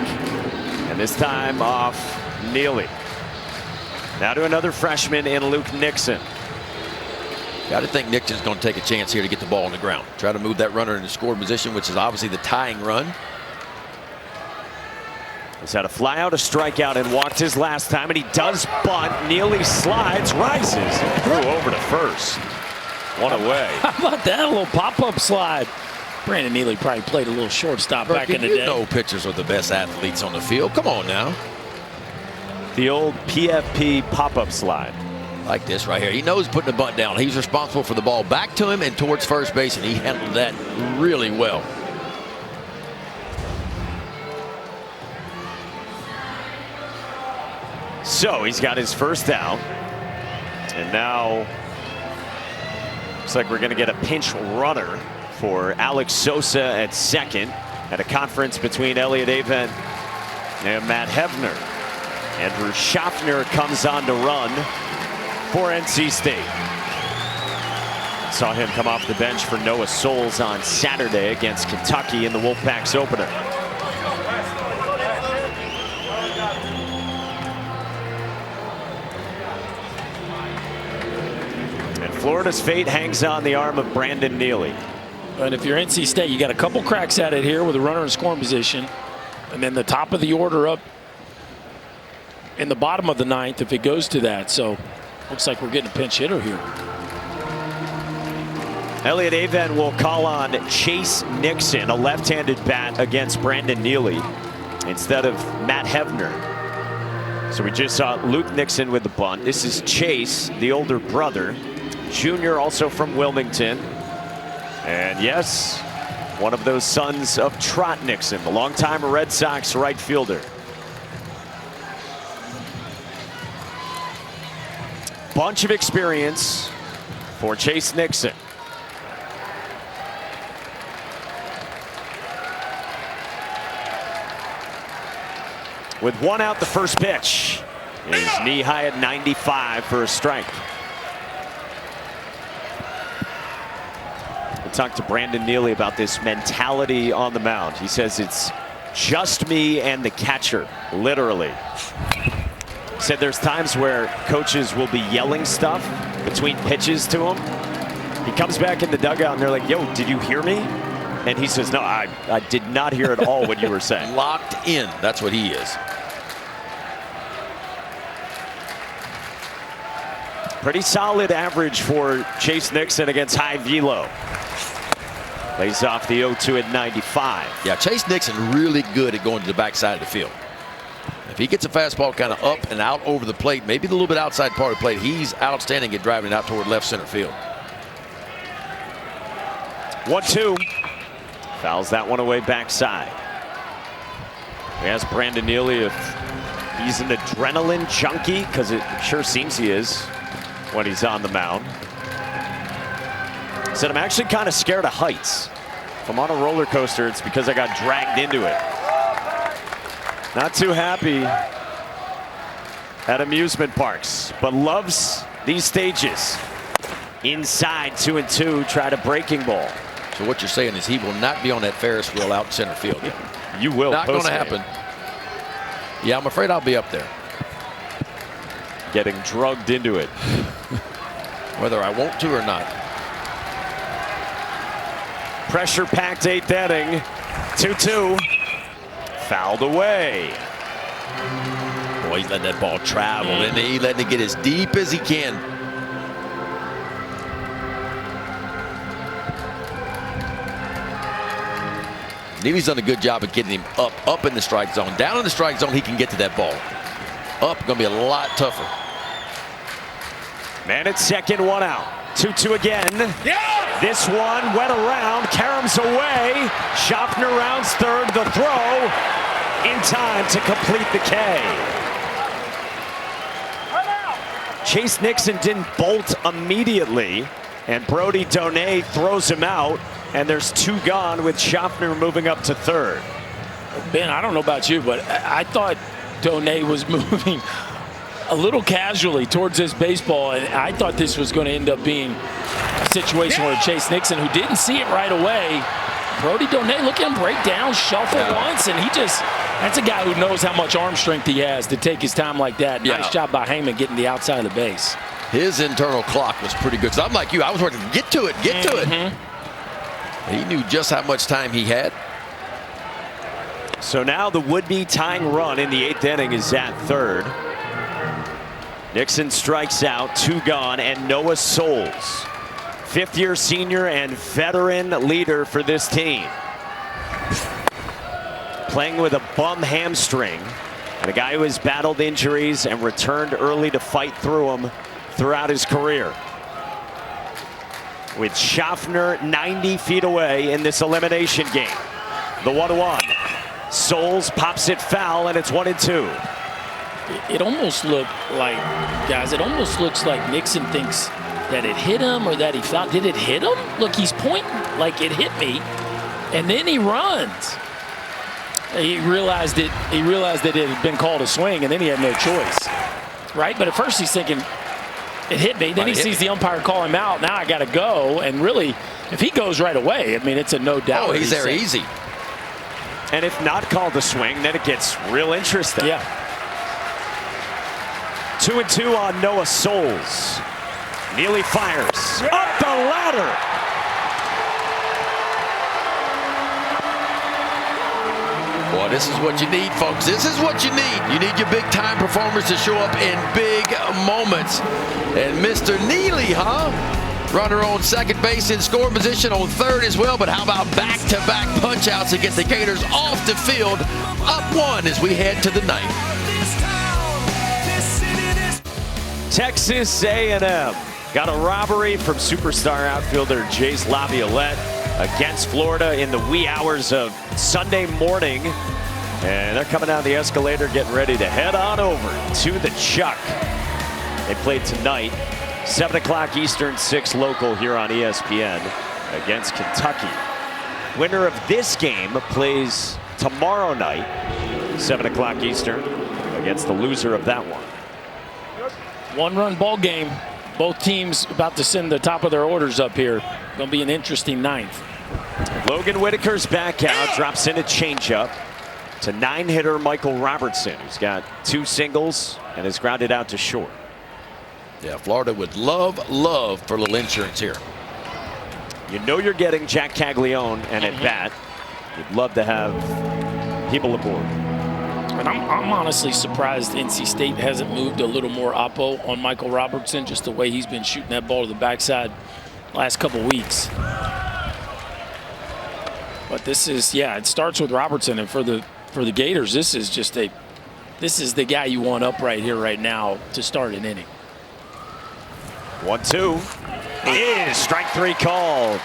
and this time off Neely. Now to another freshman in Luke Nixon. Got to think Nixon's going to take a chance here to get the ball on the ground. Try to move that runner into score position, which is obviously the tying run. He's had a fly out, a strikeout, and walked his last time, and he does bunt. Neely slides, rises, and threw over to first. One away. How about that? A little pop-up slide. Brandon Neely probably played a little shortstop back in the day. You know pitchers are the best athletes on the field. Come on now. The old PFP pop-up slide. Like this right here. He knows putting the bunt down. He's responsible for the ball back to him and towards first base, and he handled that really well. So he's got his first out, and now looks like we're going to get a pinch runner for Alex Sosa at 2nd at a conference between Elliott Avent and Matt Hefner. Andrew Schaffner comes on to run for NC State. Saw him come off the bench for Noah Souls on Saturday against Kentucky in the Wolfpack's opener. And Florida's fate hangs on the arm of Brandon Neely. And if you're NC State, you got a couple cracks at it here with a runner in scoring position, and then the top of the order up in the bottom of the 9th if it goes to that. So looks like we're getting a pinch hitter here. Elliott Avent will call on Chase Nixon, a left-handed bat, against Brandon Neely instead of Matt Hefner. So we just saw Luke Nixon with the bunt. This is Chase, the older brother, junior, also from Wilmington. And yes, one of those sons of Trot Nixon, the longtime Red Sox right fielder. Bunch of experience for Chase Nixon. With 1 out, the first pitch is knee high at 95 for a strike. We talked to Brandon Neely about this mentality on the mound. He says it's just me and the catcher, literally. Said there's times where coaches will be yelling stuff between pitches to him. He comes back in the dugout and they're like, yo, did you hear me? And he says, no, I did not hear at all what you were saying. Locked in. That's what he is. Pretty solid average for Chase Nixon against high velo. Plays off the 0-2 at 95. Yeah, Chase Nixon really good at going to the backside of the field. If he gets a fastball kind of up and out over the plate, maybe a little bit outside part of the plate, he's outstanding at driving it out toward left center field. 1-2. Fouls that one away backside. We asked Brandon Neely if he's an adrenaline junkie, because it sure seems he is when he's on the mound. He said, I'm actually kind of scared of heights. If I'm on a roller coaster, it's because I got dragged into it. Not too happy at amusement parks, but loves these stages. Inside, 2-2, tried a breaking ball. So what you're saying is he will not be on that Ferris wheel out in center field. You will. Not going to happen. Yeah, I'm afraid I'll be up there. Getting drugged into it. Whether I want to or not. Pressure-packed 8th inning. 2-2. Fouled away. Boy, he's letting that ball travel, and he's letting it get as deep as he can. Neely's done a good job of getting him up in the strike zone. Down in the strike zone, he can get to that ball. Up, going to be a lot tougher. Man at second, 1 out. 2-2 again. Yeah! This one went around, Karam's away. Schaffner rounds third, the throw in time to complete the K. Chase Nixon didn't bolt immediately, and Brody Donay throws him out, and there's 2 gone with Schaffner moving up to third. Ben, I don't know about you, but I thought Donay was moving a little casually towards this baseball, and I thought this was going to end up being a situation where Chase Nixon, who didn't see it right away, Brody Donay, look at him break down, shuffle once, and that's a guy who knows how much arm strength he has to take his time like that. Nice job by Heyman getting the outside of the base. His internal clock was pretty good. So I'm like you, I was working, get to it, get to it. He knew just how much time he had. So now the would-be tying run in the 8th inning is at third. Nixon strikes out, 2 gone, and Noah Souls, 5th-year senior and veteran leader for this team. Playing with a bum hamstring, and a guy who has battled injuries and returned early to fight through them throughout his career. With Schaffner 90 feet away in this elimination game. The 1-1. Souls pops it foul, and it's 1-2. It almost looked like, guys, it almost looks like Nixon thinks that it hit him or that he fouled. Did it hit him? Look, he's pointing like it hit me, and then he runs. He realized that it had been called a swing, and then he had no choice, right? But at first he's thinking, it hit me. Then he sees the umpire call him out. Now I got to go. And really, if he goes right away, I mean, it's a no doubt. Oh, he's there easy. And if not called a swing, then it gets real interesting. Yeah. 2-2 on Noah Souls. Neely fires up the ladder. Boy, this is what you need, folks. This is what you need. You need your big-time performers to show up in big moments. And Mr. Neely, runner on second base in scoring position on third as well. But how about back-to-back punch-outs to get the Gators off the field, up 1 as we head to the 9th. Texas A&M got a robbery from superstar outfielder Jace Laviolette against Florida in the wee hours of Sunday morning. And they're coming down the escalator, getting ready to head on over to the Chuck. They play tonight, 7 o'clock Eastern, 6 local here on ESPN against Kentucky. Winner of this game plays tomorrow night, 7 o'clock Eastern, against the loser of that one. 1-run ball game. Both teams about to send the top of their orders up here. Going to be an interesting 9th. Logan Whitaker's back out, drops in a changeup to 9-hitter Michael Robertson, who's got 2 singles and is grounded out to short. Yeah, Florida would love for a little insurance here. You know you're getting Jack Caglione and at bat. You'd love to have people aboard. And I'm honestly surprised NC State hasn't moved a little more oppo on Michael Robertson, just the way he's been shooting that ball to the backside last couple weeks. But this is, yeah, it starts with Robertson, and for the Gators, this is the guy you want up right here, right now to start an inning. 1-2 is strike 3 called.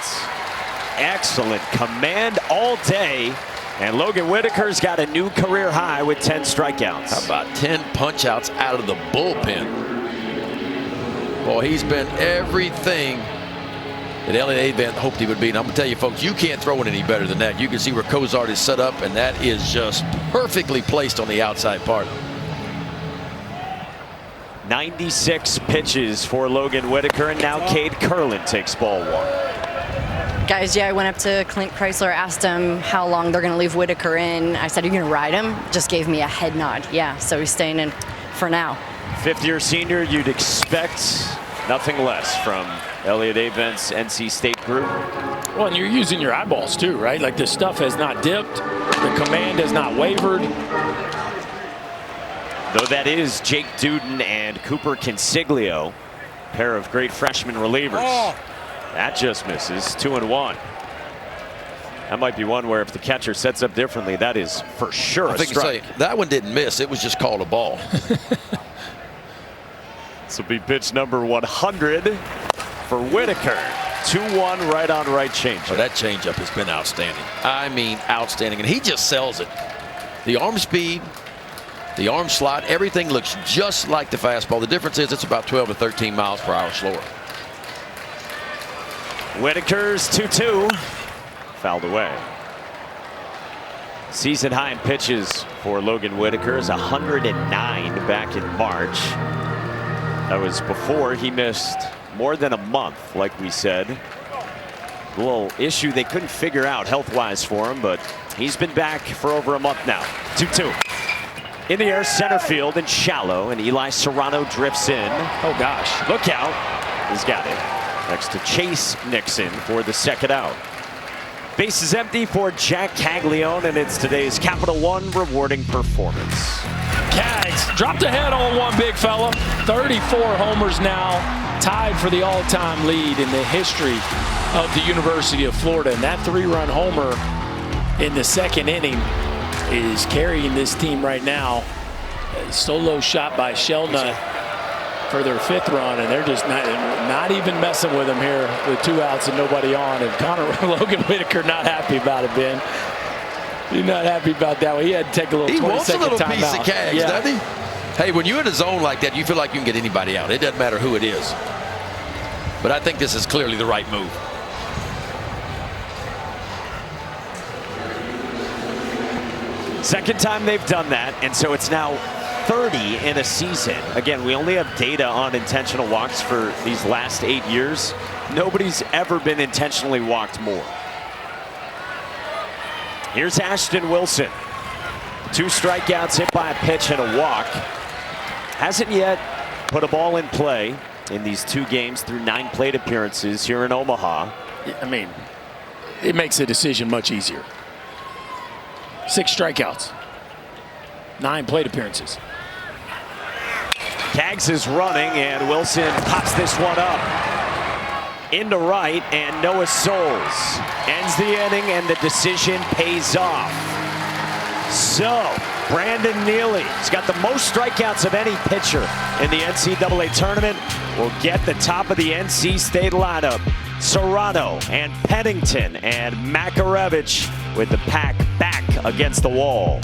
Excellent command all day. And Logan Whitaker's got a new career high with 10 strikeouts. How about 10 punch-outs out of the bullpen? Boy, he's been everything that Elliott Avent hoped he would be. And I'm going to tell you, folks, you can't throw it any better than that. You can see where Cozart is set up, and that is just perfectly placed on the outside part. 96 pitches for Logan Whitaker, and now Cade Curlin takes ball 1. Guys, yeah, I went up to Clint Chrysler, asked him how long they're going to leave Whitaker in. I said, "Are you going to ride him?" Just gave me a head nod. Yeah, so he's staying in for now. Fifth-year senior, you'd expect nothing less from Elliott Avent's NC State group. Well, and you're using your eyeballs too, right? Like, the stuff has not dipped. The command has not wavered. Though that is Jake Duden and Cooper Consiglio, pair of great freshman relievers. Oh. That just misses. 2-1. That might be one where if the catcher sets up differently, that is for sure a strike. That one didn't miss. It was just called a ball. This will be pitch number 100 for Whitaker. 2-1 right on right changeup. Oh, that changeup has been outstanding. I mean, outstanding. And he just sells it. The arm speed, the arm slot, everything looks just like the fastball. The difference is it's about 12 to 13 miles per hour slower. Whitaker's 2-2. Fouled away. Season high in pitches for Logan Whitaker is 109 back in March. That was before he missed more than a month, like we said. A little issue they couldn't figure out health-wise for him, but he's been back for over a month now. 2-2. In the air, center field and shallow, and Eli Serrano drifts in. Oh gosh. Look out. He's got it. Next to Chase Nixon for the second out. Base is empty for Jack Caglione, and it's today's Capital One rewarding performance. Cags dropped ahead on one big fella. 34 homers now, tied for the all-time lead in the history of the University of Florida. And that 3-run homer in the second inning is carrying this team right now. A solo shot by Shelnut for their 5th run, and they're just not even messing with him here with 2 outs and nobody on. And Logan Whitaker not happy about it, Ben. He's not happy about that one. He had to take a little 20-second timeout. He wants a little piece of Cags, doesn't he? Hey, when you're in a zone like that, you feel like you can get anybody out. It doesn't matter who it is. But I think this is clearly the right move. Second time they've done that, and so it's now 30 in a season. Again, we only have data on intentional walks for these last 8 years. Nobody's ever been intentionally walked more. Here's Ashton Wilson. 2 strikeouts, hit by a pitch and a walk. Hasn't yet put a ball in play in these 2 games through 9 plate appearances here in Omaha. I mean, it makes the decision much easier. 6 strikeouts, 9 plate appearances. Cags is running, and Wilson pops this one up into right, and Noah Souls ends the inning, and the decision pays off. So Brandon Neely has got the most strikeouts of any pitcher in the NCAA tournament. Will get the top of the NC State lineup. Serrano and Pennington and Makarevich with the pack back against the wall.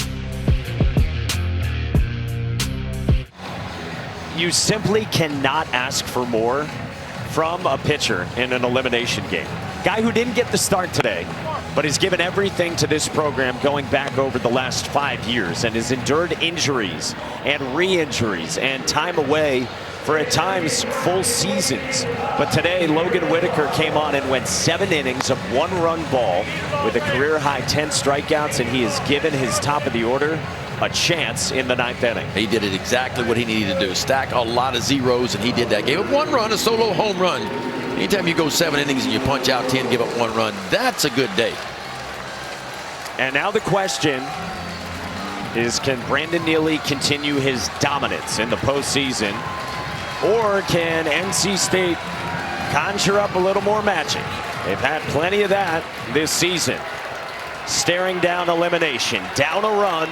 You simply cannot ask for more from a pitcher in an elimination game. Guy who didn't get the start today, but has given everything to this program going back over the last 5 years and has endured injuries and re-injuries and time away for at times full seasons. But today, Logan Whitaker came on and went 7 innings of 1-run ball with a career-high 10 strikeouts, and he has given his top of the order a chance in the 9th inning. He did it exactly what he needed to do. Stack a lot of zeros, and he did that. Gave up 1 run, a solo home run. Anytime you go 7 innings and you punch out 10, give up 1 run, that's a good day. And now the question is, can Brandon Neely continue his dominance in the postseason? Or can NC State conjure up a little more magic? They've had plenty of that this season. Staring down elimination, down a run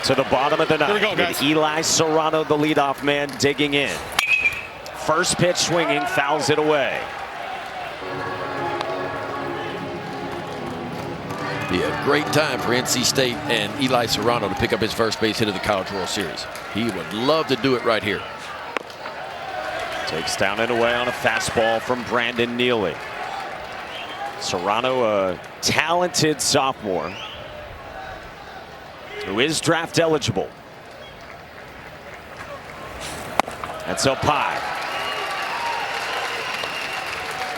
to the bottom of the ninth. Here we go, guys. With Eli Serrano, the leadoff man, digging in. First pitch swinging, fouls it away. Be a great time for NC State and Eli Serrano to pick up his first base hit of the College World Series. He would love to do it right here. Takes down and away on a fastball from Brandon Neely. Serrano, a talented sophomore who is draft eligible. That's up high.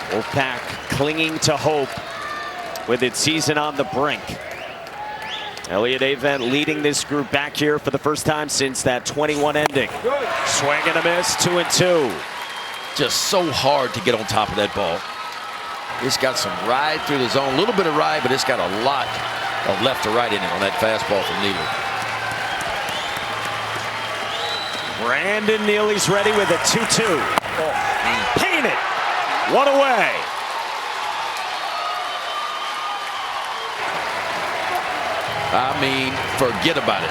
Wolfpack clinging to hope with its season on the brink. Elliott Avent leading this group back here for the first time since that 21 ending. Swing and a miss, 2-2. Just so hard to get on top of that ball. It's got some ride through the zone, a little bit of ride, but it's got a lot of left to right in it on that fastball from Neely. Brandon Neely's ready with a 2-2. Painted. One away. I mean, forget about it.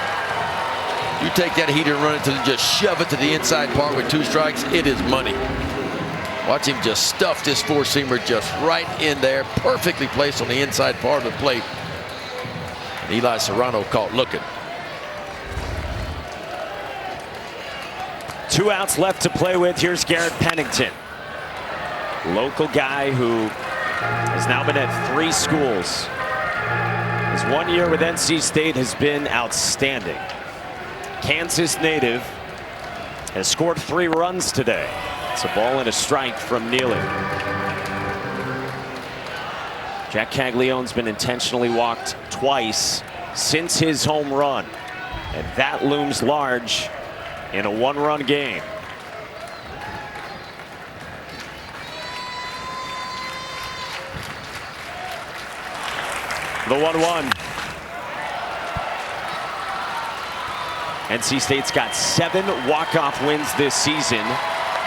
You take that heater and run it to just shove it to the inside part with 2 strikes, it is money. Watch him just stuff this 4-seamer just right in there, perfectly placed on the inside part of the plate. And Eli Serrano caught looking. 2 outs left to play with. Here's Garrett Pennington. Local guy who has now been at 3 schools. His 1 year with NC State has been outstanding. Kansas native has scored 3 runs today. It's a ball and a strike from Neely. Jack Cagliano's been intentionally walked twice since his home run, and that looms large in a 1-run game. The 1-1. NC State's got 7 walk-off wins this season,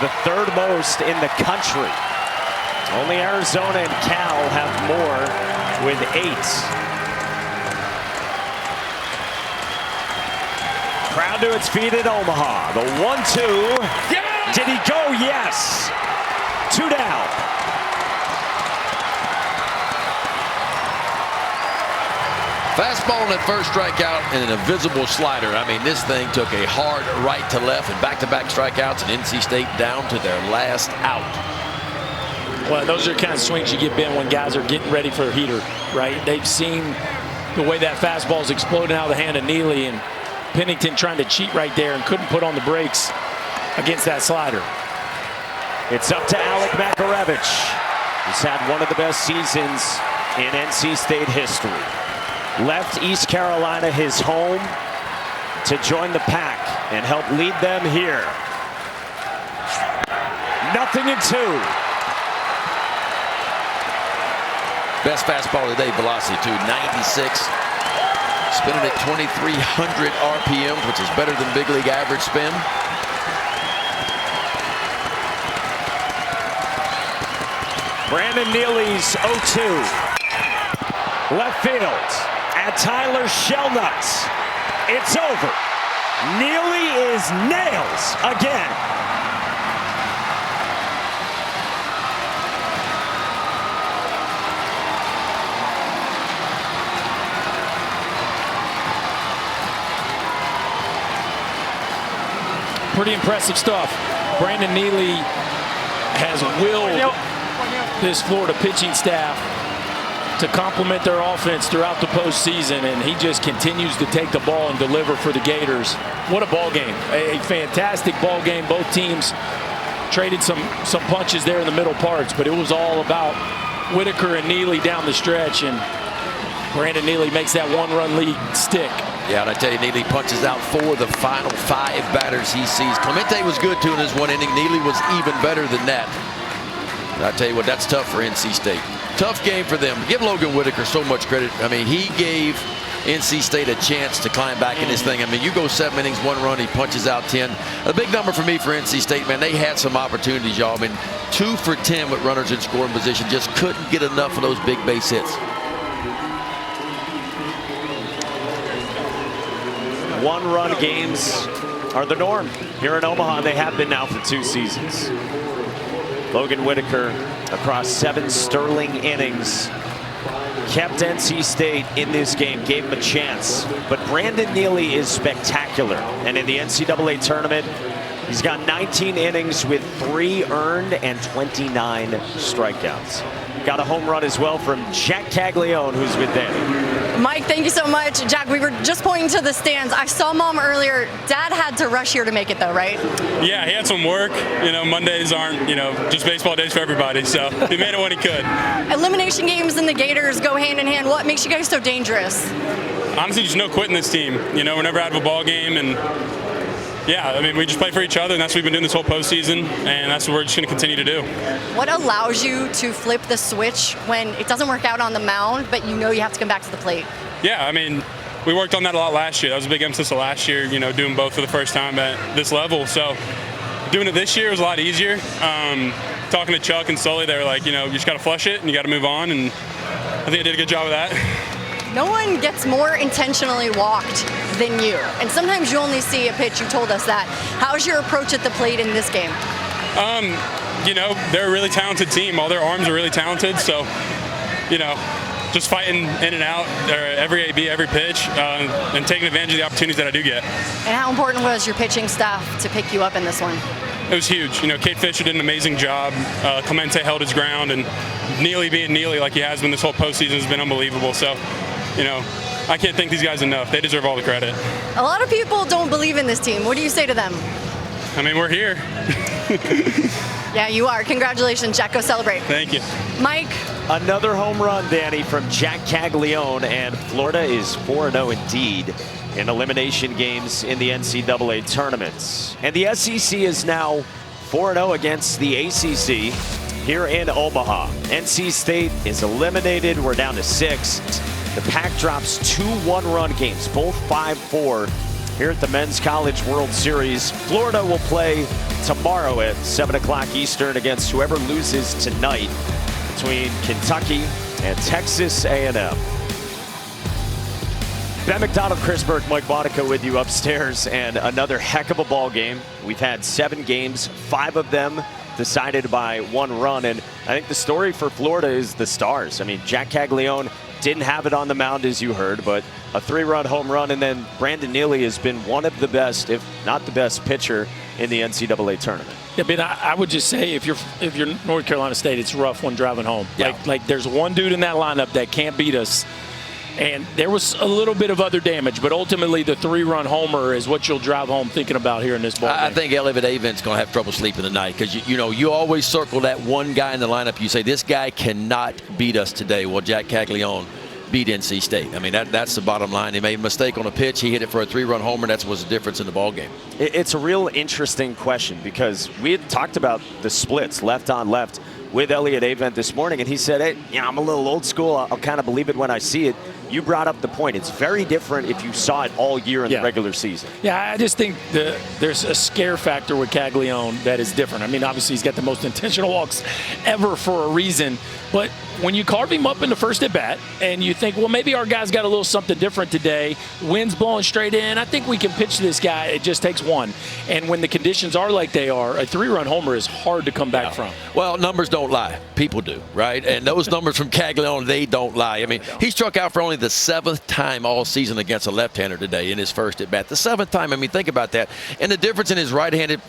the 3rd most in the country. Only Arizona and Cal have more with 8. Crowd to its feet in Omaha. The 1-2. Yeah! Did he go? Yes. 2 down. Fastball on that first strikeout and an invisible slider. I mean, this thing took a hard right to left and back-to-back strikeouts, and NC State down to their last out. Well, those are the kind of swings you get, Ben, when guys are getting ready for a heater, right? They've seen the way that fastball is exploding out of the hand of Neely, and Pennington trying to cheat right there and couldn't put on the brakes against that slider. It's up to Alec Makarevich, who's had one of the best seasons in NC State history. Left East Carolina his home to join the pack and help lead them here. 0-2. Best fastball of the day, velocity too, 96. Spinning at 2,300 RPMs, which is better than big league average spin. Brandon Neely's 0-2. Left field. At Tyler Shellnuts. It's over. Neely is nails again. Pretty impressive stuff. Brandon Neely has willed this Florida pitching staff to complement their offense throughout the postseason, and he just continues to take the ball and deliver for the Gators. What a ball game. A fantastic ball game. Both teams traded some punches there in the middle parts, but it was all about Whitaker and Neely down the stretch, and Brandon Neely makes that 1-run lead stick. Yeah, and I tell you, Neely punches out 4 of the final 5 batters he sees. Clemente was good too in his 1 inning. Neely was even better than that. I tell you what, that's tough for NC State. Tough game for them. Give Logan Whitaker so much credit. I mean, he gave NC State a chance to climb back in this thing. I mean, you go 7 innings, 1 run, he punches out 10. A big number for me for NC State, man. They had some opportunities, y'all. I mean, 2 for 10 with runners in scoring position. Just couldn't get enough of those big base hits. One-run games are the norm here in Omaha. They have been now for 2 seasons. Logan Whitaker across 7 sterling innings kept NC State in this game, gave him a chance. But Brandon Neely is spectacular. And in the NCAA tournament, he's got 19 innings with 3 earned and 29 strikeouts. Got a home run as well from Jack Caglione, who's with them. Mike, thank you so much. Jack, we were just pointing to the stands. I saw Mom earlier. Dad had to rush here to make it, though, right? Yeah, he had some work. You know, Mondays aren't, just baseball days for everybody. So he made it when he could. Elimination games and the Gators go hand in hand. What makes you guys so dangerous? Honestly, just no quitting this team. We're never out of a ball game. And yeah, I mean, we just play for each other, and that's what we've been doing this whole postseason, and that's what we're just going to continue to do. What allows you to flip the switch when it doesn't work out on the mound, but you have to come back to the plate? Yeah, I mean, we worked on that a lot last year. That was a big emphasis of last year, doing both for the first time at this level. So doing it this year was a lot easier. Talking to Chuck and Sully, they were like, you just got to flush it, and you got to move on, and I think I did a good job of that. No one gets more intentionally walked than you. And sometimes you only see a pitch. You told us that. How's your approach at the plate in this game? They're a really talented team. All their arms are really talented. So, just fighting in and out every AB, every pitch, and taking advantage of the opportunities that I do get. And how important was your pitching staff to pick you up in this one? It was huge. Kate Fisher did an amazing job. Clemente held his ground, and Neely being Neely like he has been this whole postseason has been unbelievable. So, I can't thank these guys enough. They deserve all the credit. A lot of people don't believe in this team. What do you say to them? I mean, we're here. Yeah, you are. Congratulations, Jack. Go celebrate. Thank you. Mike. Another home run, Danny, from Jack Caglione, and Florida is 4-0 indeed in elimination games in the NCAA tournaments. And the SEC is now 4-0 against the ACC here in Omaha. NC State is eliminated. We're down to 6. The Pac drops 2 one-run games, both 5-4 here at the Men's College World Series. Florida will play tomorrow at 7 o'clock Eastern against whoever loses tonight between Kentucky and Texas A&M. Ben McDonald, Chris Burke, Mike Monica with you upstairs, and another heck of a ball game. We've had 7 games, 5 of them decided by 1 run, and I think the story for Florida is the stars. I mean, Jack Caglione didn't have it on the mound, as you heard, but a 3-run home run, and then Brandon Neely has been one of the best, if not the best, pitcher in the NCAA tournament. Yeah, but I would just say if you're North Carolina State, it's rough when driving home. Yeah. Like there's one dude in that lineup that can't beat us. And there was a little bit of other damage, but ultimately the 3-run homer is what you'll drive home thinking about here in this ball game. I think Elliot Avent's going to have trouble sleeping tonight because, you always circle that one guy in the lineup. You say, this guy cannot beat us today. Well, Jack Caglione beat NC State. I mean, that's the bottom line. He made a mistake on a pitch. He hit it for a 3-run homer. That was the difference in the ball game. It's a real interesting question because we had talked about the splits left on left with Elliot Avent this morning, and he said, hey, I'm a little old school. I'll kind of believe it when I see it. You brought up the point. It's very different if you saw it all year in the regular season. Yeah, I just think there's a scare factor with Caglione that is different. I mean, obviously he's got the most intentional walks ever for a reason, but when you carve him up in the first at bat and you think, well, maybe our guy's got a little something different today, wind's blowing straight in, I think we can pitch this guy. It just takes one. And when the conditions are like they are, a 3-run homer is hard to come back from. Well, numbers don't lie. People do, right? And those numbers from Caglione, they don't lie. I mean, he struck out for only the 7th time all season against a left-hander today in his first at bat. The 7th time. I mean, think about that. And the difference in his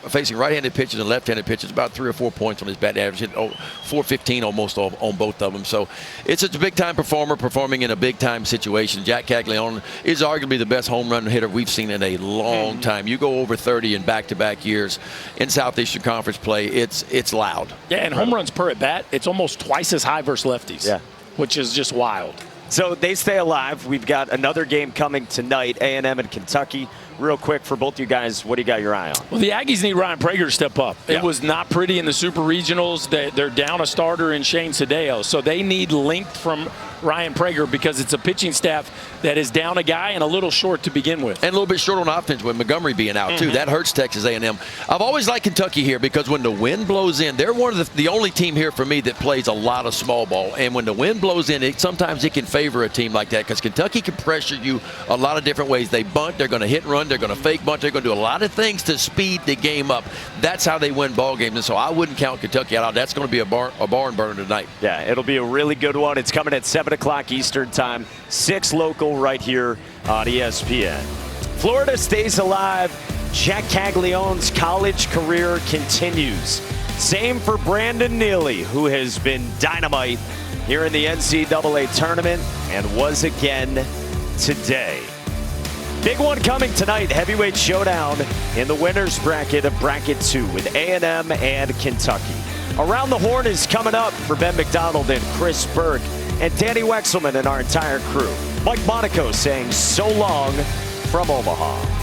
facing right-handed pitches and left-handed pitches, about 3 or 4 points on his bat average, 415 almost on both of them. So it's a big-time performer performing in a big-time situation. Jack Caglione is arguably the best home run hitter we've seen in a long time. You go over 30 in back-to-back years in Southeastern Conference play, it's loud. Yeah, and home runs per at bat, it's almost twice as high versus lefties, which is just wild. So they stay alive. We've got another game coming tonight, A&M and Kentucky. real quick for both you guys, what do you got your eye on? Well, the Aggies need Ryan Prager to step up. Yeah. It was not pretty in the Super Regionals. They're down a starter in Shane Sadeo, so they need length from Ryan Prager because it's a pitching staff that is down a guy and a little short to begin with. And a little bit short on offense with Montgomery being out, too. That hurts Texas A&M. I've always liked Kentucky here because when the wind blows in, they're one of the only team here for me that plays a lot of small ball. And when the wind blows in, sometimes it can favor a team like that because Kentucky can pressure you a lot of different ways. They bunt, they're going to hit and run, they're going to fake bunt, they're going to do a lot of things to speed the game up. That's how they win ball games. And so I wouldn't count Kentucky out. That's going to be a barn burner tonight. Yeah, it'll be a really good one. It's coming at 7 o'clock Eastern time, 6 local right here on ESPN. Florida stays alive. Jack Caglione's college career continues. Same for Brandon Neely, who has been dynamite here in the NCAA tournament and was again today. Big one coming tonight, heavyweight showdown in the winner's bracket of Bracket 2 with A&M and Kentucky. Around the Horn is coming up for Ben McDonald and Chris Burke and Danny Wexelman and our entire crew. Mike Monaco saying so long from Omaha.